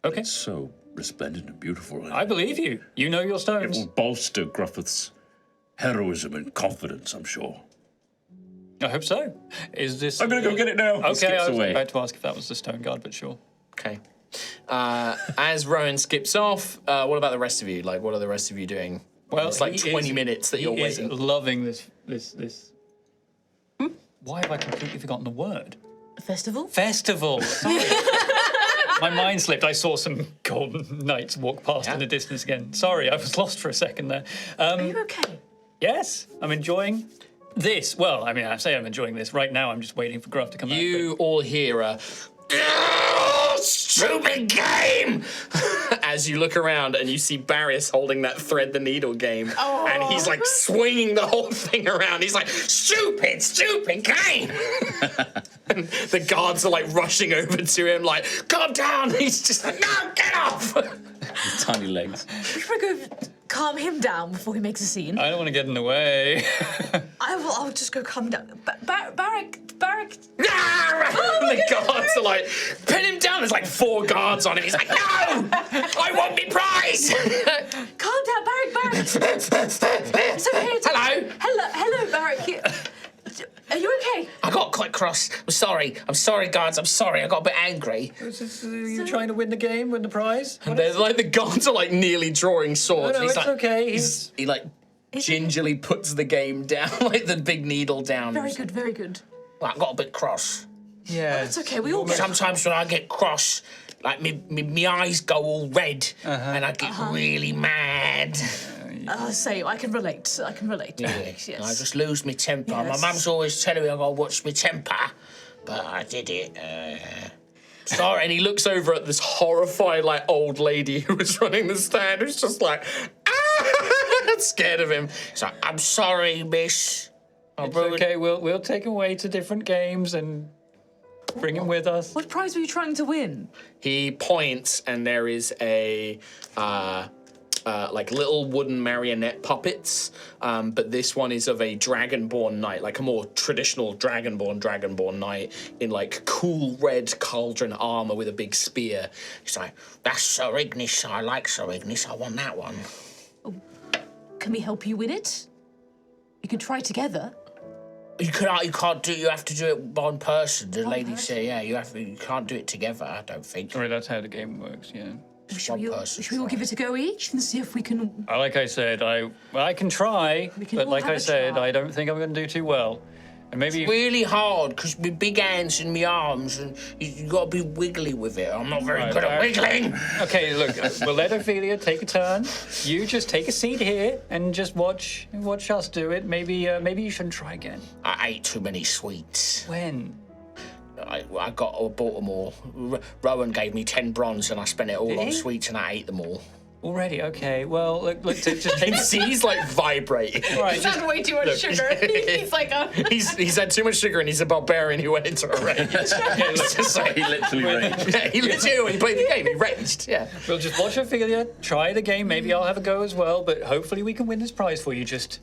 Okay. It's so resplendent and beautiful. I believe you. You know your It stones. will bolster Gruffith's heroism and confidence, I'm sure. I hope so. Is this? I'm gonna go get it now. Okay, skips I was away. about to ask if that was the stone guard, but sure. Okay. As Rowan skips off, what about the rest of you? Like, what are the rest of you doing? Well, it's like he 20 is- minutes that he you're is waiting. loving this. Why have I completely forgotten the word? Festival? Festival. Sorry. My mind slipped. I saw some golden knights walk past in the distance again. Sorry, I was lost for a second there. Are you okay? Yes, I'm enjoying this. Well, I mean, I say I'm enjoying this. Right now, I'm just waiting for Gruff to come You all hear a stupid game as you look around and you see Barrius holding that thread the needle game, and he's like swinging the whole thing around. He's like, stupid game. And the guards are like rushing over to him, like, calm down. He's just like, no, get off. Tiny legs. We should go calm him down before he makes a scene. I don't want to get in the way. I'll just go calm down. Barrack. The guards are like, pin him down. There's like 4 guards on him. He's like, no, I want me prize. Calm down, Barrack. It's okay. Hello, Barrack. Are you okay? I got quite cross. I'm sorry, guards. I'm sorry. I got a bit angry. Are you trying to win the game, win the prize? And they're like, the guards are like nearly drawing swords. No, and he's it's like, okay. He like gingerly puts the game down, like the big needle down. Very good, very good. Well, I got a bit cross. Yeah. It's okay, we all get Sometimes when I get cross, like me eyes go all red, and I get really mad. Same, I can relate. Yes. Yes. I just lose my temper. Yes. My mum's always telling me I gotta watch my temper, but I did it. Sorry. And he looks over at this horrified, like, old lady who was running the stand, who's just like, scared of him. He's like, I'm sorry, miss. It's okay. We'll take him away to different games and bring him with us. What prize were you trying to win? He points, and there is a like little wooden marionette puppets, but this one is of a dragonborn knight, like a more traditional dragonborn knight in like cool red cauldron armor with a big spear. He's like, that's Sir Ignis. I like Sir Ignis. I want that one. Can we help you win it? You can try together. You can't do. You have to do it one person. The lady said, yeah, you can't do it together. I don't think. Sorry, that's how the game works. Yeah. Should Should we all give it a go each and see if we can... Like I said, I can try, can but all like have I a said, try. I don't think I'm going to do too well. And maybe really hard because my big hands and my arms, and you got to be wiggly with it. I'm not very Right, good at right. wiggling. Okay, look, we'll let Ophelia take a turn. You just take a seat here and just watch us do it. Maybe you shouldn't try again. I ate too many sweets. When? I bought them all. Rowan gave me 10 bronze and I spent it all Did on he? sweets and I ate them all. Already? Okay. Well, look, just take a seat. He's like vibrating. Right, He's just, had way too much sugar. He's like, He's had too much sugar and he's a barbarian who went into a rage. It's just like, He literally raged. yeah, he literally, when he played the game, he raged. Yeah. we'll just watch Ophelia, try the game. Maybe I'll have a go as well, but hopefully we can win this prize for you. Just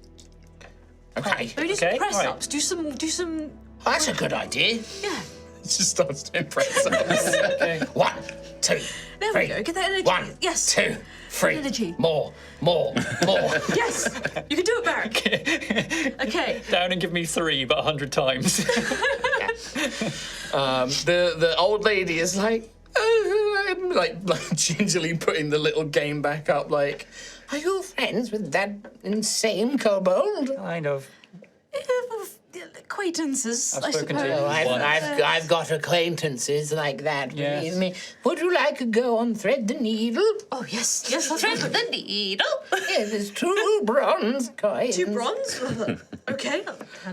Okay. Maybe do Okay, some press all right. ups. Do some. That's a good idea. Yeah. He just starts to impress us. okay. 1, 2, There three. we go. Get that energy. 1, Yes. 2, 3. Energy. More. Yes. You can do it, Barrack. Okay. Down and give me 3, but 100 times. The old lady is like, I'm like gingerly putting the little game back up. Like, are you friends with that insane kobold? kind of. Acquaintances, I've I spoken to suppose. you. I've got acquaintances like that. Yes. Believe me. Would you like to go on thread the needle? Oh yes, yes. Thread the needle. Yeah, there's 2 bronze coins. 2 bronze. Okay.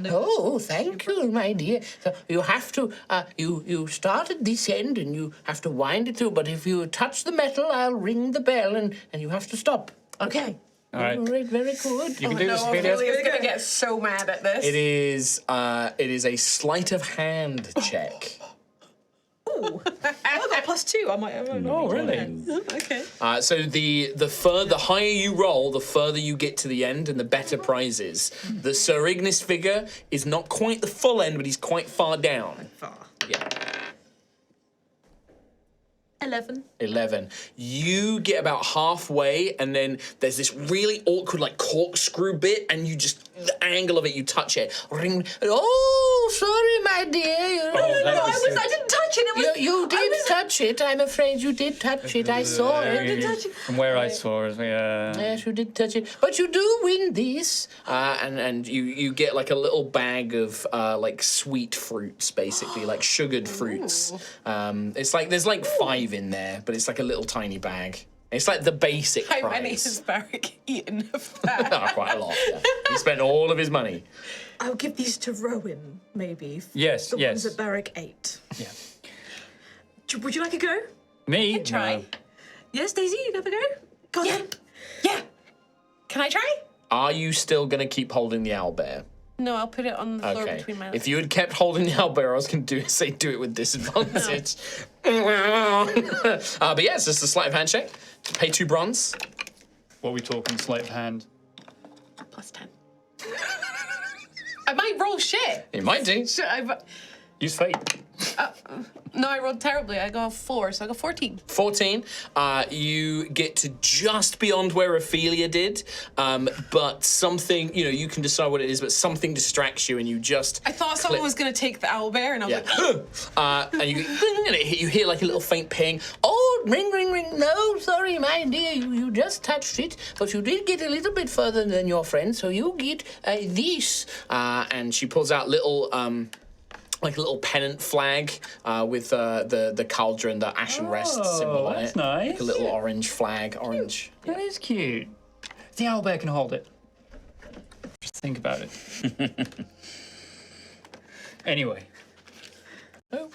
Oh, thank you, my dear. So you have to, you start at this end and you have to wind it through. But if you touch the metal, I'll ring the bell and you have to stop. Okay. All right. All right, very good. You can do no, this, Ophelia. Ophelia's gonna get so mad at this. It is a sleight of hand check. Oh, I got +2. I might. Oh, really? Okay. So the higher you roll, the further you get to the end, and the better prizes. The Sir Ignis figure is not quite the full end, but he's quite far down. Far. Yeah. 11. 11. You get about halfway, and then there's this really awkward, like, corkscrew bit, and you just, the angle of it, you touch it. Ring. Oh, sorry, my dear. I didn't touch it. It was. You did touch it. I'm afraid you did touch it. I saw it. From where I saw it, yeah. Yes, you did touch it. But you do win this. And you get, like, a little bag of, like, sweet fruits, basically, like sugared fruits. It's like, there's, like, 5 in there, but it's like a little tiny bag. It's like the basic How price. many has Barrick eaten of that? Quite a lot. Yeah. He spent all of his money. I'll give these to Rowan, maybe. Yes, The yes. ones that Barrick ate. Yeah. Would you like a go? Me? Try. No. Yes, Daisy, you have a go? Go on. Yeah. Yeah. Can I try? Are you still going to keep holding the owlbear? No, I'll put it on the floor Okay. between my legs. If you had kept holding the owlbear, I was going to do it with disadvantage. But yeah, it's just a sleight of hand check. Pay 2 bronze. What are we talking, sleight of hand? Plus 10. I might roll shit. It might do. Use fate. No, I rolled terribly. I got 4, so I got 14. 14. You get to just beyond where Ophelia did, but something, you can decide what it is, but something distracts you and you just... I thought someone was going to take the owlbear, and I was like, and you you hear like a little faint ping. Oh, ring, ring, ring. No, sorry, my dear, you just touched it, but you did get a little bit further than your friend, so you get this. And she pulls out little... like a little pennant flag with the cauldron, the ashen rest symbol on it. That's nice. Like a little orange flag, orange. That is cute. The owlbear can hold it. Just think about it. Anyway. Oh,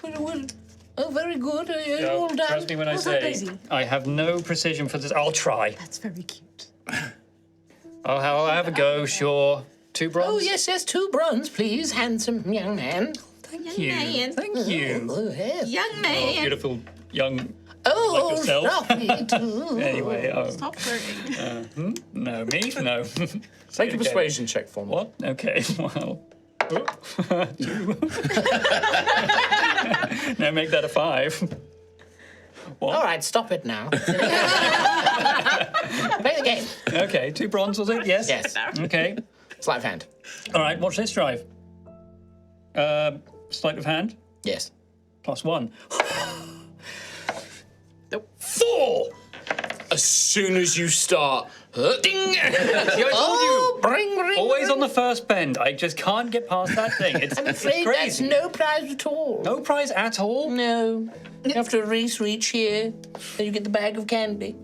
very good. All done. Trust me when I What's that, say Daisy? I have no precision for this. I'll try. That's very cute. I'll have a go, sure. 2 bronze? Oh, yes, 2 bronze, please, handsome young man. Thank you. Thank you. Oh, yes. Young man. Beautiful young... Oh, Like yourself. stop it. Anyway, stop flirting. no, me? No. Make a persuasion check for me. What? Okay, well... 2. Now make that a 5. What? All right, stop it now. Play the game. Okay, 2 bronze was it? Yes? Yes. Okay. Sleight of hand. All right, watch this drive. Sleight of hand, Yes. +1. 4. As soon as you start, ding. I told you. Bring, ring. Always on the first bend. I just can't get past that thing. It's, I'm it's afraid that's crazy. no prize at all. No prize at all? No. You have to race reach here, then you get the bag of candy.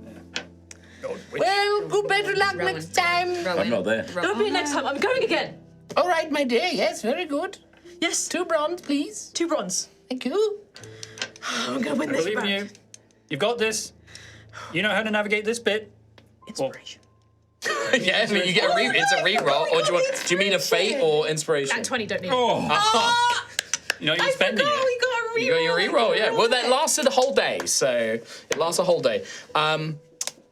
Well, good better luck next time. I'm not there. Don't be next time. I'm going again. All right, my dear. Yes, very good. Yes. 2 bronze, please. 2 bronze. Thank you. I'm going to win I this believe in back. you. You've got this. You know how to navigate this bit. Inspiration. Yeah, I mean, you get it's a re-roll, or do you mean a fate or inspiration? That 20 don't need. Oh. You're not even spending it. we got a reroll. You got your re-roll, yeah. Well, that lasted a whole day, so it lasts a whole day.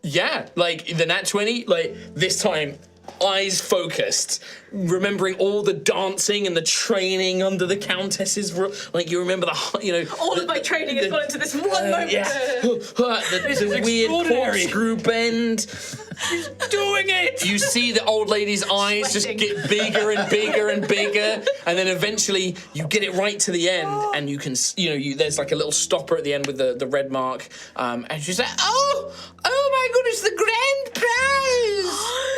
Yeah, like the nat 20, like this time, eyes focused, remembering all the dancing and the training under the Countess's like you remember All of my training has gone into this one moment. yeah, the weird extraordinary. corkscrew bend. Doing it! You see the old lady's eyes just get bigger and bigger and bigger, and then eventually you get it right to the end, and you can, there's like a little stopper at the end with the red mark, and she's like, oh my goodness, the grand prize!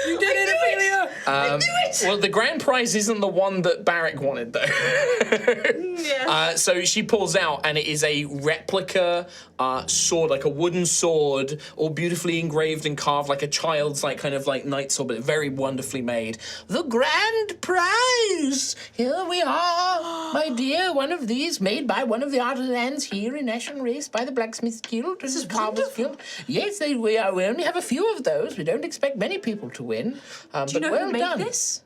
You did it, Ophelia! I knew it! Well, the grand prize isn't the one that Barrick wanted, though. So she pulls out, and it is a replica sword, like a wooden sword, all beautifully engraved and carved, like a child's, like kind of like knight sword, but very wonderfully made. The grand prize! Here we are, my dear. One of these made by one of the artisans here in Ashen Race by the Blacksmith Guild. This is Carver's Guild. Yes, we only have a few of those. We don't expect many people to win. Do you know well who made done. this?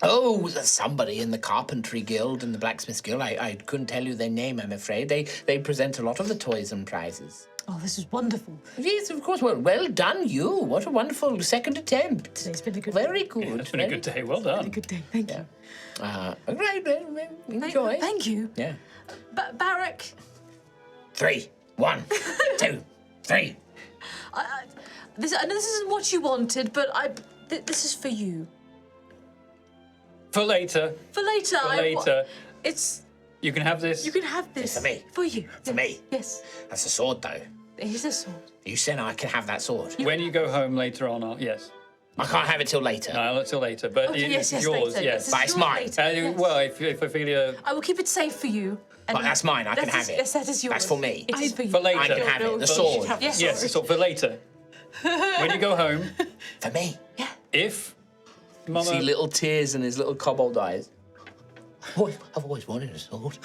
Oh, somebody in the Carpentry Guild and the Blacksmith Guild. I couldn't tell you their name, I'm afraid. They present a lot of the toys and prizes. Oh, this is wonderful. Yes, of course. Well done, you. What a wonderful second attempt. Today's been a good Very good. It's been a good day. Well done. Good day. Thank you. Right, enjoy. Thank you. Yeah. Barrack. 3. 1, 2, 3. I know this isn't what you wanted, but this is for you. For later. For later. For later. It's. You can have this. You can have this. For me. For you. For me. Yes. That's a sword, though. It is a sword. You said I can have that sword. When you go home later on, yes. I can't have it till later. No, not till later. But Okay, it's yes, yours, later. yes. But it's yours mine. later, yes. Well, if Ophelia... I will keep it safe for you. And But that's mine. I can have it. Yes, that is yours. That's for me. It is for you. For later. I can have it. The She sword. should have Yes. Yes, so for later. When you go home, For me. if Mama... See little tears in his little kobold eyes. I've always wanted a sword.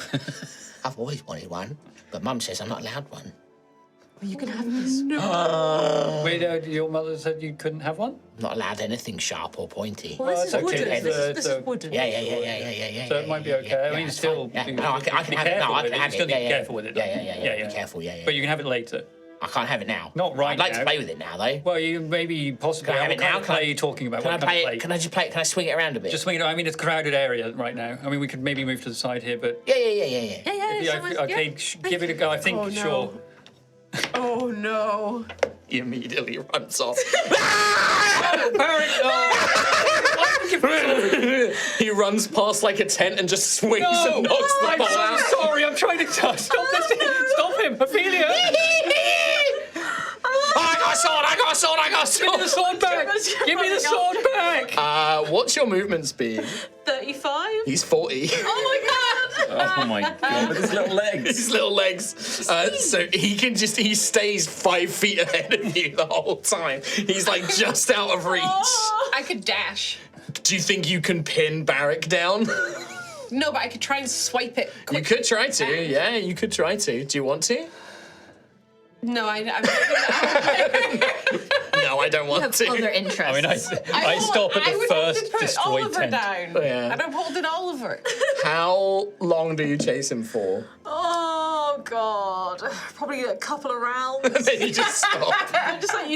I've always wanted one. But Mum says I'm not allowed one. You can have this. Wait, your mother said you couldn't have one? I'm not allowed anything sharp or pointy. Well, this it's is okay. wooden. It's, This so- is wooden. Yeah. So it might be okay. I mean, it's still... fine. Yeah. No, I can have be it. No, careful I with can it. have You still it. need to be Yeah. careful with it. Yeah. Be careful. Yeah. But you can have it later. I can't have it now. Not right I'd like now. to play with it now, though. Well, you maybe possibly... Can I have what it kind now? of play are you talking about? Can I What kind play of it? Can I just play it? Can I swing it around a bit? Just swing it. I mean, it's a crowded area right now. I mean, we could maybe move to the side here, but... Yeah. Okay, give it a go. I think, Oh, no. sure. Oh no. He immediately runs off. He runs past like a tent and just swings and knocks the I'm ball so out. sorry. I'm trying to stop this. Stop him, Ophelia. I got a sword. Give me the sword back. Give me the sword back. What's your movement speed? 35? He's 40. Oh my god! Oh my god, with his little legs. His little legs. So he stays 5 feet ahead of you the whole time. He's like just out of reach. I could dash. Do you think you can pin Barrack down? No, but I could try and swipe it. You Quick. could try to. Yeah, you could try to. Do you want to? No, I'm No, I don't want to. Other interests. I mean, I stop at I the would have first to put destroyed Oliver tent. down. Yeah. And I'm holding Oliver. How long do you chase him for? Oh god. Probably a couple of rounds. Then you just stop. I just like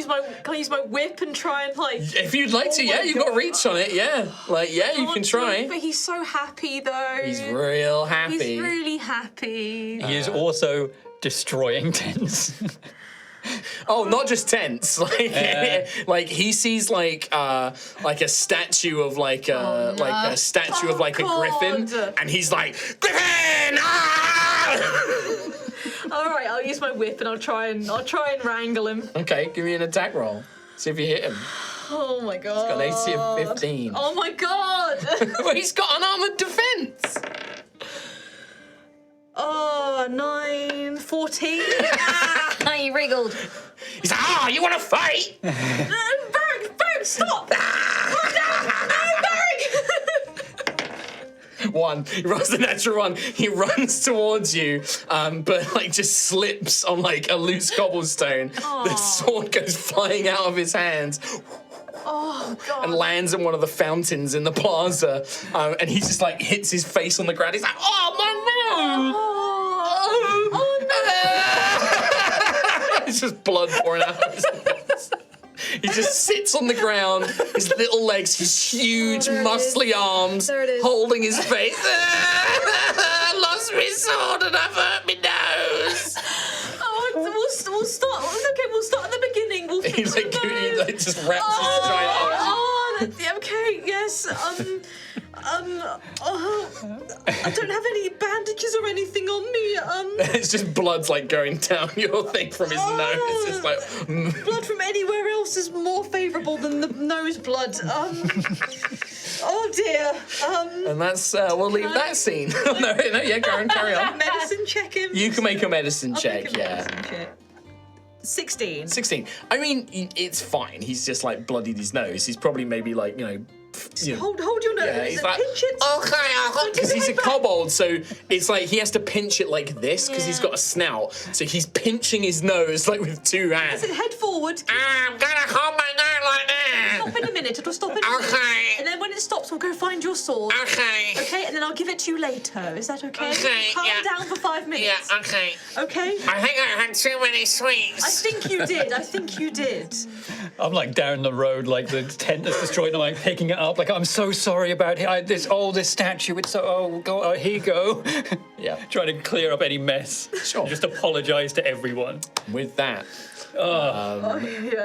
can I use my whip and try and like If you'd like to, Oh yeah, my you've got God. reach on it, yeah. Like, yeah, you can try. But he's so happy though. He's real happy. He's really happy. He is also destroying tents. Oh, not just tents. Like he sees like a statue of like a statue of like a griffin, God. and he's like, Griffin! Ah! All right, I'll use my whip and I'll try and wrangle him. Okay, give me an attack roll. See if you hit him. Oh my god. Got an AC of 15. Oh my god. Well, he's got an armored defense. Oh, 9, 14. He wriggled. He's like, ah, you want to fight? Barrack, stop! One. He rolls the natural one. He runs towards you, but like just slips on like a loose cobblestone. The sword goes flying out of his hands. Oh god. And lands in one of the fountains in the plaza, and he just like hits his face on the ground. He's like, "Oh my nose! Oh, it's just blood pouring out of his nose. He just sits on the ground, his little legs, his huge, there it muscly is. arms, There it is. holding his face. I lost my sword and I've hurt my nose. Oh, we'll start. Okay, we'll start at the beginning. We'll He fix like, the he nose. like just wraps his giant arms. Okay, yes. I don't have any bandages or anything on me. It's just blood's like going down your thing from his nose. It's just like. Blood from anywhere else is more favourable than the nose blood. Oh dear. And that's we'll leave that scene. no, yeah, carry on. Medicine check him. You can make a medicine I'll check, make a yeah. medicine check. 16. 16. I mean, it's fine. He's just like bloodied his nose. He's probably maybe like, you know. Hold your nose. Yeah, he's like, pinch it. because he's a kobold, so it's like he has to pinch it like this because he's got a snout. So he's pinching his nose like with 2 hands. Head forward. I'm gonna hold my nose like Stop in a minute. It'll stop in a minute. Okay. And then when it stops, we'll go find your sword. Okay. Okay, and then I'll give it to you later. Is that okay? Okay, Calm yeah. down for 5 minutes. Yeah, okay. Okay? I think I had too many sweets. I think you did. I think you did. I'm like down the road, like the tent that's destroyed, and I'm like picking it up, like I'm so sorry about it. This statue. It's so. Oh, go. Here you go. Yeah. Trying to clear up any mess. Sure. Just apologise to everyone. With that,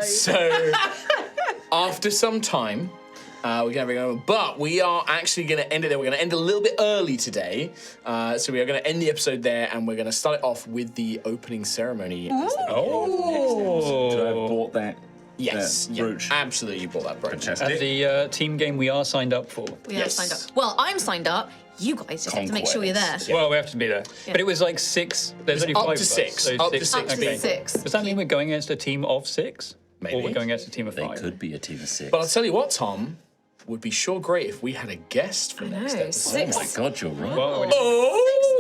so after some time, we're going to go, but we are actually going to end it there. We're going to end a little bit early today. So we are going to end the episode there, and we're going to start it off with the opening ceremony. Could I have bought that? Yes, that yeah, brooch? absolutely, you bought that brooch. Fantastic. As the team game we are signed up for. We are Yes. signed up. Well, I'm signed up. You guys just have to make sure you're there. Conquest. Well, we have to be there. But it was like 6. There's only up 5 to of us, 6. so Up to 6. 6 Up to people. 6. Does that mean we're going against a team of 6? Maybe. Or we're going against a team of They 5? could be a team of 6. But I'll tell you what, Tom, would be sure great if we had a guest for next know, episode. Oh my God, you're right. Well,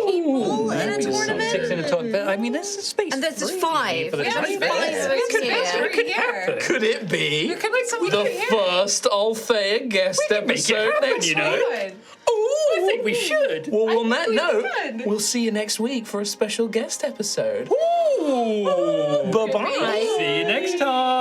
People in a Maybe tournament. 6 in a top. But I mean, there's a space. And there's free 5. for the We have team. 5 votes here. Every year. Could it be someone the could hear. first Altheya guest Make it episode happen, next you know. week? I think we should. Well, on that we note, should. we'll see you next week for a special guest episode. Ooh. Bye-bye. See you next time.